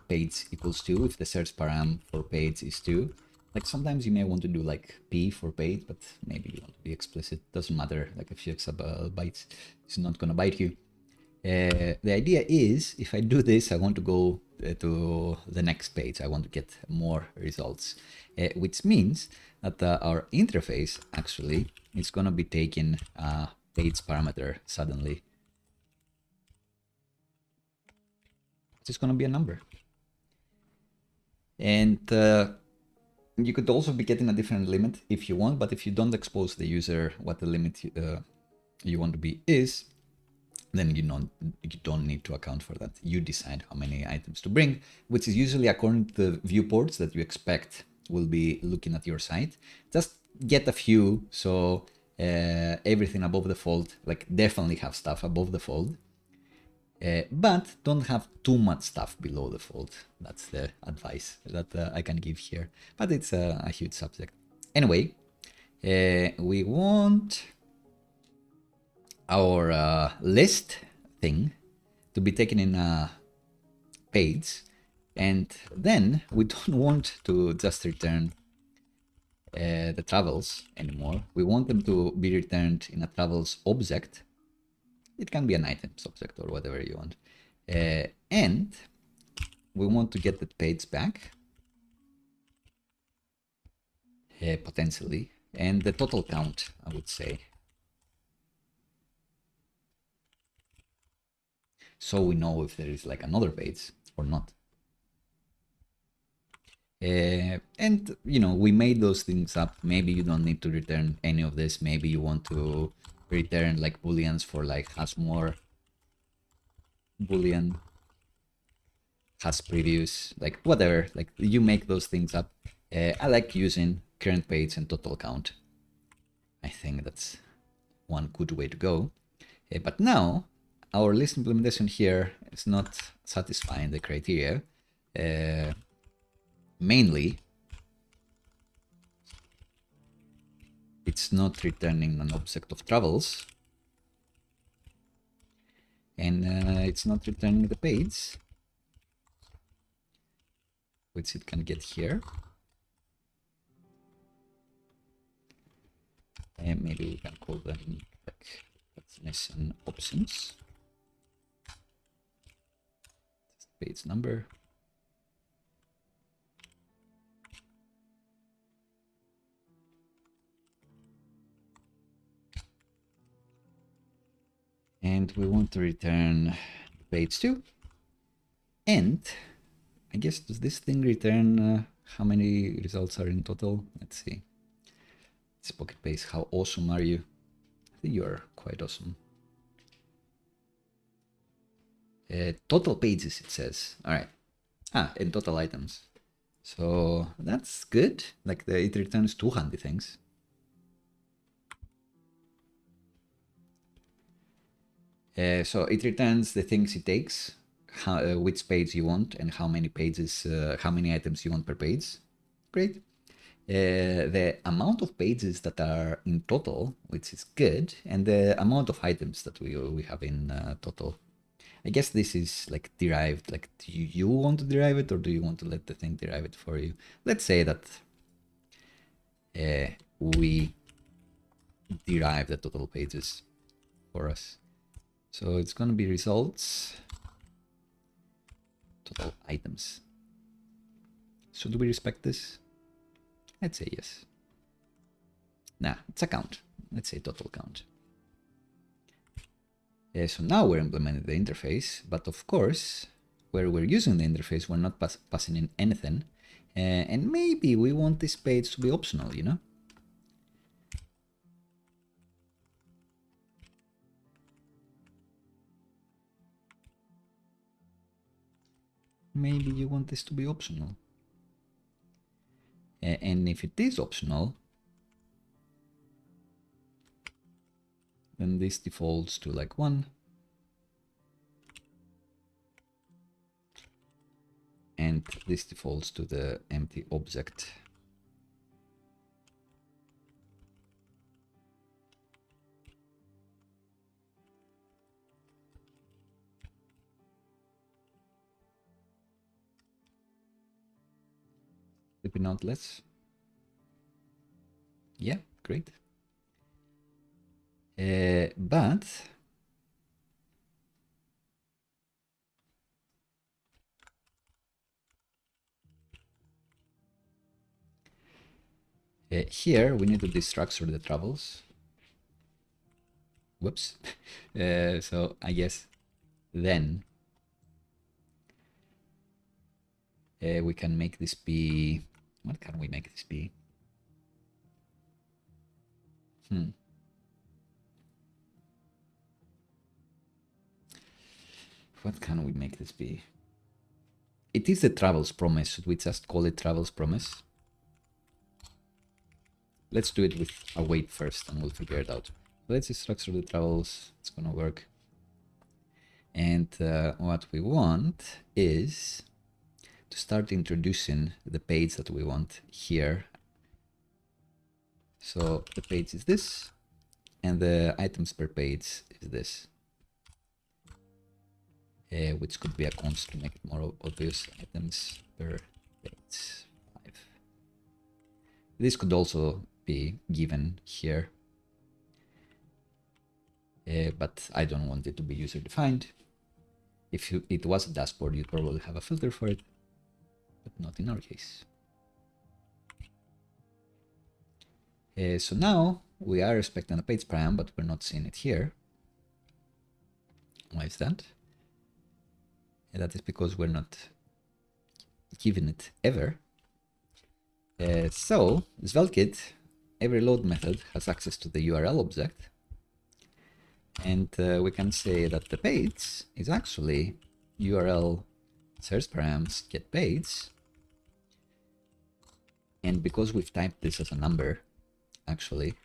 $page equals 2, if the search param for page is 2, like sometimes you may want to do like p for page, but maybe you want to be explicit. Doesn't matter, like a few extra bytes, it's not gonna bite you. The idea is, if I do this, I want to go to the next page. I want to get more results, which means that our interface actually is going to be taking a page parameter suddenly. It's going to be a number. And you could also be getting a different limit if you want, but if you don't expose the user what the limit you want to be is, then you don't need to account for that. You decide how many items to bring, which is usually according to the viewports that you expect will be looking at your site. Just get a few, so everything above the fold, like definitely have stuff above the fold. but don't have too much stuff below the fold. That's the advice that I can give here, but it's a huge subject. Anyway, we want our list thing to be taken in a page, and then we don't want to just return the travels anymore. We want them to be returned in a travels object. It can be an items object or whatever you want. And we want to get that page back, potentially, and the total count, I would say. So we know if there is like another page or not. And you know, we made those things up. Maybe you don't need to return any of this. Maybe you want to return like booleans for like has more, boolean, has previous, like whatever, like you make those things up. I like using current page and total count. I think that's one good way to go. But now our list implementation here is not satisfying the criteria. Mainly, it's not returning an object of travels, and it's not returning the page, which it can get here. And maybe we can call them like definition options. Page number. And we want to return page 2. And I guess, does this thing return how many results are in total? Let's see. It's PocketBase. How awesome are you? I think you are quite awesome. Total pages, it says. All right. And total items. So that's good. Like it returns 200 things. So it returns the things it takes, which page you want, and how many pages, how many items you want per page. Great. The amount of pages that are in total, which is good, and the amount of items that we have in total. I guess this is like derived. Like, do you want to derive it, or do you want to let the thing derive it for you? Let's say that we derive the total pages for us. So it's going to be results, total items. So do we respect this? Let's say yes. Nah, it's a count. Let's say total count. So now we're implementing the interface, but of course, where we're using the interface, we're not passing in anything. And maybe we want this page to be optional, you know? Maybe you want this to be optional. And if it is optional, then this defaults to like 1. And this defaults to the empty object. Flipping out less. Yeah, great. But here we need to destructure the travels. Whoops. So I guess then we can make this be, what can we make this be? What can we make this be? It is the travels promise. Should we just call it travels promise? Let's do it with await first and we'll figure it out. Let's structure the travels. It's gonna work. And what we want is to start introducing the page that we want here. So the page is this, and the items per page is this, which could be a const to make it more obvious. Items per page 5. This could also be given here, but I don't want it to be user defined. If it was a dashboard, you'd probably have a filter for it, but not in our case. So now we are expecting a page param, but we're not seeing it here. Why is that? That is because we're not giving it ever. So SvelteKit, every load method has access to the URL object. And we can say that the page is actually URL Search Params get page. And because we've typed this as a number, actually,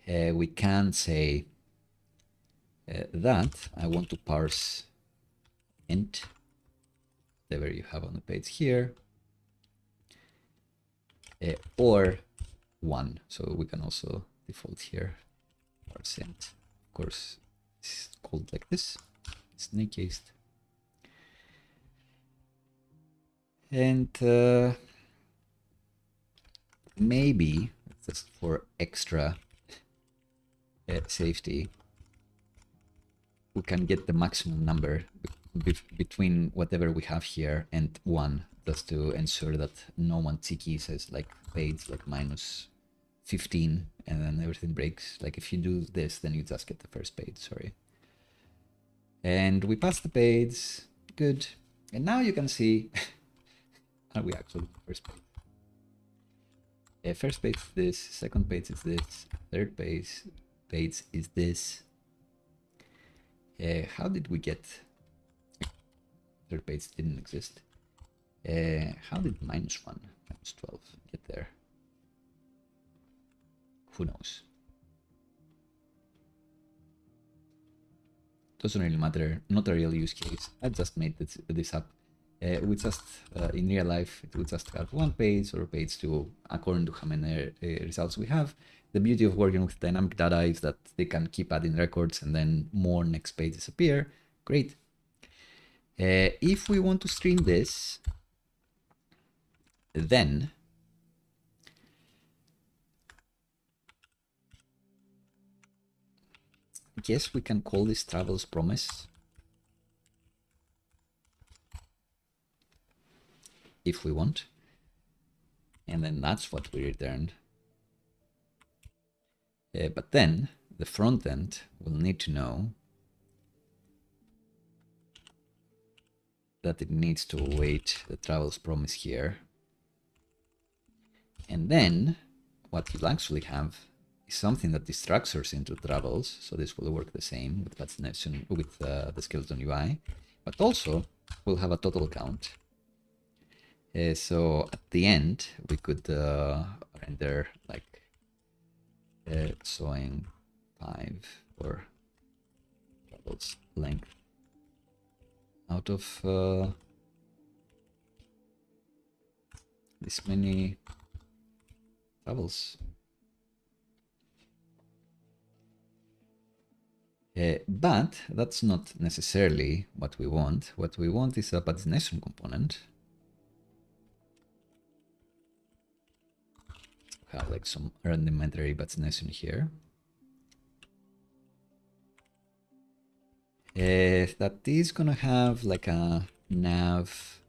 we can say that I want to parse int, whatever you have on the page here, or 1. So we can also default here parse int. Of course, it's called like this, snake cased. And maybe just for extra safety, we can get the maximum number between whatever we have here and 1, just to ensure that no one tiki says like page like -15 and then everything breaks. Like if you do this, then you just get the first page, sorry. And we pass the page, good. And now you can see how we actually first page. First page is this, second page is this, third page is this. How did we get? Third page didn't exist. How did -1, -12 get there? Who knows? Doesn't really matter. Not a real use case. I just made this up. We just in real life it would just have 1 page or page 2 according to how many results we have. The beauty of working with dynamic data is that they can keep adding records and then more next pages appear. Great. If we want to stream this, then I guess we can call this travels promise. If we want. And then that's what we returned. But then the front end will need to know that it needs to await the travels promise here. And then what you'll actually have is something that destructures into travels. So this will work the same with Pagination, with the skeleton UI, but also we'll have a total count. So at the end, we could render like showing 5 or travels length out of this many travels. But that's not necessarily what we want. What we want is a pagination component. Have like some rudimentary pagination here. That is gonna have like a nav,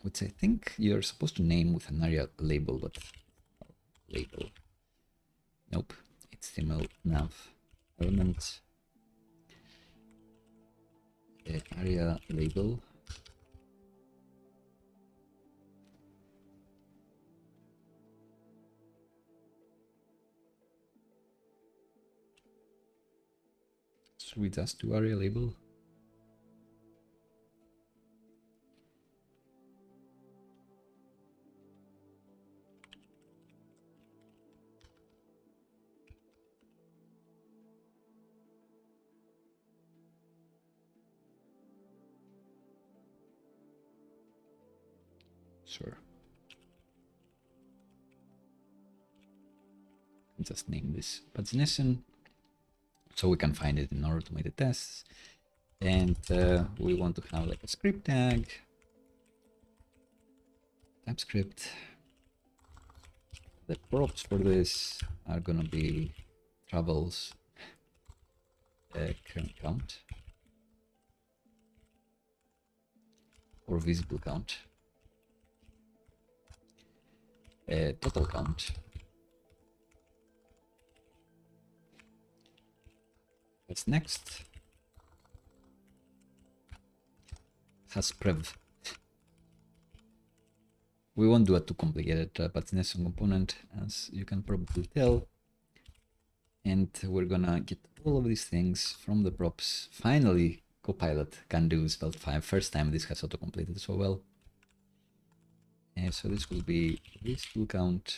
which I think you're supposed to name with an area label, but label. Nope, HTML nav element area label. Should we just do area label? Sure. Just name this Pagination so we can find it in our automated tests. And we want to have like a script tag, TypeScript. The props for this are gonna be travels, current count, or visible count, total count, what's next, has prev. We won't do a too complicated Pagination component, as you can probably tell. And we're gonna get all of these things from the props. Finally, Copilot can do Svelte 5. First time this has auto-completed so well. So this will be visible count.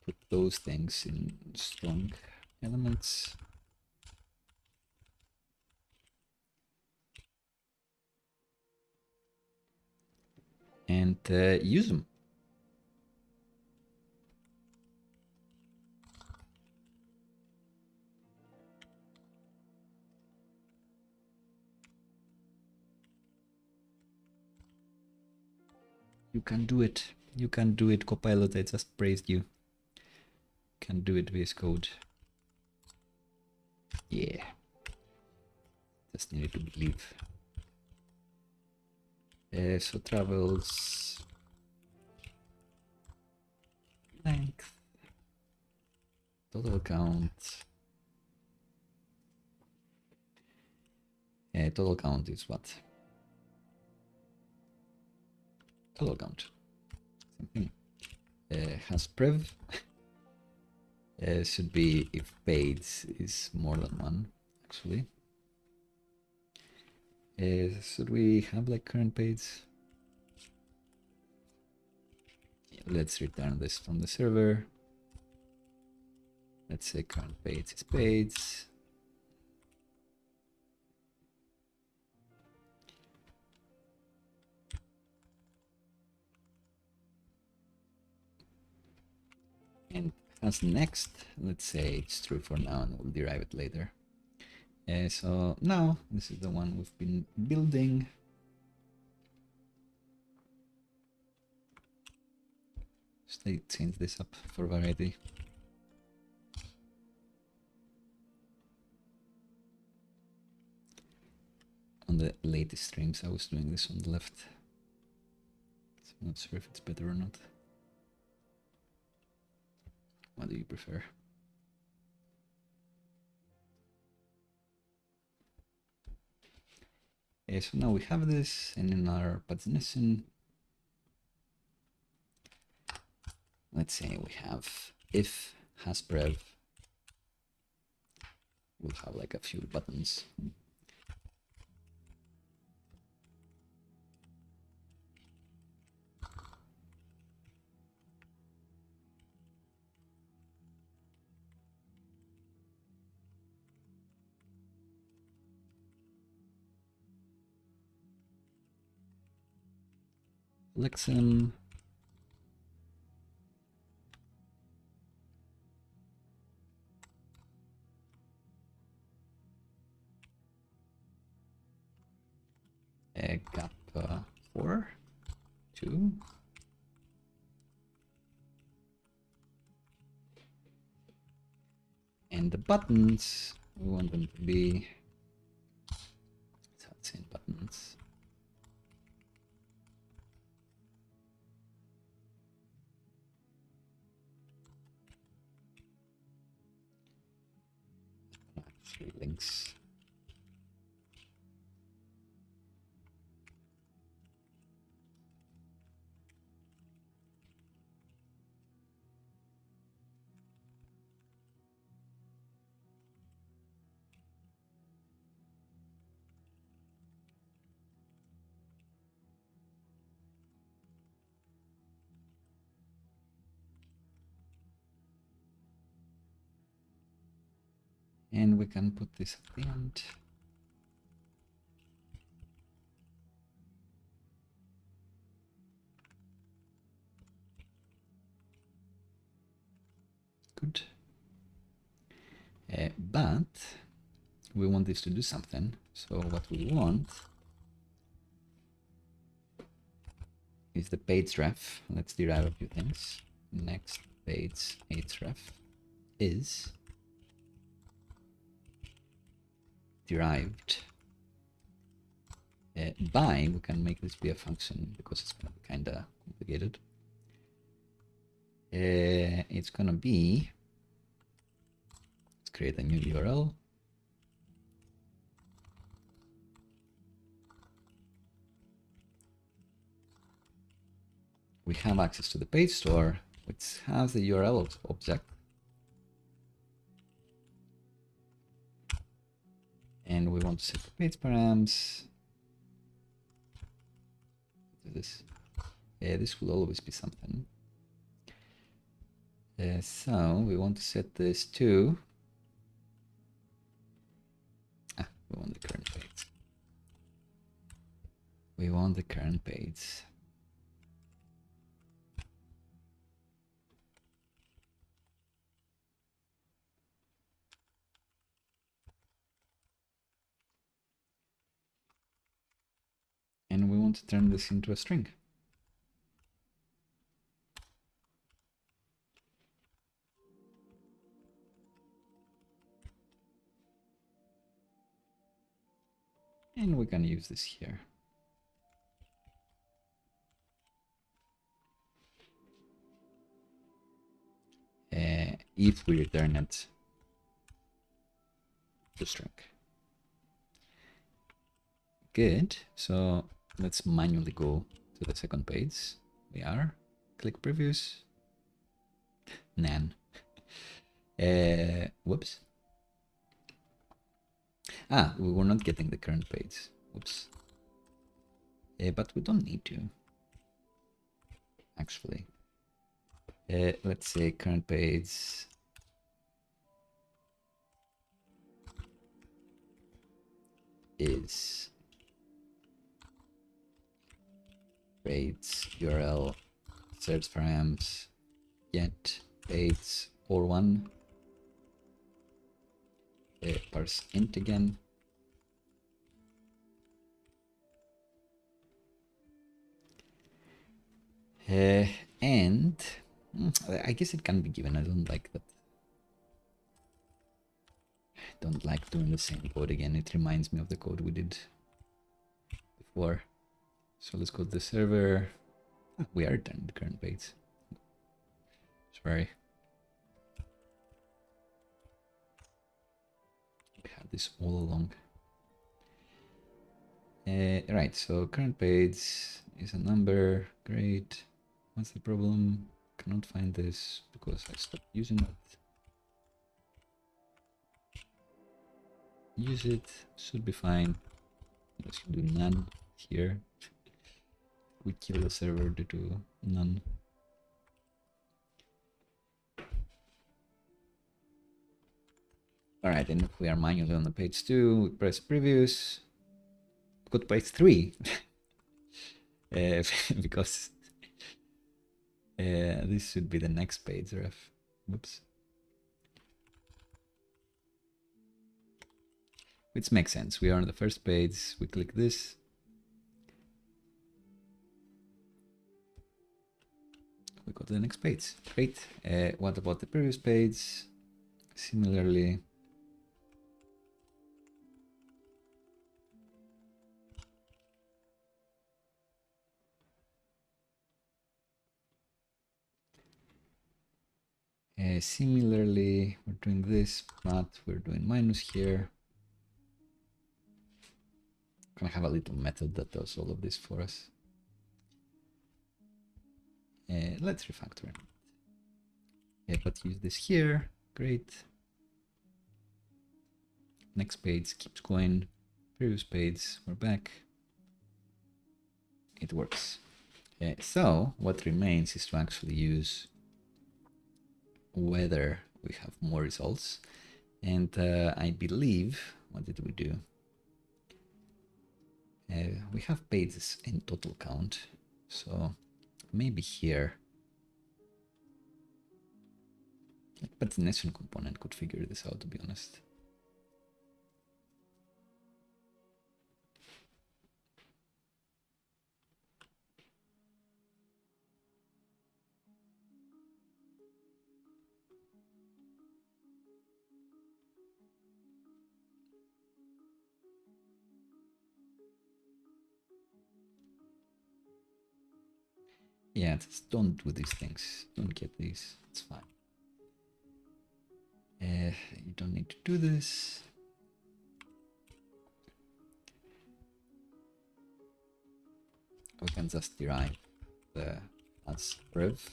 Put those things in strong elements. And use them. You can do it. You can do it, Copilot. I just praised you. You can do it, VS Code. Yeah. Just needed to believe. So travels, length, total count. Total count is what? Total count. Same thing. Has prev. Should be if paid is more than one, actually. Should we have like current page? Yeah, let's return this from the server. Let's say current page is page. And as next, let's say it's true for now and we'll derive it later. So now this is the one we've been building. Should I change this up for variety? On the latest streams I was doing this on the left. So I'm not sure if it's better or not. What do you prefer? So now we have this, and in our Pagination, let's say we have if has prev, we'll have like a few buttons. Lexem, gap 4, 2. And the buttons, we want them to be, let's in buttons. Actually links. And we can put this at the end. But we want this to do something. So what we want is the page ref. Let's derive a few things. Next page href is derived by, we can make this be a function because it's going to be kind of complicated. It's going to be, let's create a new URL. We have access to the page store, which has the URL object. And we want to set the page params. This will always be something. So we want to set this to we want the current page. We want the current page. And we want to turn this into a string. And we can use this here. If we return it to string. Good. So let's manually go to the second page. We are. Click previews. Nan. Whoops. We were not getting the current page. Whoops. But we don't need to. Actually. Let's say current page is page URL search params get page or one parse int again. And I guess it can be given. I don't like that. I don't like doing the same code again. It reminds me of the code we did before. So let's go to the server. We are returning the current page. Sorry. We had this all along. Right, so current page is a number. Great. What's the problem? Cannot find this because I stopped using it. Use it, should be fine. Let's do none here. We kill the server due to none. Alright, and if we are manually on the page 2, we press previews. Go to page 3. Because this should be the next page ref. Whoops. Which makes sense. We are on the first page. We click this. We go to the next page. Great. What about the previous page? Similarly. Similarly, we're doing this, but we're doing minus here. Gonna have a little method that does all of this for us. Let's refactor it. But use this here. Great. Next page keeps going. Previous page, we're back. It works. So what remains is to actually use whether we have more results. And I believe, what did we do? We have pages in total count. So maybe here. But the nation component could figure this out, to be honest. Yeah, just don't do these things. Don't get these. It's fine. You don't need to do this. We can just derive the as ref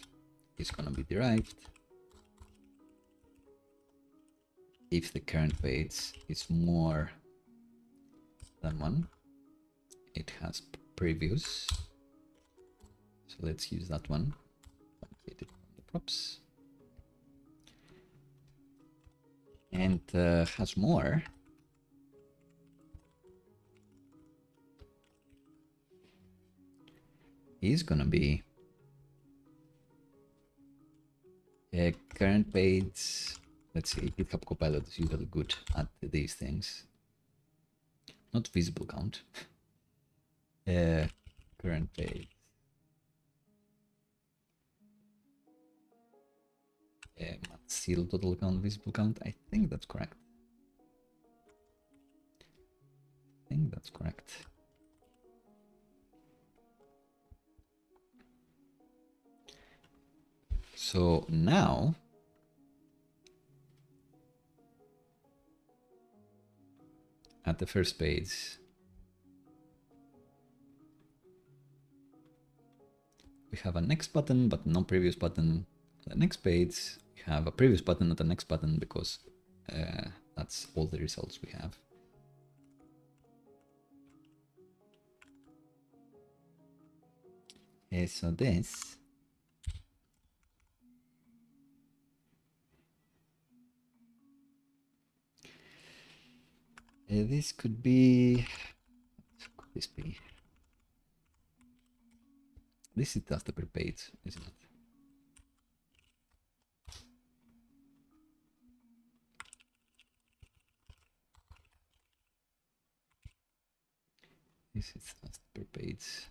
is gonna be derived if the current page is more than 1. It has previous. So let's use that one. Get it from the props. And has more. Is gonna be a current page. Let's see, GitHub Copilot is usually good at these things. Not visible count. Current page. Seal total count, visible count. I think that's correct. So now at the first page, we have a next button, but no previous button. The next page, we have a previous button, not the next button, because that's all the results we have. So this this could be, what could this be? This is just the per page, isn't it? This is just per page.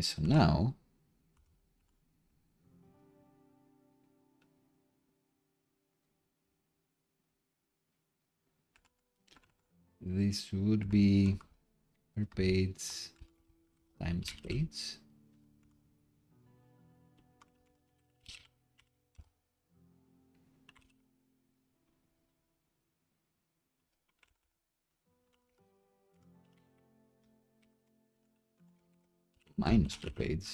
So now this would be per page times page. Minus per page.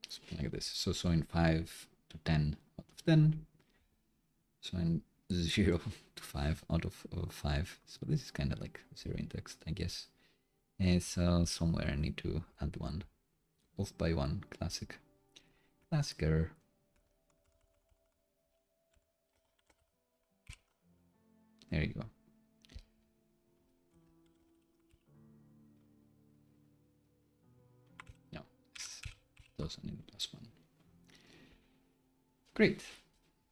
Something like this. So in 5 to 10 out of 10. So in 0 to 5 out of 5. So this is kind of like 0 in text, I guess. So somewhere I need to add 1. Off by 1. Classic error. There you go. No, this doesn't need +1. Great.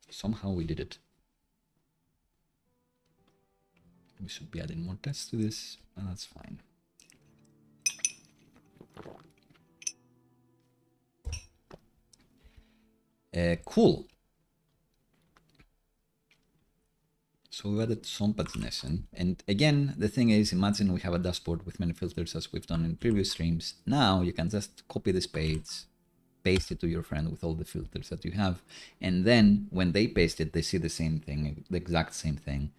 Somehow we did it. We should be adding more tests to this, but that's fine. Cool. So we added some pagination, and again, the thing is, imagine we have a dashboard with many filters as we've done in previous streams. Now you can just copy this page, paste it to your friend with all the filters that you have, and then when they paste it, they see the same thing, the exact same thing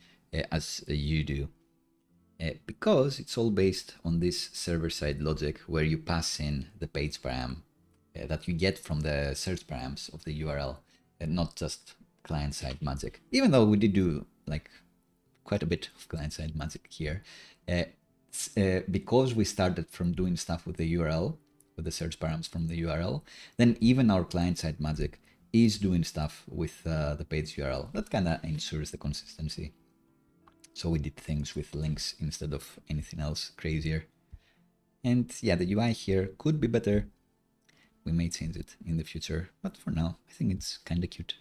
as you do. Because it's all based on this server-side logic where you pass in the page param that you get from the search params of the URL, and not just client-side magic. Even though we did do like quite a bit of client-side magic here, because we started from doing stuff with the URL, with the search params from the URL, then even our client-side magic is doing stuff with the page URL. That kind of ensures the consistency. So we did things with links instead of anything else crazier. And yeah, the UI here could be better. We may change it in the future, but for now, I think it's kind of cute.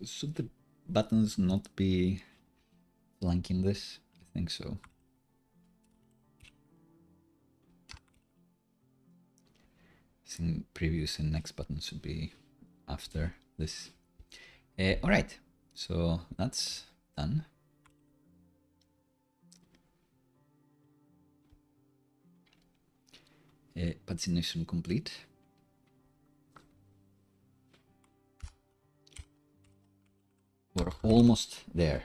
Should the buttons not be flanking this? I think so. I think previous and next button should be after this. All right, so that's done. Pagination complete. We're almost there.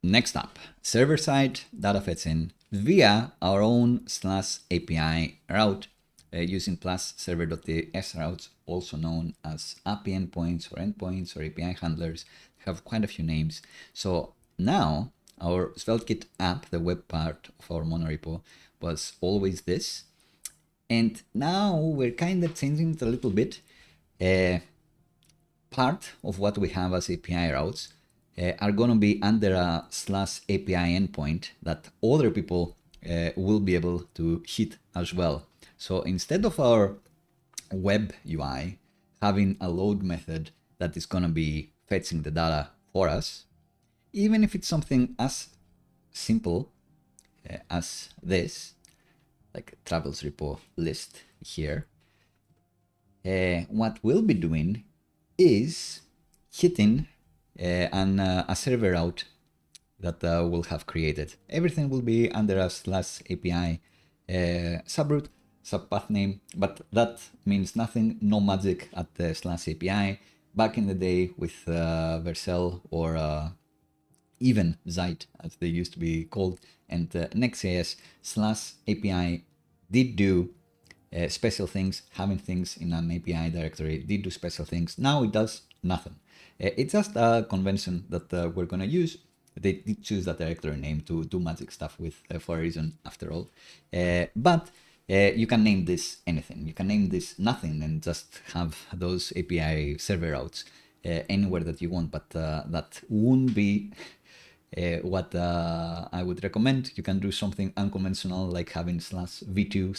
Next up, server-side data fetching via our own /API route using plus server.ts routes, also known as API endpoints or endpoints or API handlers. Have quite a few names. So now our SvelteKit app, the web part of our monorepo, was always this. And now we're kind of changing it a little bit. Part of what we have as API routes are going to be under a /API endpoint that other people will be able to hit as well. So instead of our web UI having a load method that is going to be fetching the data for us, even if it's something as simple as this, like travels repo list here, what we'll be doing is hitting a server route that we'll have created. Everything will be under a /API subroute, subpath name, but that means nothing, no magic at the /API. Back in the day with Vercel or even Zeit, as they used to be called, and Next.js, /API did do special things, having things in an API directory did do special things. Now it does nothing. It's just a convention that we're going to use. They did choose that directory name to do magic stuff with for a reason, after all. But you can name this anything. You can name this nothing and just have those API server routes anywhere that you want. But that won't be what I would recommend. You can do something unconventional like having /v2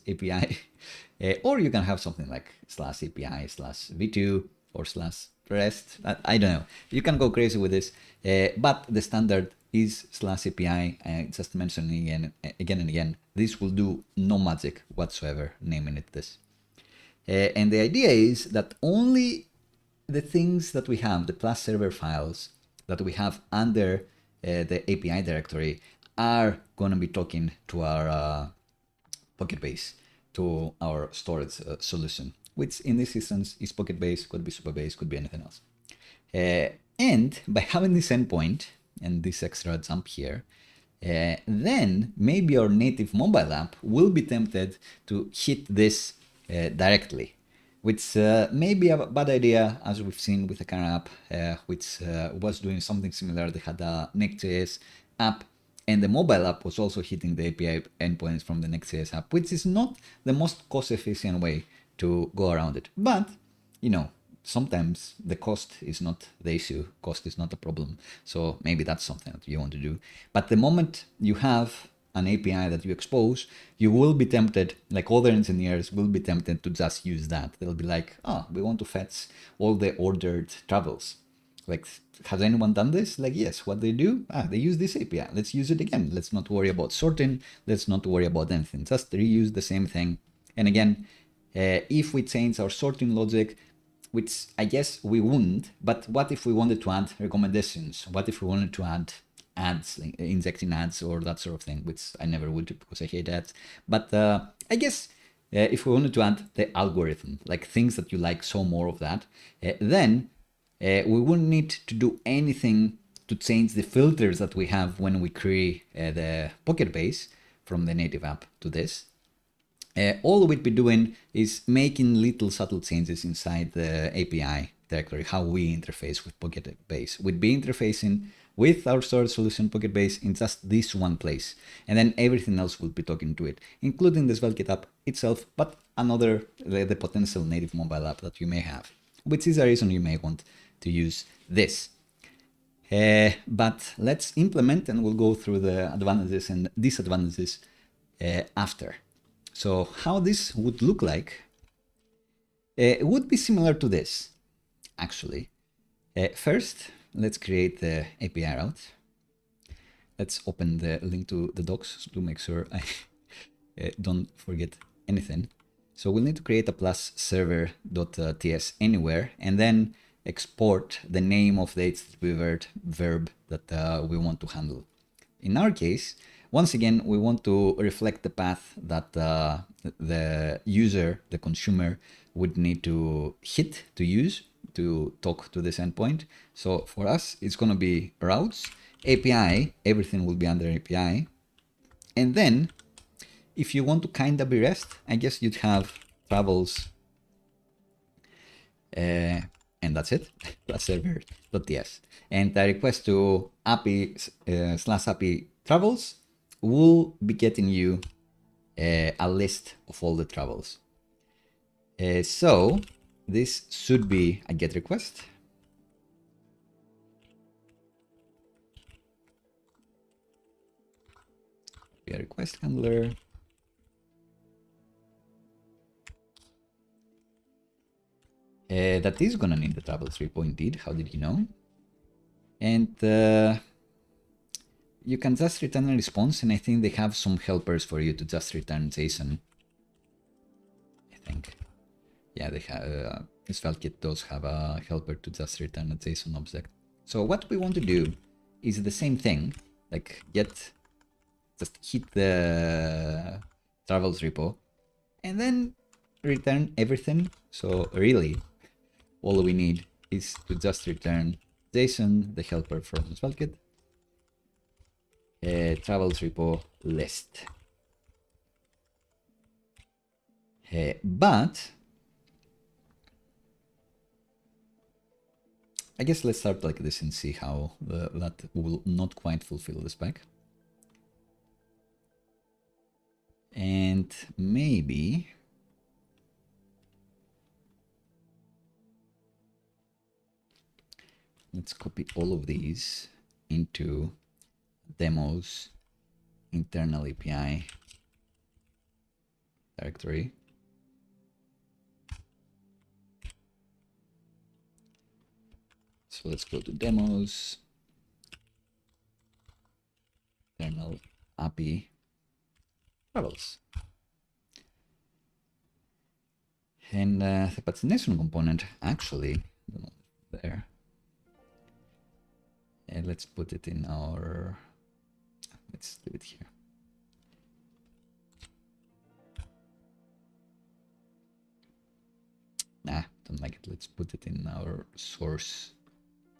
/API, or you can have something like /API /v2 or /rest. I don't know. You can go crazy with this, but the standard is /API. Just mentioning again and again. This will do no magic whatsoever naming it this. And the idea is that only the things that we have, the plus server files that we have under the API directory, are going to be talking to our PocketBase, to our storage solution, which in this instance is PocketBase, could be Supabase, could be anything else. And by having this endpoint and this extra jump here, then maybe our native mobile app will be tempted to hit this directly, which may be a bad idea, as we've seen with the current app, which was doing something similar. They had a Next.js app, and the mobile app was also hitting the API endpoints from the Next.js app, which is not the most cost-efficient way to go around it. But, you know, sometimes the cost is not the issue. Cost is not a problem. So maybe that's something that you want to do. But the moment you have an API that you expose, you will be tempted, like other engineers will be tempted to just use that. They'll be like, oh, we want to fetch all the ordered travels. Like, has anyone done this? Like, yes, what they do? They use this API. Let's use it again. Let's not worry about sorting. Let's not worry about anything. Just reuse the same thing. And again, if we change our sorting logic, which I guess we wouldn't, but what if we wanted to add recommendations? What if we wanted to add ads, like injecting ads or that sort of thing, which I never would because I hate ads. But I guess if we wanted to add the algorithm, like things that you like, so more of that, then we wouldn't need to do anything to change the filters that we have when we query the PocketBase from the native app to this. All we'd be doing is making little subtle changes inside the API directory, how we interface with PocketBase. We'd be interfacing with our storage solution PocketBase in just this one place, and then everything else will be talking to it, including the SvelteKit app itself, but another, the potential native mobile app that you may have, which is a reason you may want to use this. But let's implement, and we'll go through the advantages and disadvantages after. So how this would look like, it would be similar to this, actually. First, let's create the API route. Let's open the link to the docs to make sure I don't forget anything. So we'll need to create a plus server.ts anywhere, and then export the name of the HTTP verb that we want to handle. In our case, once again, we want to reflect the path that the user, the consumer, would need to hit to use to talk to this endpoint. So for us, it's going to be routes, API, everything will be under API. And then if you want to kind of be REST, I guess you'd have travels, and that's it, plus server.ts. And the request to API /API travels will be getting you a list of all the travels. So this should be a GET request. Be a request handler. That is gonna need the travels repo indeed. How did you know? And you can just return a response, and I think they have some helpers for you to just return JSON. I think. Yeah, they have. SvelteKit does have a helper to just return a JSON object. So what we want to do is the same thing, like just hit the travels repo, and then return everything. So really, all we need is to just return JSON, the helper from SvelteKit, travels repo list. But I guess let's start like this and see how that will not quite fulfill the spec. And maybe let's copy all of these into demos internal API directory. So let's go to demos, internal API travels. And the pagination component actually there. And let's put it in our, let's leave it here. Nah, don't like it. Let's put it in our source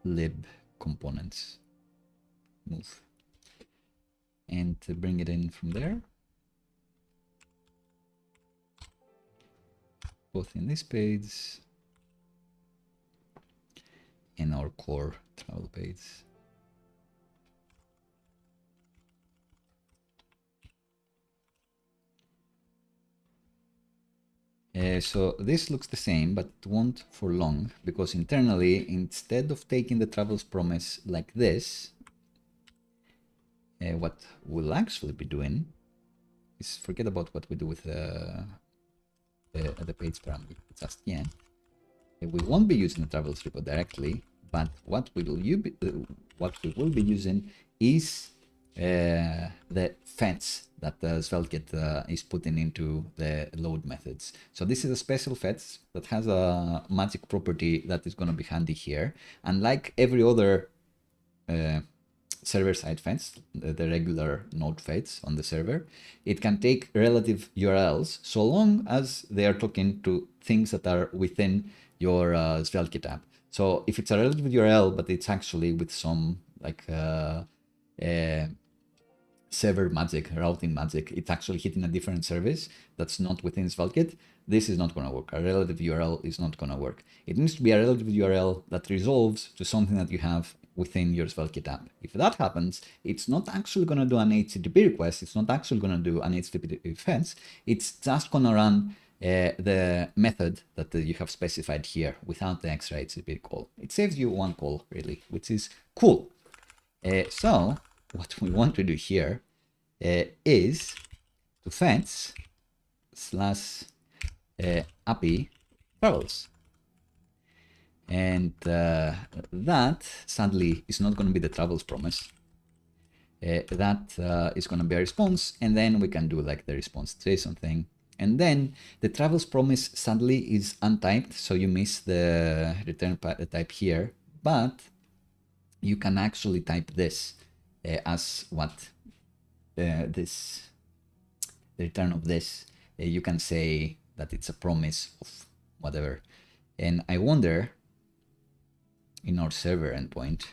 lib components move and to bring it in from there, both in this page and our core travel page. So this looks the same, but it won't for long, because internally, instead of taking the travels promise like this, what we'll actually be doing is forget about what we do with the page parameter just yet. We won't be using the travels repo directly, but what we will be using is the fetch that SvelteKit is putting into the load methods. So this is a special fetch that has a magic property that is going to be handy here. And like every other server-side fetch, the regular node fetch on the server, it can take relative URLs so long as they are talking to things that are within your SvelteKit app. So if it's a relative URL, but it's actually with some like server magic, routing magic. It's actually hitting a different service that's not within SvelteKit. This is not going to work. A relative URL is not going to work. It needs to be a relative URL that resolves to something that you have within your SvelteKit app. If that happens, it's not actually going to do an HTTP request. It's not actually going to do an HTTP fetch. It's just going to run the method that you have specified here without the extra HTTP call. It saves you one call, really, which is cool. So what we want to do here is to fetch / API travels. And that sadly is not going to be the travels promise. That is going to be a response, and then we can do like the response JSON thing. And then the travels promise sadly is untyped, so you miss the return type here, but you can actually type this as what the return of this. You can say that it's a promise of whatever. And I wonder, in our server endpoint,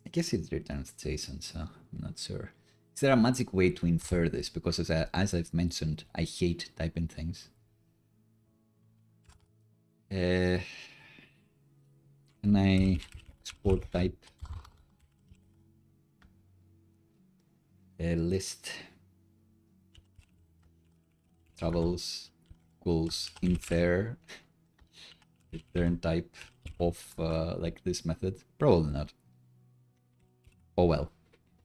I guess it returns JSON, so I'm not sure. Is there a magic way to infer this? Because as I've mentioned, I hate typing things. Can I export type a list travels equals infer return type of like this method? Probably not. Oh well.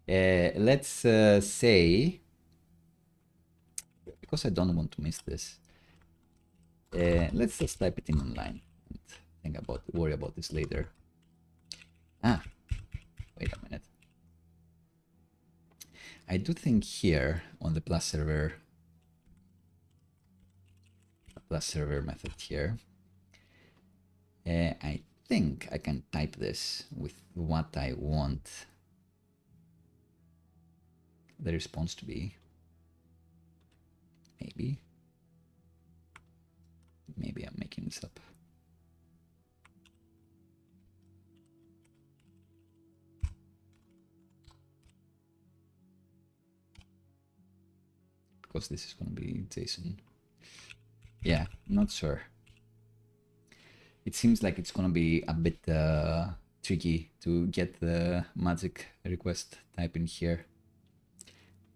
Let's say, because I don't want to miss this, let's just type it in online and worry about this later. Ah, wait a minute. I do think here on the plus server method here, I think I can type this with what I want the response to be. Maybe I'm making this up. Because this is going to be JSON. Yeah, not sure. It seems like it's going to be a bit tricky to get the magic request type in here.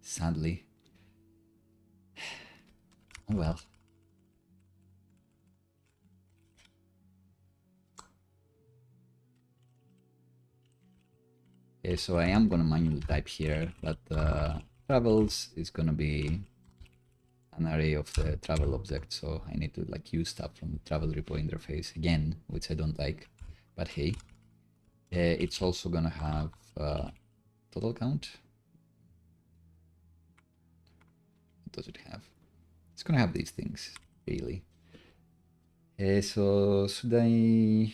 Sadly. Oh well. Okay, so I am going to manually type here that travels is going to be an array of the travel object, so I need to like use stuff from the travel repo interface again, which I don't like, but hey. It's also going to have total count. What does it have? It's going to have these things, really. So should I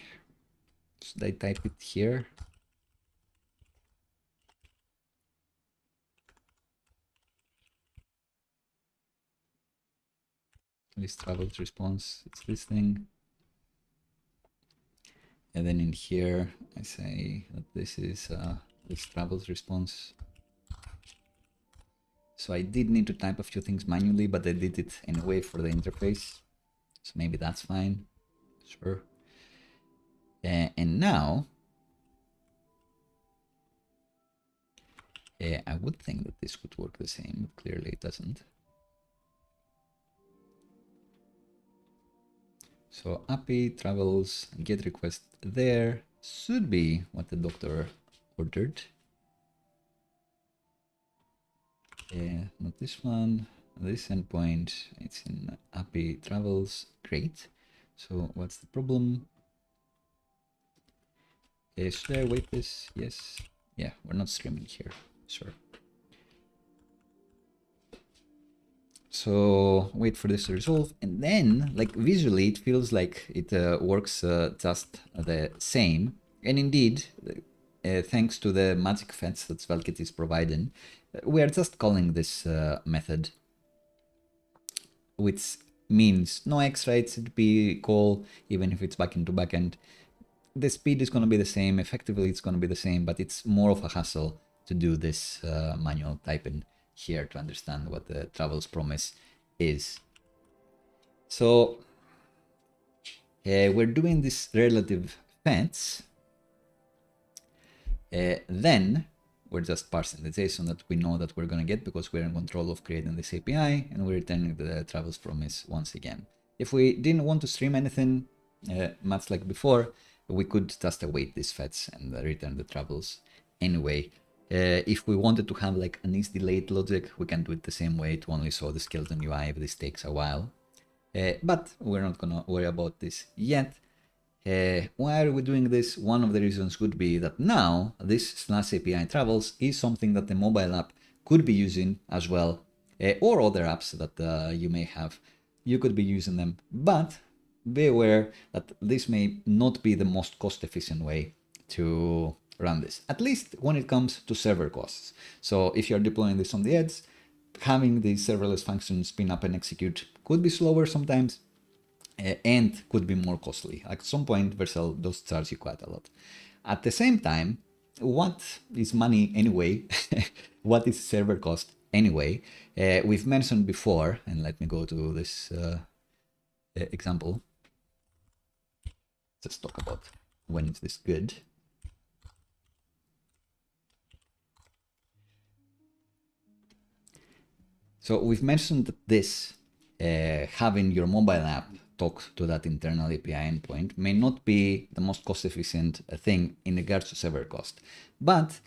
type it here? List travels response, it's this thing. And then in here, I say that this is list travels response. So I did need to type a few things manually, but I did it anyway for the interface. So maybe that's fine, sure. And now, I would think that this would work the same, but clearly it doesn't. So API travels get request there should be what the doctor ordered. Not this one. This endpoint, it's in API travels. Great. So what's the problem? Should I wait this? Yes. Yeah, we're not streaming here. Sure. So wait for this to resolve, and then like visually it feels like it works just the same. And indeed, thanks to the magic fetch that SvelteKit is providing, we are just calling this method, which means no extra HTTP call, even if it's backend to backend. the speed is going to be the same. Effectively, it's going to be the same, but it's more of a hassle to do this manual typing here to understand what the travels promise is. So we're doing this relative fence. Then we're just parsing the JSON that we know that we're going to get because we're in control of creating this API, and we're returning the travels promise once again. If we didn't want to stream anything, much like before, we could just await this fetch and return the travels anyway. If we wanted to have like an is-delayed logic, we can do it the same way to only show the skeleton UI if this takes a while. But we're not gonna worry about this yet. Why are we doing this? One of the reasons could be that now this /API travels is something that the mobile app could be using as well, or other apps that you may have. You could be using them, but be aware that this may not be the most cost-efficient way to run this, at least when it comes to server costs. So if you're deploying this on the edge, having the serverless functions spin up and execute could be slower sometimes, and could be more costly. At some point, Vercel does charge you quite a lot. At the same time, what is money anyway? What is server cost anyway? We've mentioned before, and let me go to this example. Let's talk about when is this good. So we've mentioned that this, having your mobile app talk to that internal API endpoint may not be the most cost-efficient thing in regards to server cost, but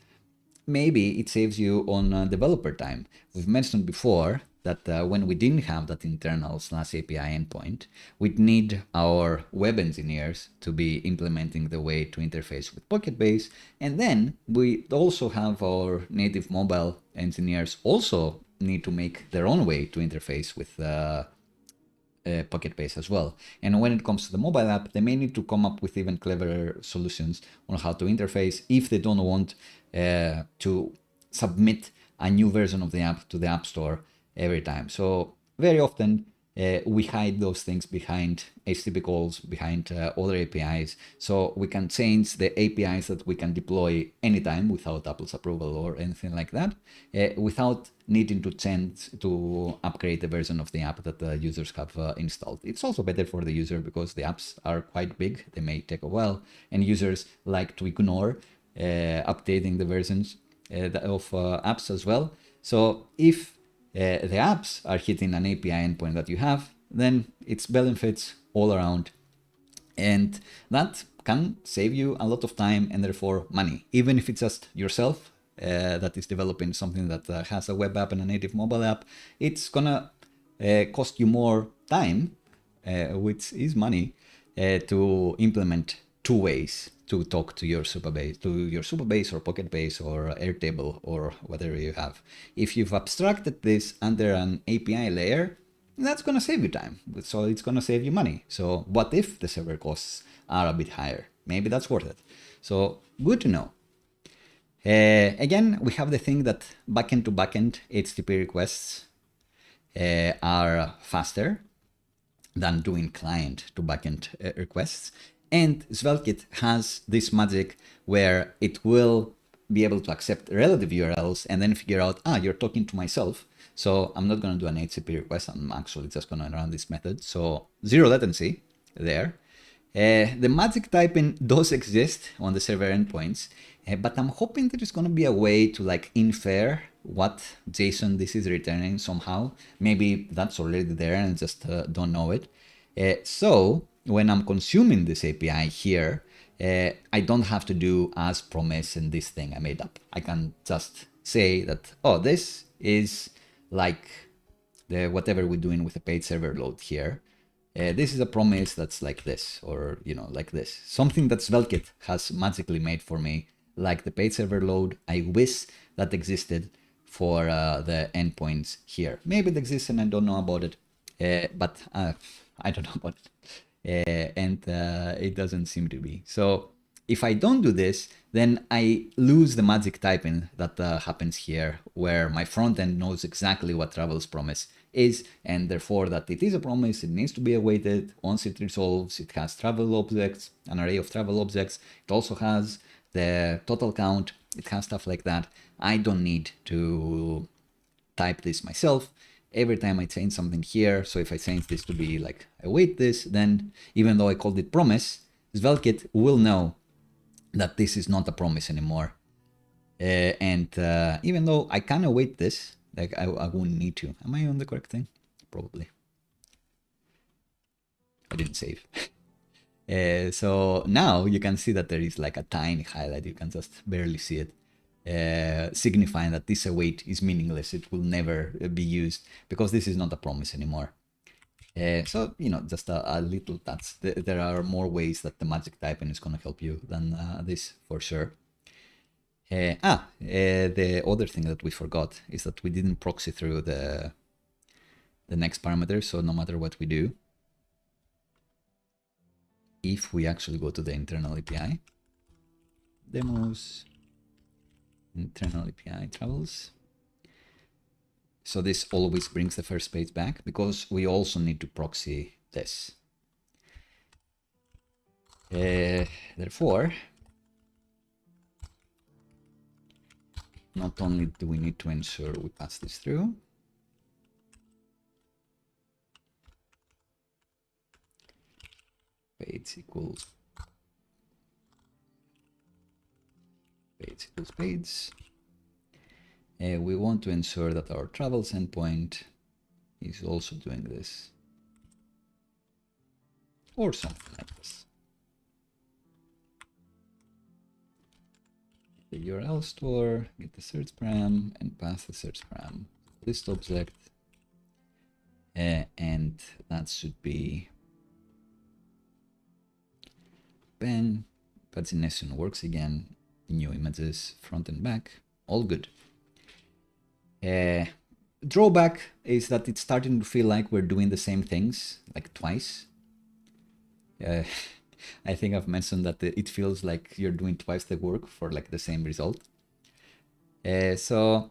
maybe it saves you on developer time. We've mentioned before that when we didn't have that internal /API endpoint, we'd need our web engineers to be implementing the way to interface with PocketBase, and then we also have our native mobile engineers also need to make their own way to interface with PocketBase as well. And when it comes to the mobile app, they may need to come up with even cleverer solutions on how to interface if they don't want to submit a new version of the app to the App Store every time. So very often we hide those things behind HTTP calls, behind other APIs, so we can change the APIs that we can deploy anytime without Apple's approval or anything like that, without needing to change to upgrade the version of the app that the users have installed. It's also better for the user because the apps are quite big, they may take a while, and users like to ignore updating the versions of apps as well. So if the apps are hitting an API endpoint that you have, then it's benefits all around. And that can save you a lot of time and therefore money, even if it's just yourself that is developing something that has a web app and a native mobile app. It's gonna cost you more time, which is money, to implement two ways to talk to your Supabase or PocketBase or Airtable or whatever you have. If you've abstracted this under an API layer, that's going to save you time. So it's going to save you money. So what if the server costs are a bit higher? Maybe that's worth it. So good to know. Again, we have the thing that backend to backend HTTP requests are faster than doing client to backend requests. And SvelteKit has this magic where it will be able to accept relative URLs and then figure out, you're talking to myself. So I'm not going to do an HTTP request. I'm actually just going to run this method. So zero latency there. The magic typing does exist on the server endpoints, but I'm hoping there is going to be a way to like infer what JSON this is returning somehow. Maybe that's already there and I just don't know it. So when I'm consuming this API here, I don't have to do as promised in this thing I made up. I can just say that, this is like the whatever we're doing with the paid server load here. This is a promise that's like this, or like this. Something that SvelteKit has magically made for me, like the paid server load. I wish that existed for the endpoints here. Maybe it exists and I don't know about it, but I don't know about it. And it doesn't seem to be. So if I don't do this, then I lose the magic typing that happens here, where my front end knows exactly what travels promise is, and therefore that it is a promise, it needs to be awaited. Once it resolves, it has travel objects, an array of travel objects. It also has the total count. It has stuff like that. I don't need to type this myself every time I change something here. So if I change this to be like await this, then even though I called it promise, SvelteKit will know that this is not a promise anymore. And even though I can await this, like I wouldn't need to. Am I on the correct thing? Probably. I didn't save. So now you can see that there is like a tiny highlight. You can just barely see it, signifying that this await is meaningless. It will never be used because this is not a promise anymore. So, you know, just a little touch. There are more ways that the magic typing is going to help you than this for sure. The other thing that we forgot is that we didn't proxy through the next parameter. So no matter what we do, if we actually go to the internal API, demos, internal API travels. So this always brings the first page back because we also need to proxy this. Therefore, not only do we need to ensure we pass this through, page equals page. We want to ensure that our travels endpoint is also doing this, or something like this. The URL store, get the search param, and pass the search param list object, and that should be pen. Pagination works again. New images, front and back, all good. Drawback is that it's starting to feel like we're doing the same things like twice. I think I've mentioned that it feels like you're doing twice the work for like the same result. So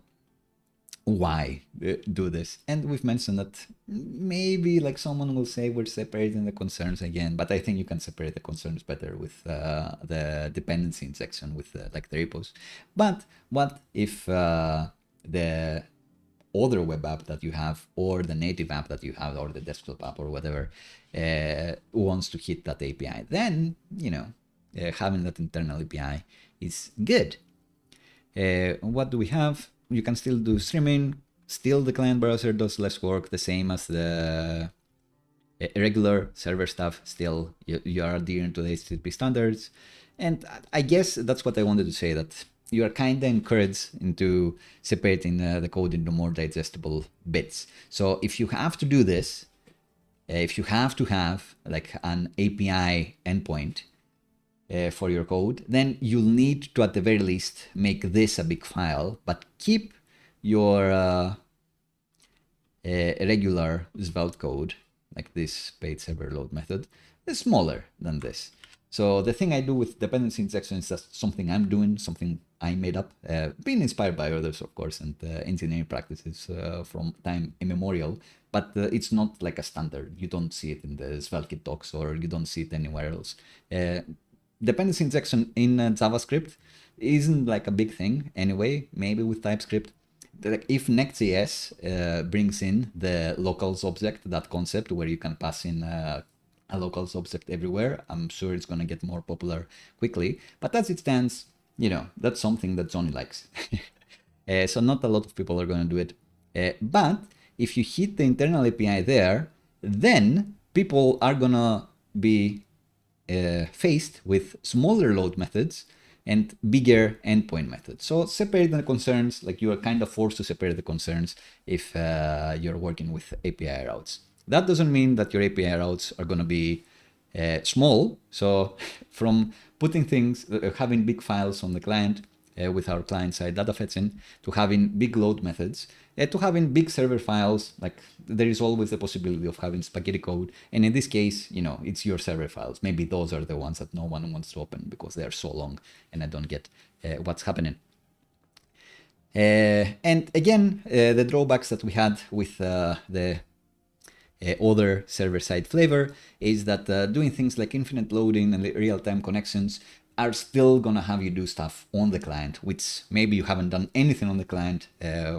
why do this? And we've mentioned that maybe like someone will say we're separating the concerns again, but I think you can separate the concerns better with the dependency injection with like the repos. But what if the other web app that you have, or the native app that you have, or the desktop app or whatever, wants to hit that API? Then, you know, having that internal API is good. What do we have? You can still do streaming. Still, the client browser does less work, the same as the regular server stuff. Still, you are adhering to the HTTP standards. And I guess that's what I wanted to say, that you are kind of encouraged into separating the code into more digestible bits. So if you have to do this, if you have to have like an API endpoint for your code, then you'll need to, at the very least, make this a big file, but keep your regular Svelte code, like this page server load method, is smaller than this. So the thing I do with dependency injection is just something I'm doing, something I made up, being inspired by others, of course, and engineering practices from time immemorial, but it's not like a standard. You don't see it in the SvelteKit docs, or you don't see it anywhere else. Dependency injection in JavaScript isn't like a big thing anyway, maybe with TypeScript. Like if Next.js brings in the locals object, that concept where you can pass in a locals object everywhere, I'm sure it's going to get more popular quickly. But as it stands, you know, that's something that Johnny likes. So not a lot of people are going to do it. But if you hit the internal API there, then people are going to be faced with smaller load methods and bigger endpoint methods. So separate the concerns, like you are kind of forced to separate the concerns if you're working with API routes. That doesn't mean that your API routes are going to be small. So from putting things, having big files on the client with our client-side data fetching, to having big load methods, to having big server files, like there is always the possibility of having spaghetti code. And in this case, you know, it's your server files. Maybe those are the ones that no one wants to open because they are so long and I don't get what's happening. And again, the drawbacks that we had with the other server-side flavor is that doing things like infinite loading and real-time connections are still gonna have you do stuff on the client, which maybe you haven't done anything on the client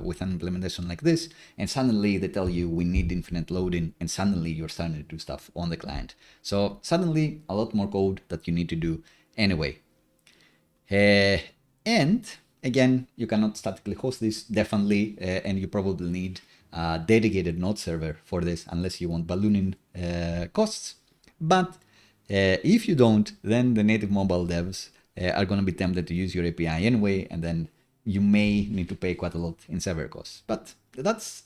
with an implementation like this, and suddenly they tell you we need infinite loading, and suddenly you're starting to do stuff on the client. So suddenly a lot more code that you need to do anyway. And again, you cannot statically host this, definitely, and you probably need a dedicated node server for this unless you want ballooning costs. But if you don't, then the native mobile devs are going to be tempted to use your API anyway, and then you may need to pay quite a lot in server costs. But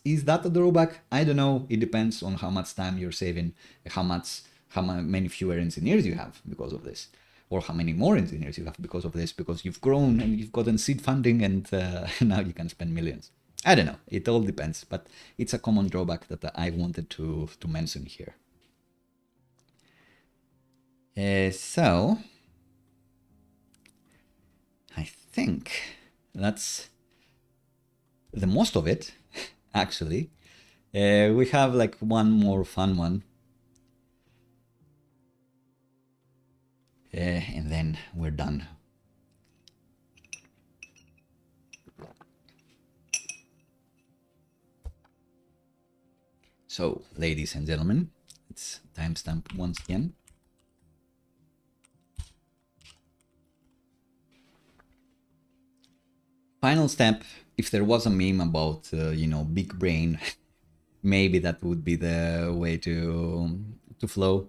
is that a drawback? I don't know. It depends on how much time you're saving, how many fewer engineers you have because of this, or how many more engineers you have because of this, because you've grown and you've gotten seed funding and now you can spend millions. I don't know. It all depends, but it's a common drawback that I wanted to mention here. So I think that's the most of it, actually. We have like one more fun one. And then we're done. So, ladies and gentlemen, it's timestamp once again. Final step, if there was a meme about, big brain, maybe that would be the way to flow.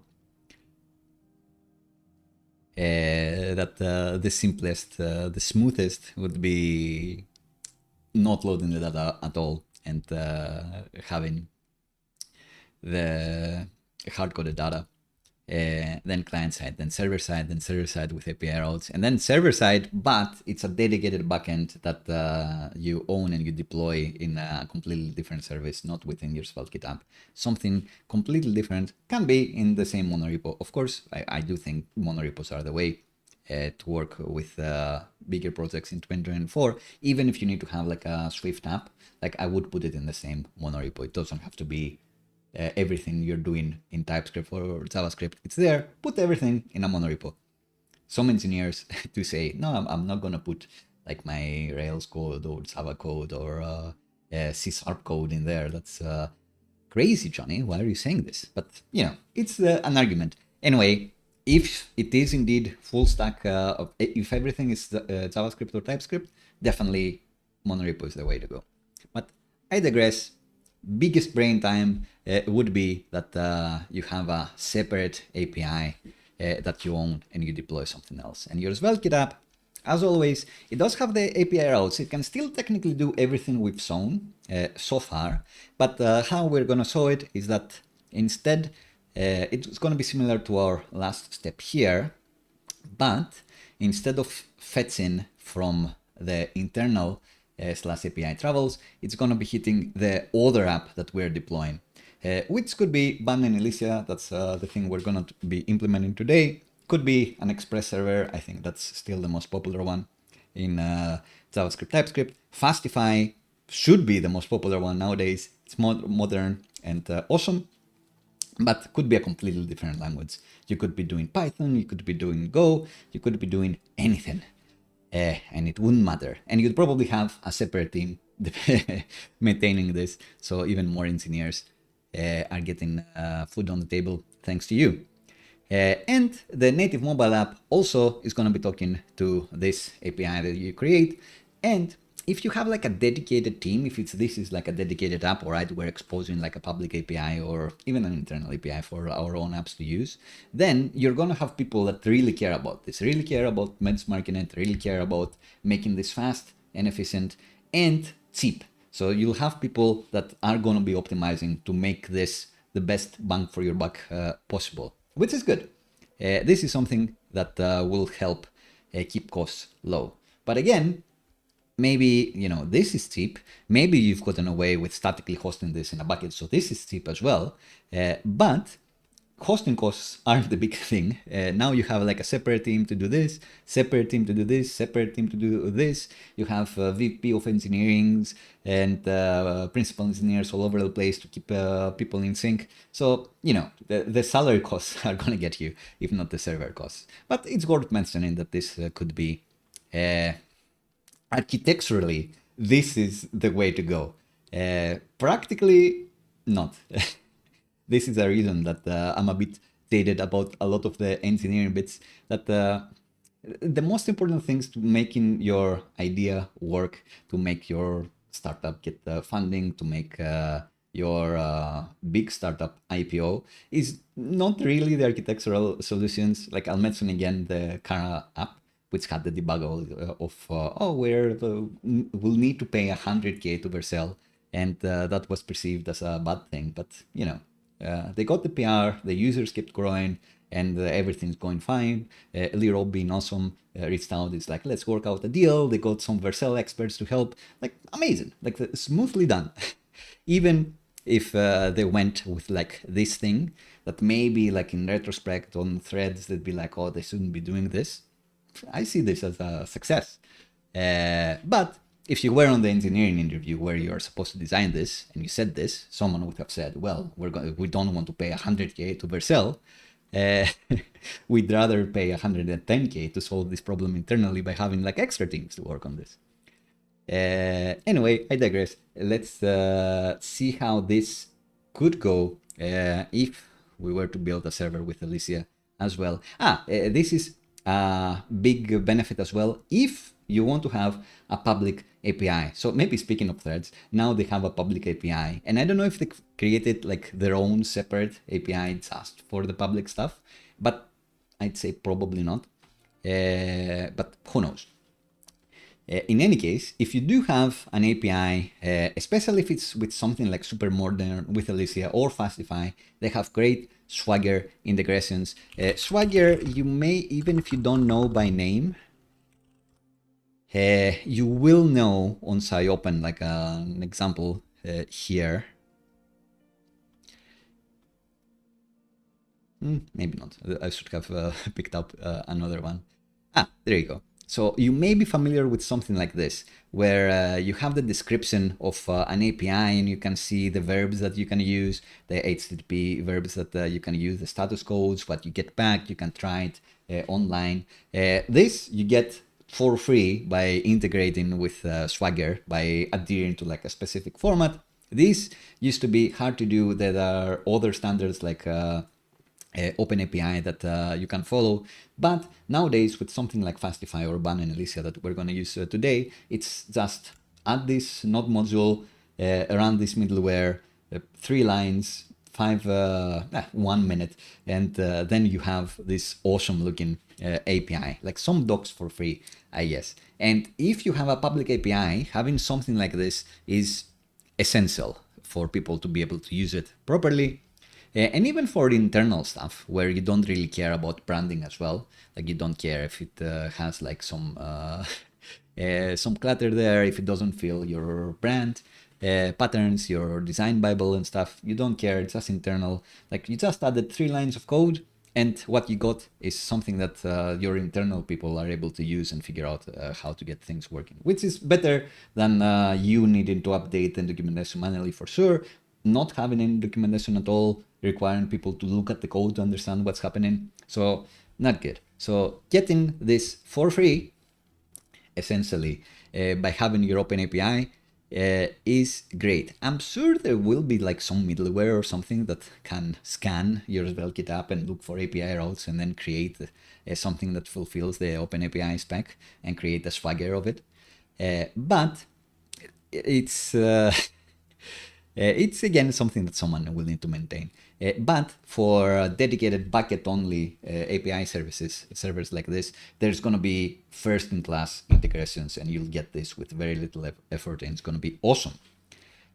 That the simplest, the smoothest would be not loading the data at all and having the hard-coded data. Then client-side, then server-side with API routes, and then server-side, but it's a dedicated backend that you own and you deploy in a completely different service, not within your SvelteKit app. Something completely different, can be in the same monorepo. Of course, I do think monorepos are the way to work with bigger projects in 2024, even if you need to have like a Swift app, like I would put it in the same monorepo. It doesn't have to be everything you're doing in TypeScript or JavaScript. It's there, put everything in a monorepo. Some engineers to say, no, I'm not going to put like my Rails code or Java code or C# code in there. That's crazy, Johnny. Why are you saying this? But, it's an argument. Anyway, if it is indeed full stack, if everything is JavaScript or TypeScript, definitely monorepo is the way to go. But I digress. Biggest brain time would be that you have a separate API that you own and you deploy something else. And your SvelteKit app, as always, it does have the API routes. It can still technically do everything we've shown so far, but how we're going to show it is that instead it's going to be similar to our last step here, but instead of fetching from the internal /API travels, it's going to be hitting the other app that we're deploying, which could be Bun and Elysia. That's the thing we're going to be implementing today. Could be an Express server. I think that's still the most popular one in JavaScript, TypeScript. Fastify should be the most popular one nowadays. It's modern and awesome, but could be a completely different language. You could be doing Python, you could be doing Go, you could be doing anything. And it wouldn't matter. And you'd probably have a separate team maintaining this. So even more engineers are getting food on the table thanks to you. And the native mobile app also is going to be talking to this API that you create. And if you have like a dedicated team, if this is like a dedicated app, or we're exposing like a public API or even an internal API for our own apps to use, then you're going to have people that really care about this, really care about benchmarking it, really care about making this fast and efficient and cheap. So you'll have people that are going to be optimizing to make this the best bang for your buck possible, which is good. This is something that will help keep costs low. But again, maybe, this is cheap. Maybe you've gotten away with statically hosting this in a bucket, so this is cheap as well. But hosting costs aren't the big thing. Now you have like a separate team to do this, separate team to do this, separate team to do this. You have VP of engineerings and principal engineers all over the place to keep people in sync. So, you know, the salary costs are going to get you, if not the server costs. But it's worth mentioning that this could be architecturally, this is the way to go. Practically, not. This is a reason that I'm a bit dated about a lot of the engineering bits, that the most important things to making your idea work, to make your startup get funding, to make your big startup IPO, is not really the architectural solutions. Like I'll mention again the Kara app, which had the debugger of, we'll need to pay 100K to Vercel, and that was perceived as a bad thing. But, you know, they got the PR, the users kept growing, and everything's going fine. Lero, being awesome, reached out. It's like, let's work out a deal. They got some Vercel experts to help. Like, amazing, like smoothly done. Even if they went with like this thing that maybe like in retrospect on threads, they'd be like, oh, they shouldn't be doing this. I see this as a success. But if you were on the engineering interview where you are supposed to design this and you said this, someone would have said, well, we don't want to pay 100K to Vercel. We'd rather pay 110K to solve this problem internally by having like extra teams to work on this. Anyway, I digress. Let's see how this could go if we were to build a server with Elysia as well. This is a big benefit as well if you want to have a public API. So maybe speaking of threads, now they have a public API, and I don't know if they created like their own separate API just for the public stuff, but I'd say probably not. But who knows? In any case, if you do have an API, especially if it's with something like super modern with Elysia or Fastify, they have great Swagger integrations. Swagger, you may, even if you don't know by name, you will know once I open like an example here. Maybe not. I should have picked up another one. There you go. So you may be familiar with something like this, where you have the description of an API and you can see the verbs that you can use, the HTTP verbs that you can use, the status codes, what you get back, you can try it online. This you get for free by integrating with Swagger, by adhering to like a specific format. This used to be hard to do. There are other standards like OpenAPI that you can follow, but nowadays with something like Fastify or Ban and Elysia that we're going to use today, it's just add this node module, run this middleware, 3 lines, 1 minute, and then you have this awesome looking API, like some docs for free, I guess. And if you have a public API, having something like this is essential for people to be able to use it properly. And even for internal stuff where you don't really care about branding as well, like you don't care if it has like some clutter there, if it doesn't feel your brand, patterns, your design Bible and stuff, you don't care, it's just internal. Like you just added 3 lines of code and what you got is something that your internal people are able to use and figure out how to get things working, which is better than you needing to update and documentation manually for sure, not having any documentation at all, requiring people to look at the code to understand what's happening. So not good. So getting this for free, essentially, by having your open API is great. I'm sure there will be like some middleware or something that can scan your SvelteKit app and look for API routes and then create something that fulfills the open API spec and create a Swagger of it. But it's again something that someone will need to maintain. But for dedicated bucket-only API servers like this, there's going to be first-in-class integrations, and you'll get this with very little effort, and it's going to be awesome.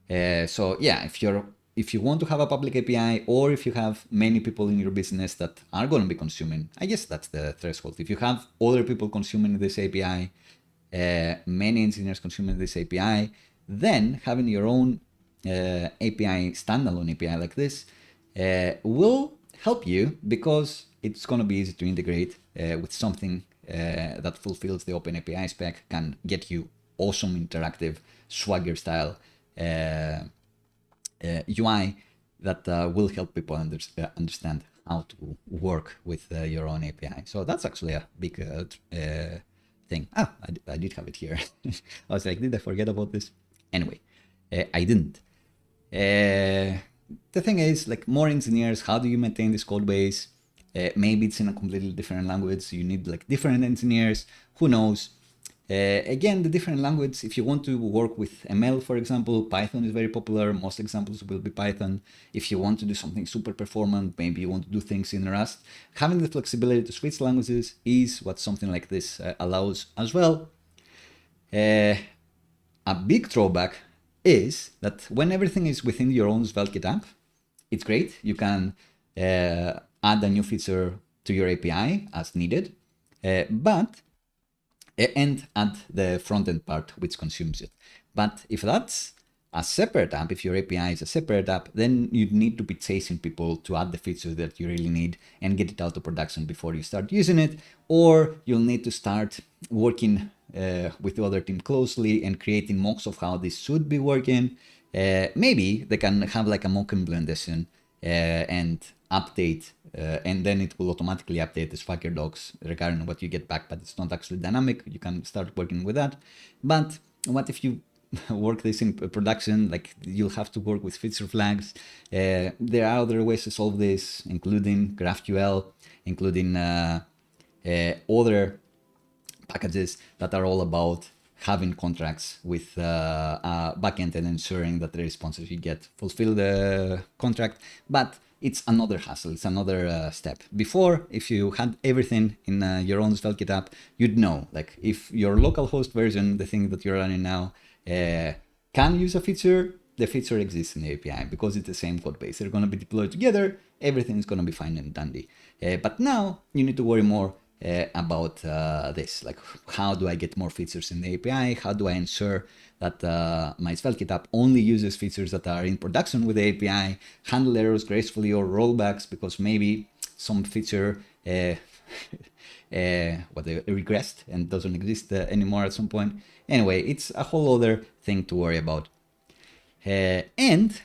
So yeah, if you want to have a public API, or if you have many people in your business that are going to be consuming, I guess that's the threshold. If you have other people consuming this API, many engineers consuming this API, then having your own API, standalone API like this, will help you because it's going to be easy to integrate with something that fulfills the Open API spec, can get you awesome interactive Swagger style UI that will help people understand how to work with your own API. So that's actually a big thing. I did have it here. I was like, did I forget about this? Anyway, I didn't. The thing is, like, more engineers, how do you maintain this code base? Maybe it's in a completely different language, so you need like different engineers, who knows? Again, the different language, if you want to work with ML, for example, Python is very popular. Most examples will be Python. If you want to do something super performant, maybe you want to do things in Rust, having the flexibility to switch languages is what something like this allows as well. A big drawback is that when everything is within your own SvelteKit app, it's great. You can add a new feature to your API as needed, and add the front-end part which consumes it. But if that's a separate app, if your API is a separate app, then you need to be chasing people to add the features that you really need and get it out to production before you start using it, or you'll need to start working with the other team closely and creating mocks of how this should be working. Maybe they can have like a mock implementation and update, and then it will automatically update the Swagger docs regarding what you get back, but it's not actually dynamic. You can start working with that. But what if you work this in production? Like, you'll have to work with feature flags. There are other ways to solve this, including GraphQL, including other packages that are all about having contracts with backend and ensuring that the responses you get fulfill the contract. But it's another hassle, it's another step. Before, if you had everything in your own SvelteKit app, you'd know, like, if your localhost version, the thing that you're running now, can use a feature, the feature exists in the API because it's the same code base. They're going to be deployed together, everything's going to be fine and dandy. But now you need to worry more about this, like, how do I get more features in the API? How do I ensure that my SvelteKit app only uses features that are in production with the API, handle errors gracefully or rollbacks because maybe some feature regressed and doesn't exist anymore at some point. Anyway, it's a whole other thing to worry about. And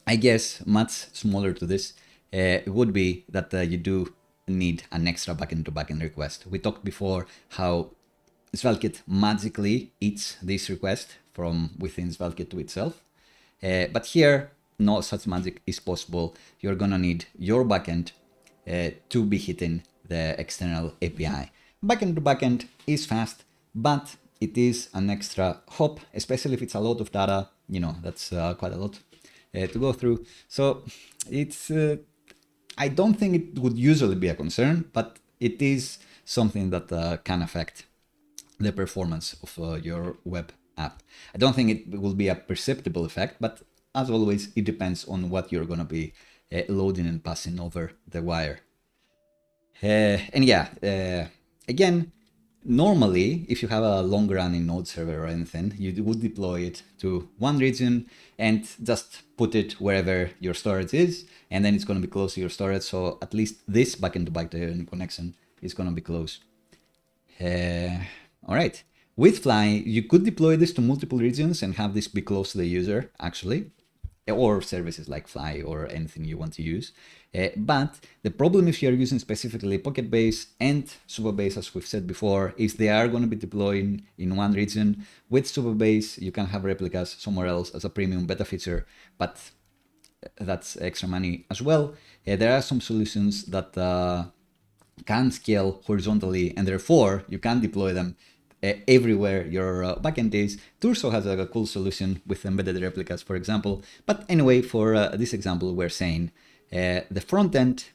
I guess much smaller to this would be that you do need an extra backend-to-backend request. We talked before how SvelteKit magically eats this request from within SvelteKit to itself. But here, no such magic is possible. You're gonna need your backend to be hitting the external API. Backend-to-backend is fast, but it is an extra hop, especially if it's a lot of data. You know, that's quite a lot to go through. So it's I don't think it would usually be a concern, but it is something that can affect the performance of your web app. I don't think it will be a perceptible effect, but as always, it depends on what you're going to be loading and passing over the wire. And yeah, again, normally, if you have a long-running node server or anything, you would deploy it to one region and just put it wherever your storage is, and then it's going to be close to your storage. So at least this backend-to-backend connection is going to be close. All right. With Fly, you could deploy this to multiple regions and have this be close to the user, actually, or services like Fly or anything you want to use. But the problem if you're using specifically PocketBase and Supabase, as we've said before, is they are going to be deploying in one region. With Supabase, you can have replicas somewhere else as a premium beta feature, but that's extra money as well. There are some solutions that can scale horizontally, and therefore you can deploy them everywhere your backend is. Turso has a cool solution with embedded replicas, for example. But anyway, for this example, we're saying the front end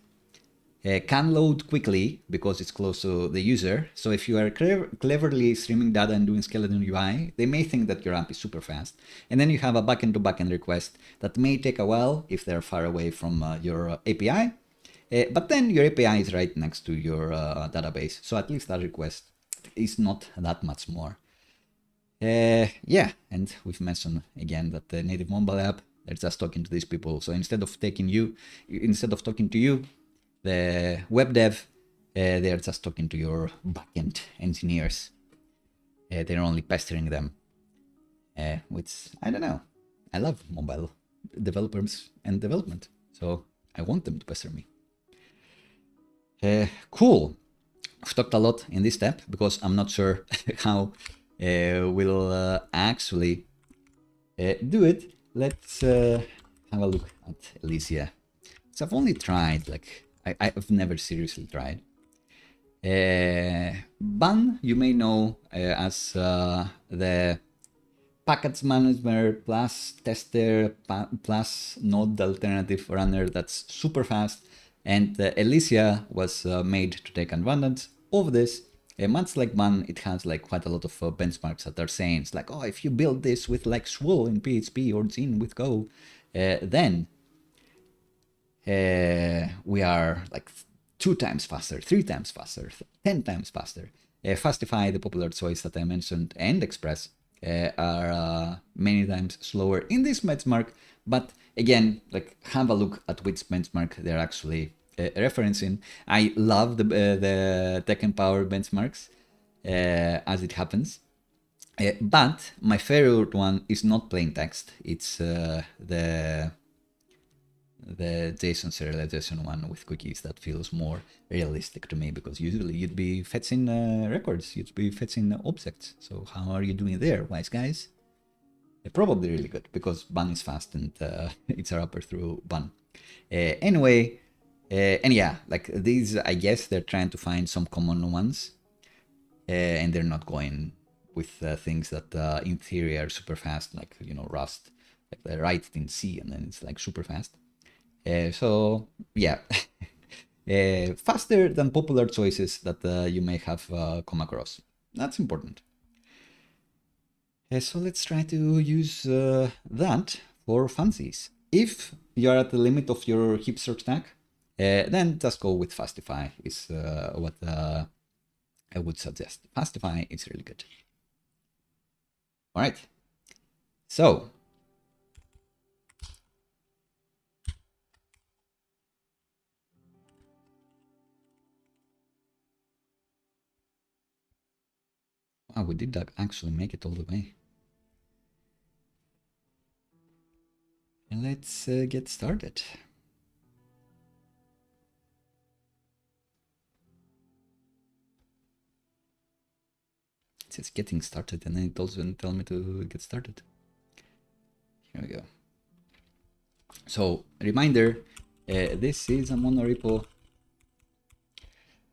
can load quickly because it's close to the user. So if you are cleverly streaming data and doing skeleton UI, they may think that your app is super fast. And then you have a backend-to-backend request that may take a while if they're far away from your API. But then your API is right next to your database. So at least that request is not that much more. Yeah, and we've mentioned again that the native mobile app They're just talking to these people. So instead of talking to you, the web dev, they're just talking to your backend engineers. They're only pestering them, which I don't know. I love mobile developers and development, so I want them to pester me. Cool. I've talked a lot in this step because I'm not sure how we'll actually do it. Let's have a look at Elysia. So I've only tried, like, I've never seriously tried. Ban, you may know as the package manager plus tester plus node alternative runner that's super fast. And Elysia was made to take advantage of this. Much like Ban, it has like quite a lot of benchmarks that are saying, it's like, oh, if you build this with like Swirl in PHP or Zine with Go, then we are like 2 times faster, 3 times faster, 10 times faster. Fastify, the popular choice that I mentioned, and Express are many times slower in this benchmark. But again, like, have a look at which benchmark they're actually referencing. I love the Tech and Power benchmarks as it happens. But my favorite one is not plain text. It's the JSON serialization one with cookies that feels more realistic to me, because usually you'd be fetching records, you'd be fetching objects. So how are you doing there, wise guys? Probably really good, because Ban is fast and it's a wrapper through Ban. Anyway, and yeah, like these, I guess they're trying to find some common ones, and they're not going with things that in theory are super fast, like, you know, Rust, like they write it in C and then it's like super fast. So yeah, faster than popular choices that you may have come across. That's important. So let's try to use that for fancies. If you're at the limit of your hipster stack, then just go with Fastify is what I would suggest. Fastify is really good. All right. So wow, we did actually make it all the way. And let's get started. It says getting started, and then it also doesn't tell me to get started. Here we go. So, reminder, this is a monorepo.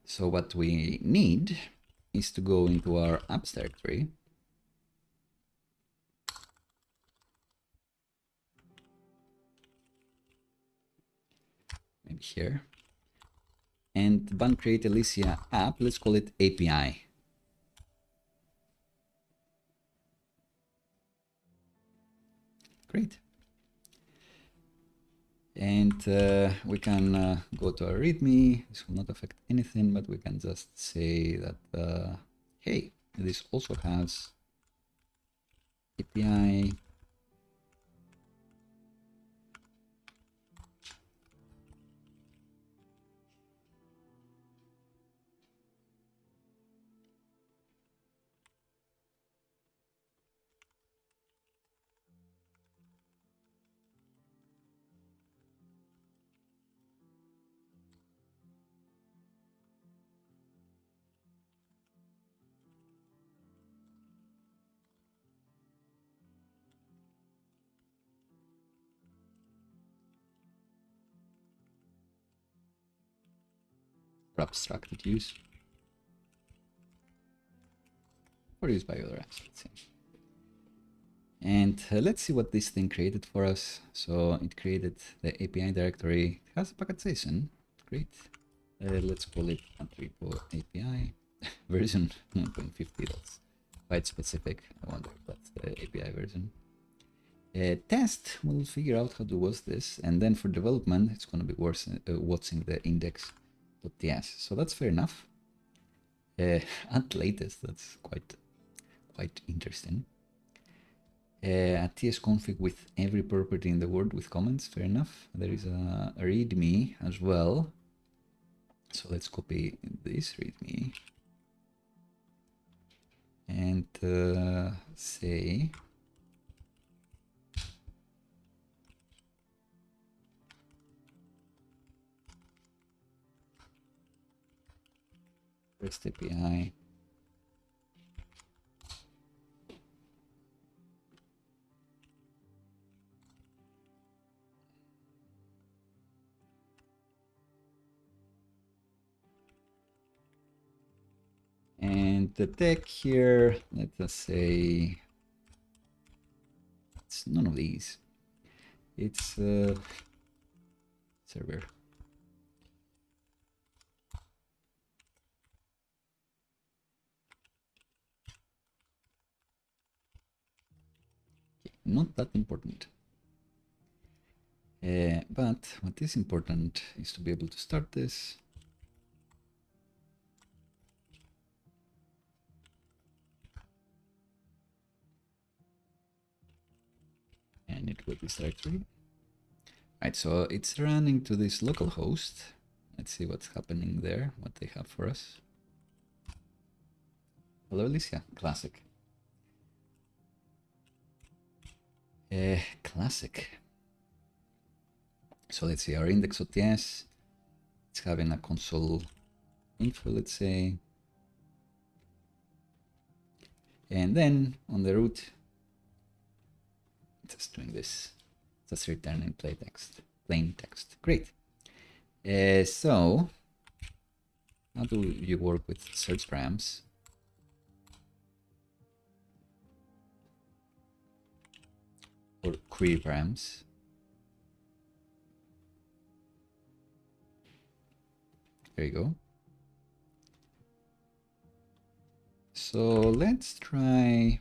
So what we need is to go into our apps directory. Maybe here. And ban create Elysia app, let's call it API. Great. And we can go to our README. This will not affect anything, but we can just say that, hey, this also has API. For abstracted use. Or used by other apps, let's say. And let's see what this thing created for us. So it created the API directory. It has a packetization. Great. Let's call it repo API version 1.50. That's quite specific. I wonder if that's the API version. Test will figure out how to use this, and then for development, it's going to be watching the index.ts. So that's fair enough. At latest, that's quite interesting. A tsconfig with every property in the world with comments. Fair enough. There is a readme as well. So let's copy this readme and say REST API and the tag here, let us say it's none of these. It's server. Okay, not that important. But what is important is to be able to start this. And it will be this directory. Right, so it's running to this local host. Let's see what's happening there, what they have for us. Hello, Elysia. Classic. Classic. So let's see, our index.ts, it's having a console info, let's say. And then on the root, just doing this, just returning plain text. Great. So how do you work with search params? Or query params? There you go. So let's try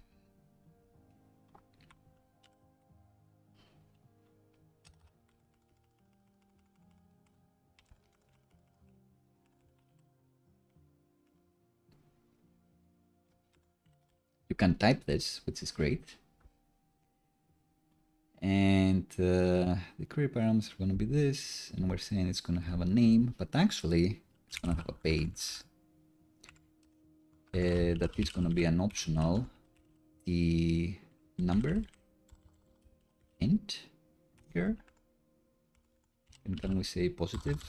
you can type this, which is great. And the query params are going to be this, and we're saying it's going to have a name, but actually it's going to have a page that is going to be an optional the number int here, and can we say positive?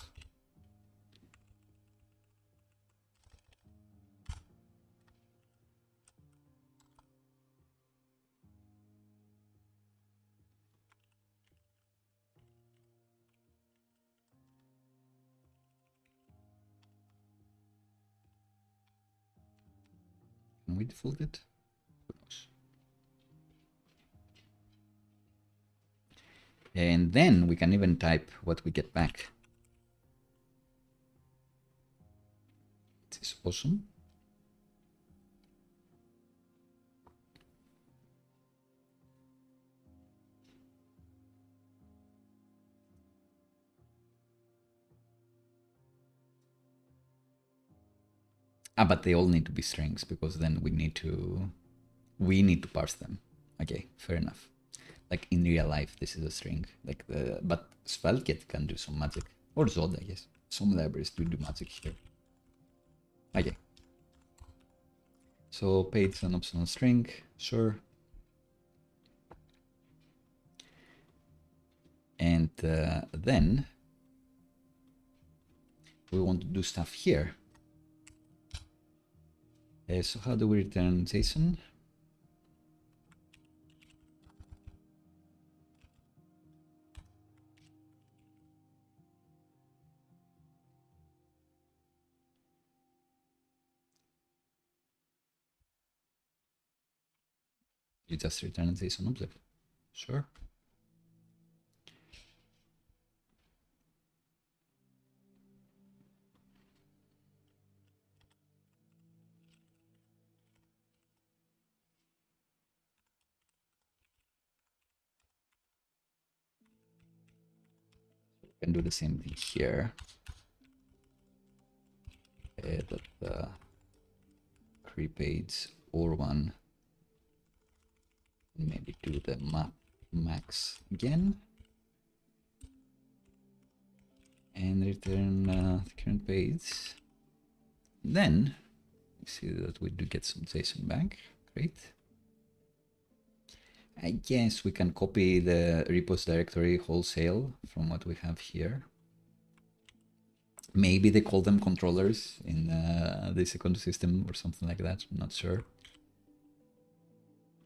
Can we default it? Who knows? And then we can even type what we get back. This is awesome. But they all need to be strings because then we need to parse them. Okay, fair enough. Like in real life, this is a string. Like but SvelteKit can do some magic, or Zod, I guess. Some libraries do magic here. Okay. So page an optional string, sure. And then we want to do stuff here. So how do we return JSON? You just return a JSON object. Sure. We can do the same thing here. That the query page or one maybe do the map max again and return the current page. Then we see that we do get some JSON back. Great. I guess we can copy the repos directory wholesale from what we have here. Maybe they call them controllers in this ecosystem or something like that. I'm not sure.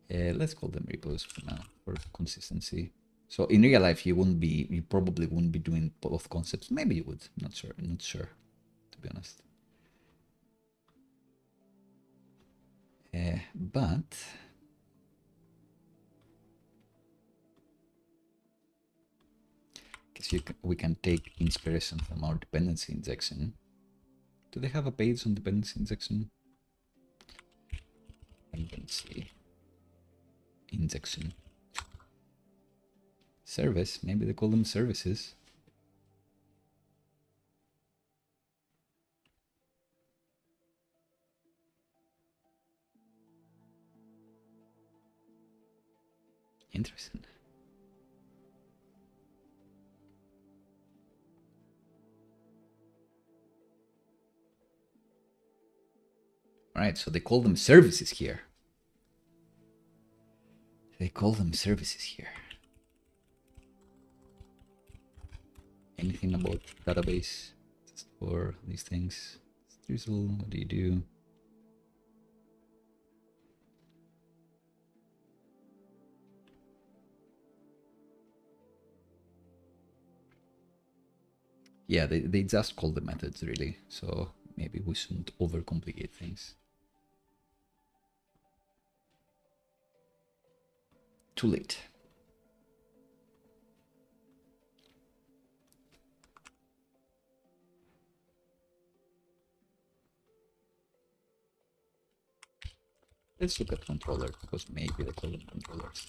Let's call them repos for now for consistency. So in real life, you probably wouldn't be doing both concepts. Maybe you would. Not sure. I'm not sure, to be honest. But we can take inspiration from our dependency injection. Do they have a page on dependency injection? Dependency injection. Service, maybe they call them services. Interesting. All right, so they call them services here. They call them services here. Anything about database for these things? Drizzle, what do you do? Yeah, they just call the methods really, so maybe we shouldn't overcomplicate things. Too late. Let's look at controller, because maybe they call them controllers.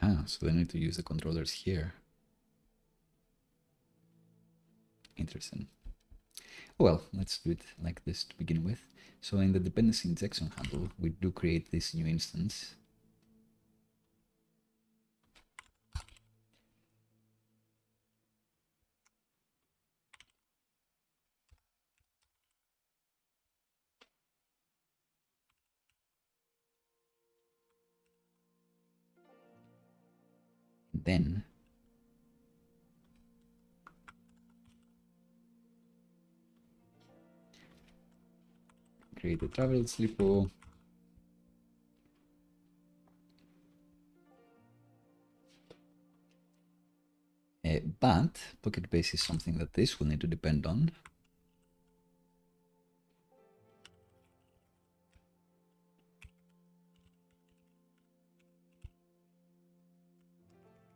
Ah, so they need to use the controllers here. Interesting. Well, let's do it like this to begin with. So in the dependency injection handle, we do create this new instance. Then create the travels repo. But PocketBase is something that this will need to depend on.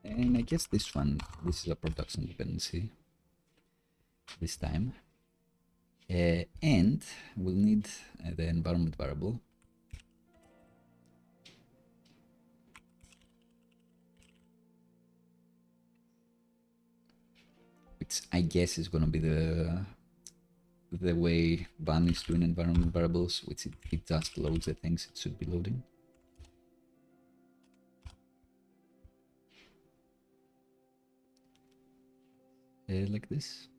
And I guess this is a production dependency this time. And we'll need the environment variable. Which I guess is going to be the way Van is doing environment variables, which it just loads the things it should be loading. Like this.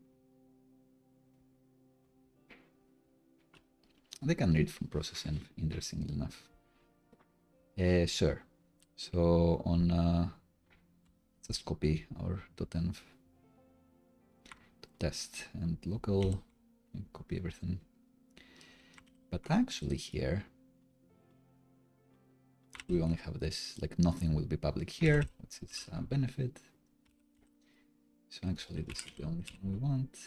They can read from process env, interestingly enough. Sure. So on just copy our .env test and local and copy everything. But actually here we only have this, like nothing will be public here, which is a benefit. So actually this is the only thing we want.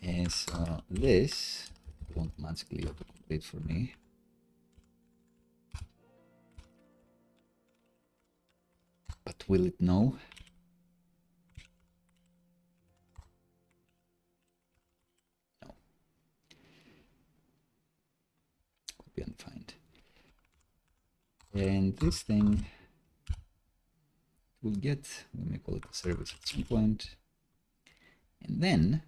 And so this won't magically autocomplete for me. But will it know? be undefined. And this thing will get, we may call it a service at some point. And then,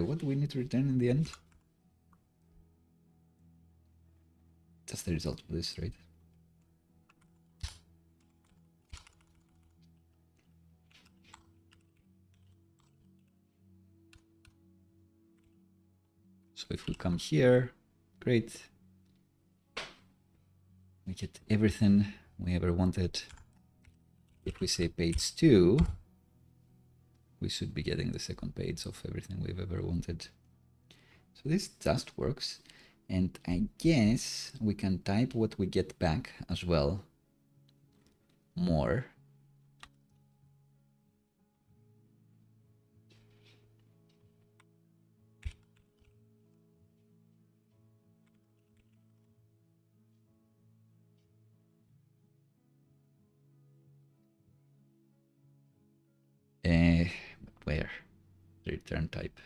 what do we need to return in the end? Just the result of this, right? So if we come here, great. We get everything we ever wanted. If we say page 2, we should be getting the second page of everything we've ever wanted. So this just works. And I guess we can type what we get back as well. More. Where? The return type.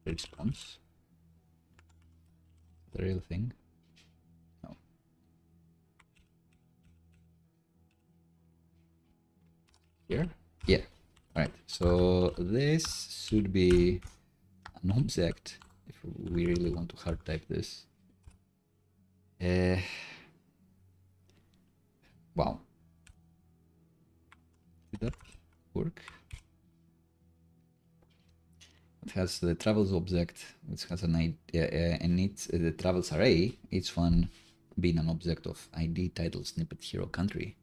Response. The real thing. No. Here? Yeah. All right. So this should be an object if we really want to hard type this. Wow. Did that work? It has the travels object, which has an ID, and it's the travels array, each one being an object of ID, title, snippet, hero, country.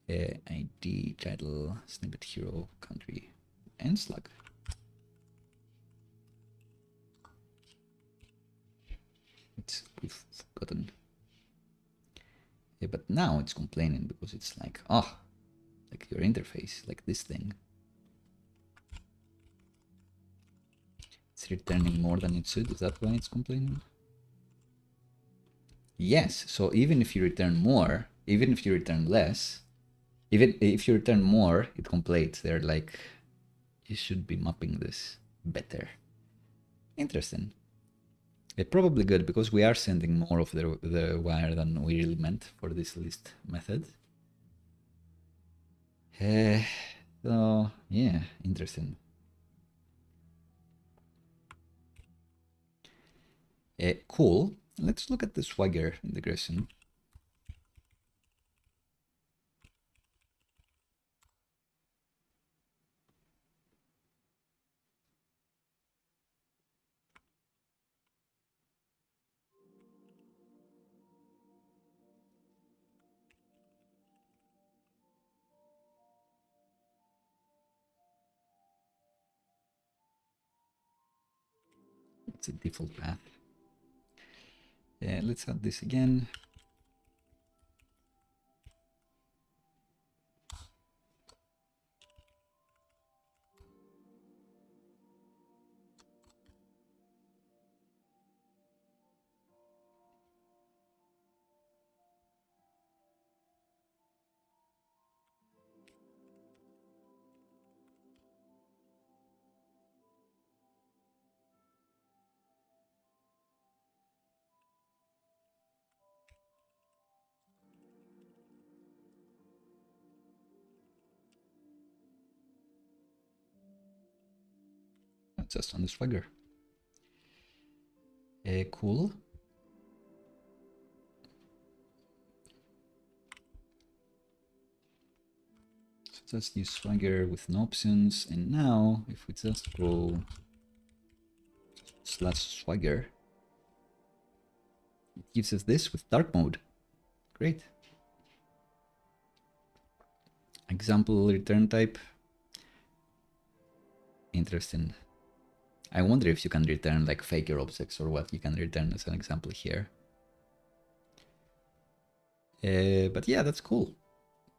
ID, title, snippet, hero, country, and slug. We've forgotten. Yeah, but now it's complaining because it's like, oh, like your interface, like this thing. It's returning more than it should. Is that why it's complaining? Yes. So even if you return more, even if you return less, even if you return more, it complains. They're like, you should be mapping this better. Interesting. Probably good because we are sending more of the wire than we really meant for this list method. So yeah, interesting. Cool. Let's look at the Swagger integration. It's a default path. Let's add this again. Just on the Swagger. Cool. So just use Swagger with no options. And now if we just go /Swagger, it gives us this with dark mode. Great. Example return type. Interesting. I wonder if you can return like faker objects or what you can return as an example here. But yeah, that's cool.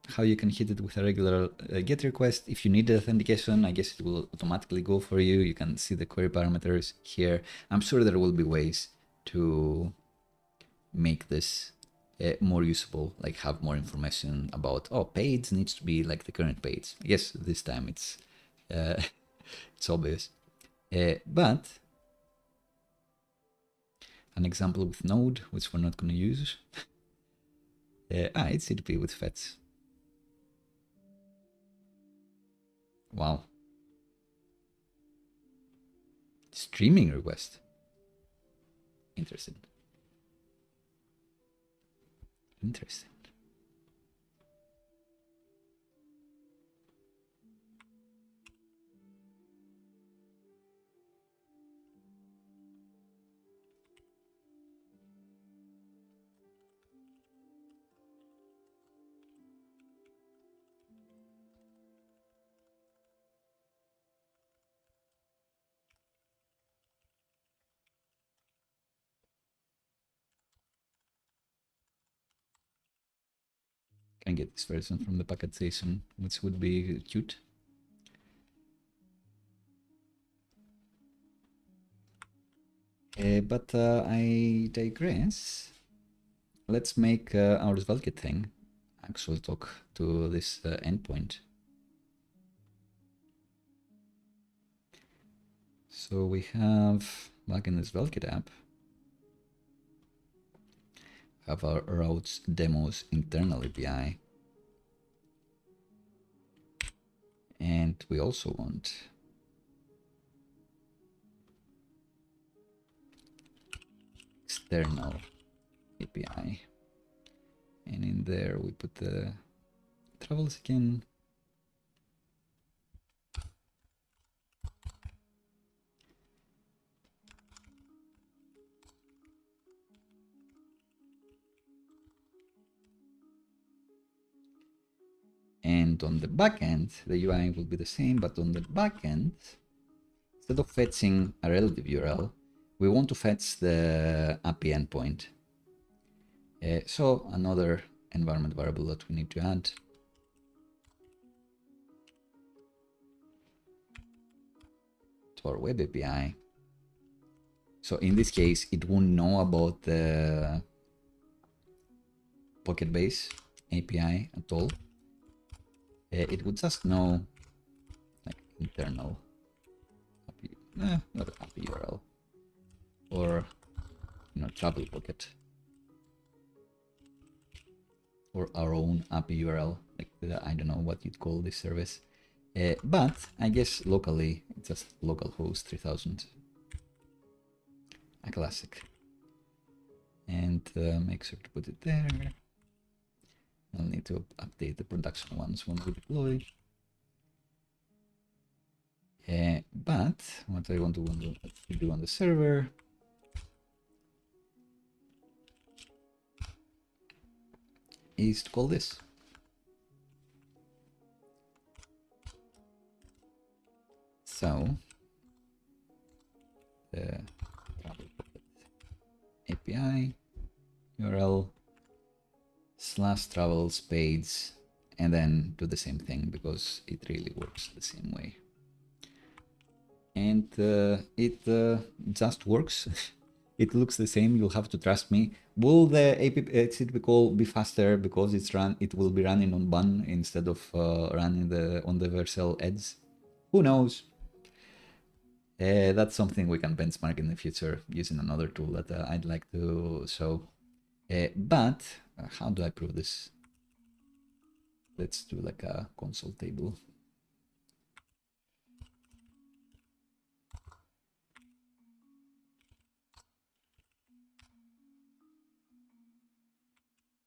how you can hit it with a regular GET request. If you need the authentication, I guess it will automatically go for you. You can see the query parameters here. I'm sure there will be ways to make this more usable, like have more information about, oh, page needs to be like the current page. Yes, this time it's it's obvious. But an example with Node, which we're not going to use. It's CDP with fetch. Wow. Streaming request. Interesting. Interesting. Can get this version from the Pagination, which would be cute. But I digress. Let's make our SvelteKit thing actually talk to this endpoint. So we have, back in the SvelteKit app, have our routes demos internal API. And we also want external API. And in there we put the travels again. And on the backend, the UI will be the same, but on the backend, instead of fetching a relative URL, we want to fetch the API endpoint. So another environment variable that we need to add. To our web API. So in this case, it won't know about the PocketBase API at all. It would just know like internal API, not API URL, or travel pocket, or our own API URL, like I don't know what you'd call this service, but I guess locally it's just localhost 3000, a classic, and make sure to put it there. I'll need to update the production ones when we deploy. But what I want to do on the server is to call this. So the API URL /travels page, and then do the same thing because it really works the same way. And it just works. It looks the same. You'll have to trust me. Will the HTTP call be faster because it will be running on bun instead of running on the Vercel edge? Who knows? That's something we can benchmark in the future using another tool that I'd like to show. But how do I prove this? Let's do like a console table.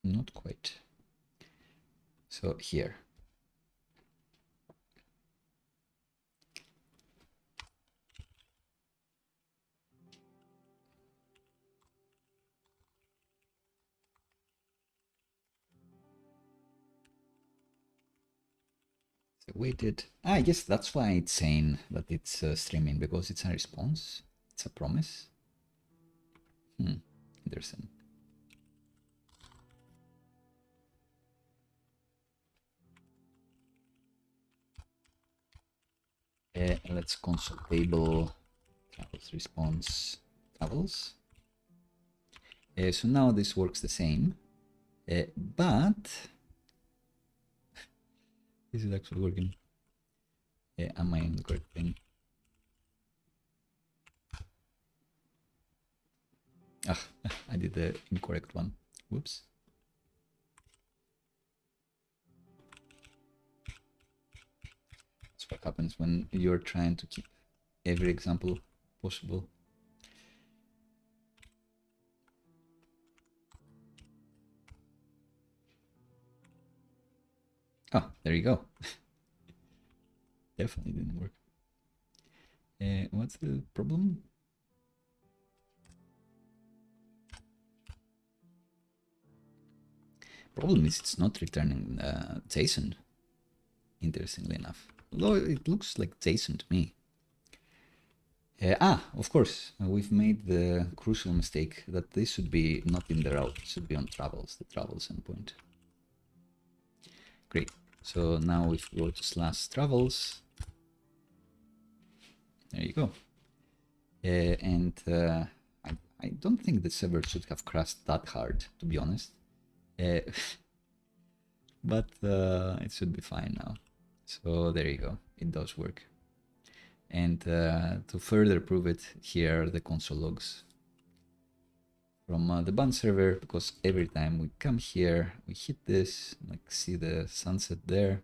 Not quite. So here. So waited. I guess that's why it's saying that it's streaming, because it's a response. It's a promise. Interesting. Let's console table travels response travels. So now this works the same, but is it actually working? Am I on the correct thing? Ah, I did the incorrect one. Whoops. That's what happens when you're trying to keep every example possible. Oh, there you go. Definitely didn't work. What's the problem? Problem is it's not returning JSON, interestingly enough. Although it looks like JSON to me. Of course, we've made the crucial mistake that this should be not in the route, it should be on travels, the travels endpoint. Great. So now if we go to /travels, there you go. I don't think the server should have crashed that hard, to be honest. But it should be fine now. So there you go, it does work. And to further prove it, here are the console logs from the band server, because every time we come here, we hit this, like see the sunset there.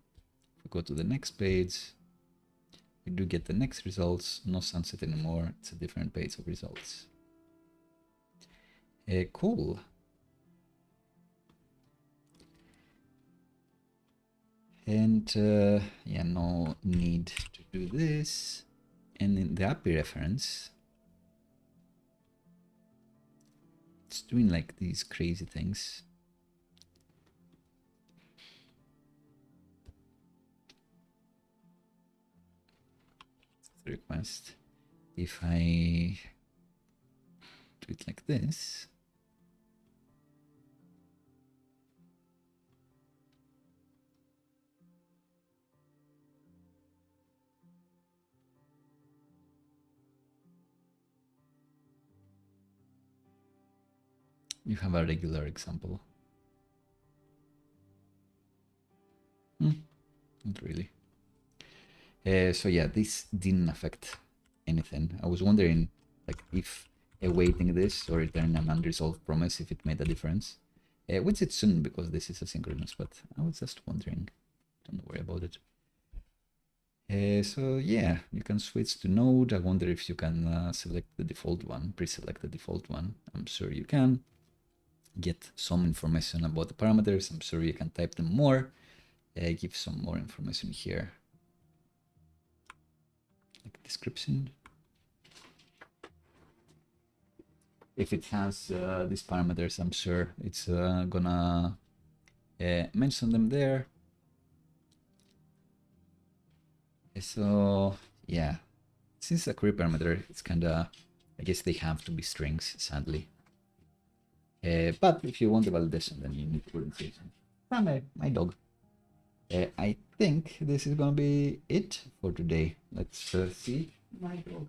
If we go to the next page, we do get the next results, no sunset anymore, it's a different page of results. Cool. And yeah, no need to do this. And in the API reference, it's doing like these crazy things. The request. If I do it like this, you have a regular example. Not really. So yeah, this didn't affect anything. I was wondering, like, if awaiting this or returning an unresolved promise, if it made a difference. Which it shouldn't, because this is asynchronous, but I was just wondering. Don't worry about it. So yeah, you can switch to node. I wonder if you can select the default one, pre-select the default one. I'm sure you can. Get some information about the parameters. I'm sure you can type them more. Give some more information here. Like description. If it has these parameters, I'm sure it's gonna mention them there. So yeah, since a query parameter, it's kinda, I guess they have to be strings, sadly. But if you want the validation, then you need to put in JSON. My dog. I think this is gonna be it for today. Let's see. My dog.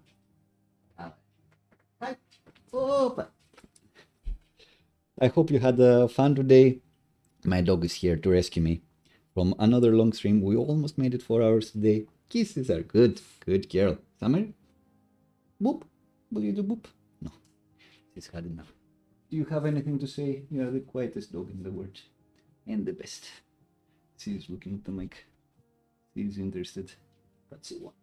Hi. Oh, I hope you had fun today. My dog is here to rescue me from another long stream. We almost made it 4 hours today. Kisses are good. Good girl. Summer? Boop. Will you do boop? No. She's had enough. Do you have anything to say? You are the quietest dog in the world. And the best. She's looking at the mic. She's interested. But she won't.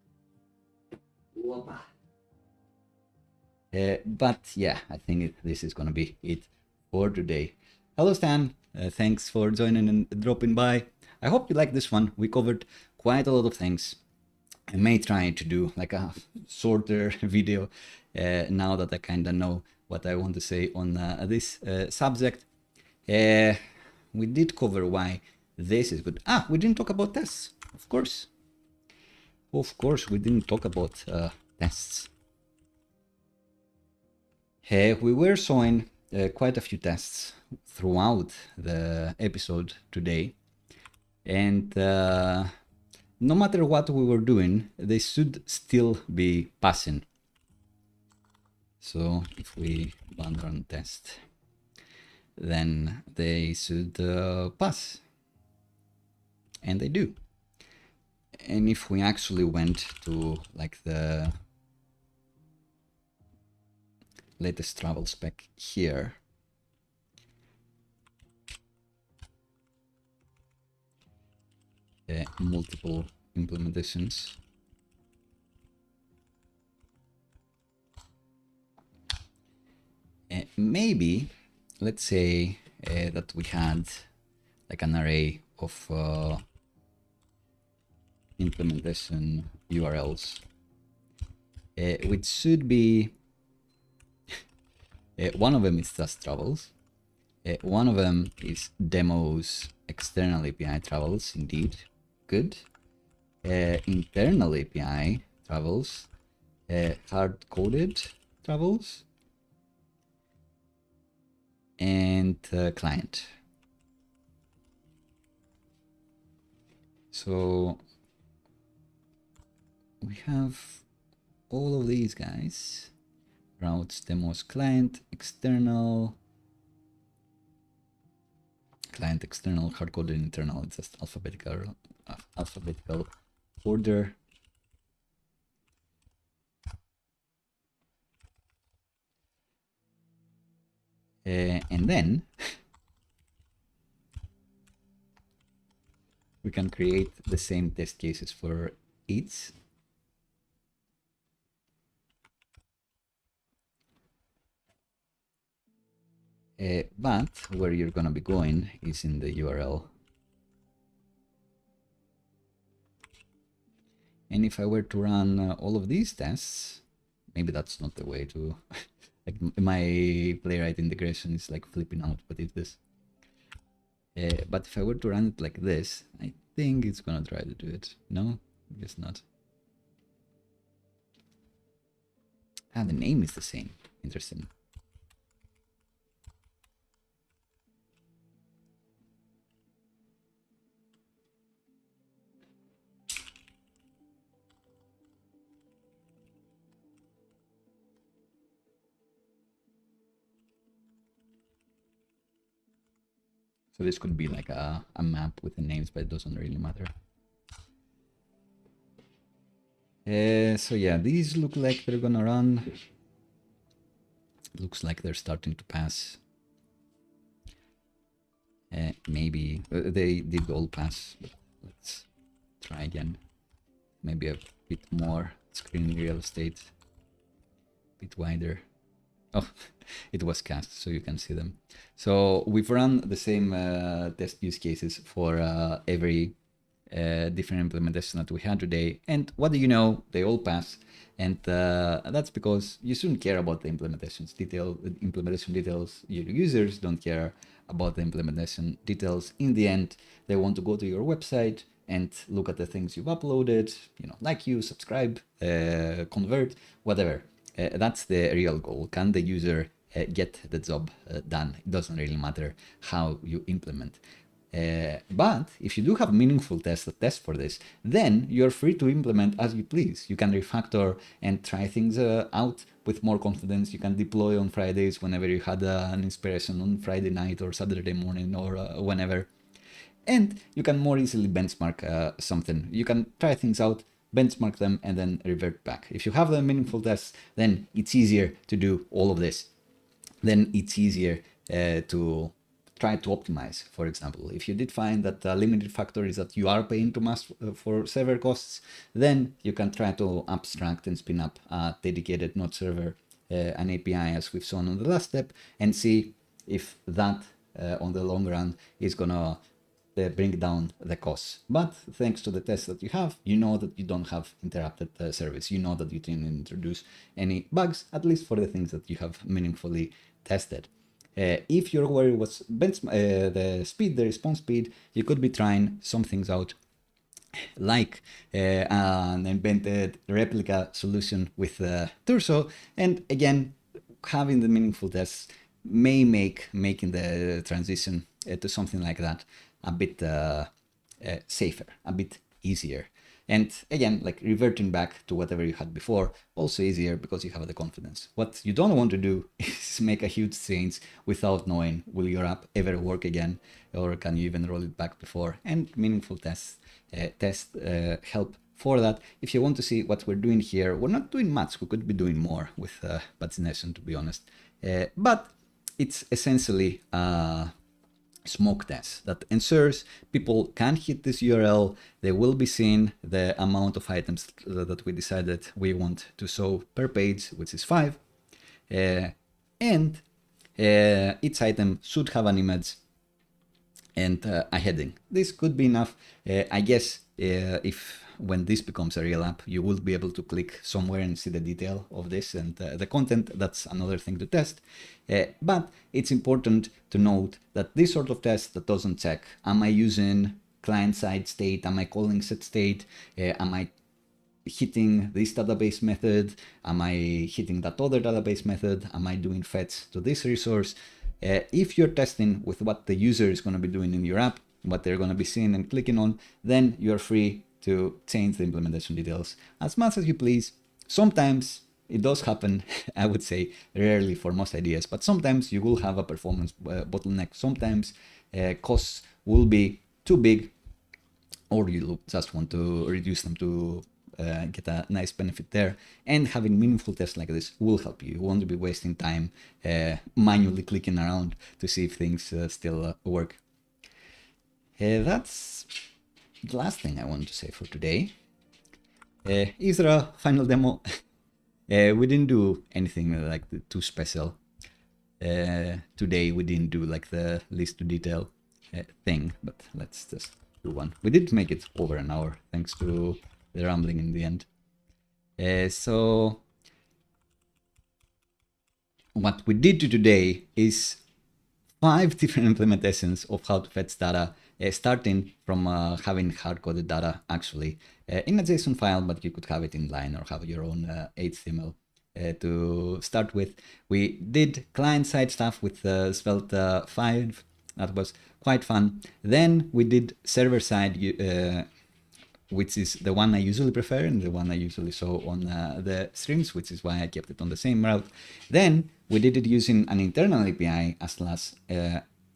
But yeah, I think this is gonna be it for today. Hello Stan, thanks for joining and dropping by. I hope you liked this one. We covered quite a lot of things. I may try to do like a shorter video now that I kind of know what I want to say on this subject. We did cover why this is good. We didn't talk about tests, of course. Of course, we didn't talk about tests. We were showing quite a few tests throughout the episode today, and no matter what we were doing, they should still be passing. So if we run test, then they should pass, and they do. And if we actually went to like the latest travel spec here, multiple implementations, maybe let's say that we had like an array of implementation URLs, which should be one of them is just travels, one of them is demos external API travels, indeed, good, internal API travels, hard-coded travels, and client. So we have all of these guys: routes, demos, client, external, hard-coded, internal. It's just alphabetical order. And then we can create the same test cases for each. But where you're going to be going is in the URL. And if I were to run all of these tests, maybe that's not the way to... like my playwright integration is like flipping out, what is this? But if I were to run it like this, I think it's gonna try to do it. No, I guess not. Ah, the name is the same. Interesting. So this could be like a map with the names, but it doesn't really matter. So yeah, these look like they're gonna run. Looks like they're starting to pass. Maybe they did all pass, but let's try again. Maybe a bit more screen real estate, a bit wider. Oh, it was cast, so you can see them. So we've run the same test use cases for every different implementation that we had today. And what do you know? They all pass. And that's because you shouldn't care about the implementation details. Your users don't care about the implementation details. In the end, they want to go to your website and look at the things you've uploaded, like you, subscribe, convert, whatever. That's the real goal. Can the user get the job done? It doesn't really matter how you implement. But if you do have meaningful tests that test for this, then you're free to implement as you please. You can refactor and try things out with more confidence. You can deploy on Fridays whenever you had an inspiration on Friday night or Saturday morning or whenever. And you can more easily benchmark something. You can try things out, benchmark them, and then revert back. If you have the meaningful tests, then it's easier to do all of this. Then it's easier to try to optimize. For example, if you did find that a limited factor is that you are paying too much for server costs, then you can try to abstract and spin up a dedicated node server, an API as we've shown on the last step, and see if that on the long run is gonna bring down the costs. But thanks to the tests that you have, you know that you don't have interrupted service. You know that you didn't introduce any bugs, at least for the things that you have meaningfully tested. If your worry was the speed, the response speed, you could be trying some things out, like an embedded replica solution with Turso. And again, having the meaningful tests may make making the transition to something like that a bit safer, a bit easier. And again, like reverting back to whatever you had before, also easier because you have the confidence. What you don't want to do is make a huge change without knowing, will your app ever work again, or can you even roll it back before? And meaningful tests help for that. If you want to see what we're doing here, we're not doing much. We could be doing more with Pagination, to be honest. But it's essentially smoke test that ensures people can hit this URL. They will be seeing the amount of items that we decided we want to show per page, which is 5. And each item should have an image and a heading. This could be enough. I guess if when this becomes a real app, you will be able to click somewhere and see the detail of this and the content. That's another thing to test. But it's important to note that this sort of test that doesn't check, am I using client-side state? Am I calling set state? Am I hitting this database method? Am I hitting that other database method? Am I doing fetch to this resource? If you're testing with what the user is going to be doing in your app, what they're going to be seeing and clicking on, then you're free to change the implementation details as much as you please. Sometimes it does happen, I would say rarely for most ideas, but sometimes you will have a performance bottleneck. Sometimes costs will be too big, or you just want to reduce them to get a nice benefit there. And having meaningful tests like this will help you. You won't be wasting time manually clicking around to see if things still work. That's the last thing I want to say for today. Is there a final demo? We didn't do anything like too special. Today we didn't do like the list to detail thing, but let's just do one. We did make it over an hour thanks to the rambling in the end. So what we did today is 5 different implementations of how to fetch data, starting from having hard-coded data actually in a JSON file, but you could have it in line or have your own HTML to start with. We did client-side stuff with Svelte 5. That was quite fun. Then we did server-side, which is the one I usually prefer and the one I usually show on the streams, which is why I kept it on the same route. Then we did it using an internal API as well as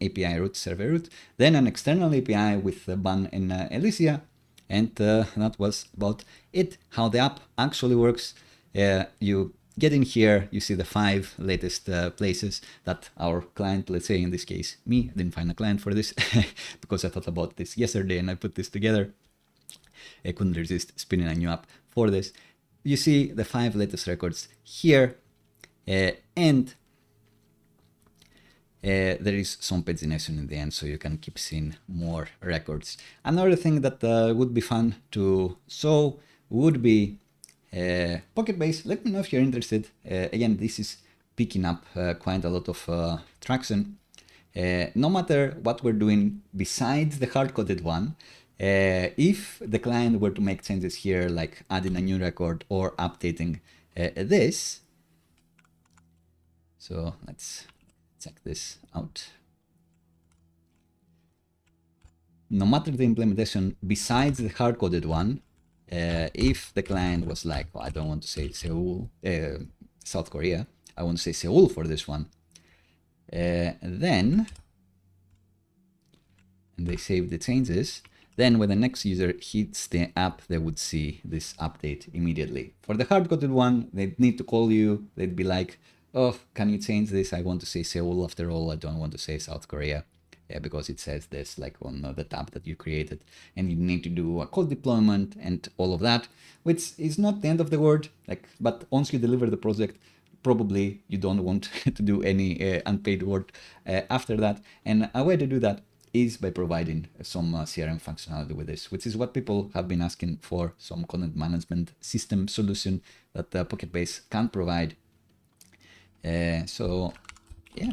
API root, server root, then an external API with Ban and Elysia, and that was about it. How the app actually works. You get in here, you see the 5 latest places that our client, let's say in this case me, didn't find a client for this because I thought about this yesterday and I put this together. I couldn't resist spinning a new app for this. You see the 5 latest records here, and there is some pagination in the end, so you can keep seeing more records. Another thing that would be fun to show would be PocketBase. Let me know if you're interested. Again, this is picking up quite a lot of traction. No matter what we're doing besides the hard-coded one, if the client were to make changes here, like adding a new record or updating this, so let's check this out. No matter the implementation besides the hard-coded one, if the client was like, oh, I don't want to say Seoul, South Korea, I want to say Seoul for this one, then, and they save the changes, then when the next user hits the app, they would see this update immediately. For the hard-coded one, they'd need to call you. They'd be like, oh, can you change this? I want to say Seoul after all. I don't want to say South Korea because it says this like on the tab that you created. And you need to do a code deployment and all of that, which is not the end of the world. But once you deliver the project, probably you don't want to do any unpaid work after that. And a way to do that is by providing some CRM functionality with this, which is what people have been asking for, some content management system solution that PocketBase can provide. So yeah,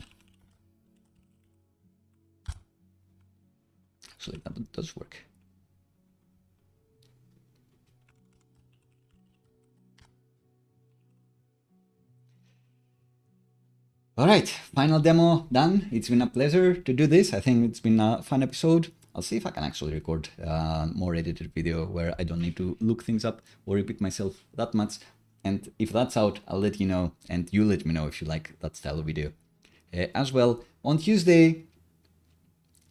actually that does work. All right, final demo done. It's been a pleasure to do this. I think it's been a fun episode. I'll see if I can actually record a more edited video where I don't need to look things up or repeat myself that much. And if that's out, I'll let you know, and you let me know if you like that style of video. As well, on Tuesday,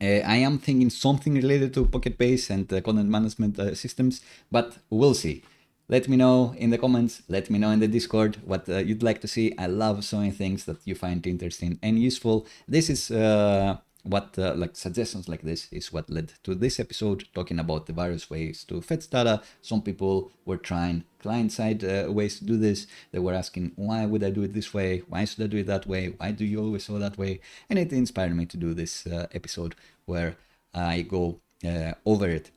I am thinking something related to PocketBase and content management systems, but we'll see. Let me know in the comments, let me know in the Discord what you'd like to see. I love showing things that you find interesting and useful. This is like suggestions like this is what led to this episode, talking about the various ways to fetch data. Some people were trying client-side ways to do this. They were asking, why would I do it this way? Why should I do it that way? Why do you always go that way? And it inspired me to do this episode where I go over it.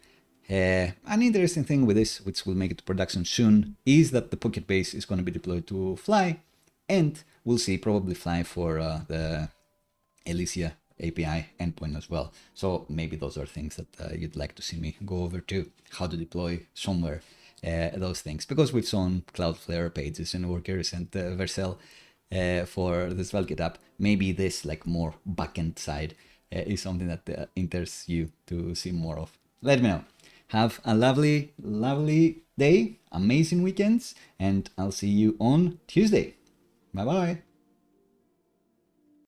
An interesting thing with this, which will make it to production soon, is that the PocketBase is going to be deployed to Fly, and we'll see probably Fly for the Elysia API endpoint as well. So maybe those are things that you'd like to see me go over too, how to deploy somewhere those things, because we've shown Cloudflare pages and workers and Vercel for the SvelteKit app. Maybe this like more backend side is something that interests you to see more of. Let me know. Have a lovely, lovely day, amazing weekends, and I'll see you on Tuesday. Bye-bye.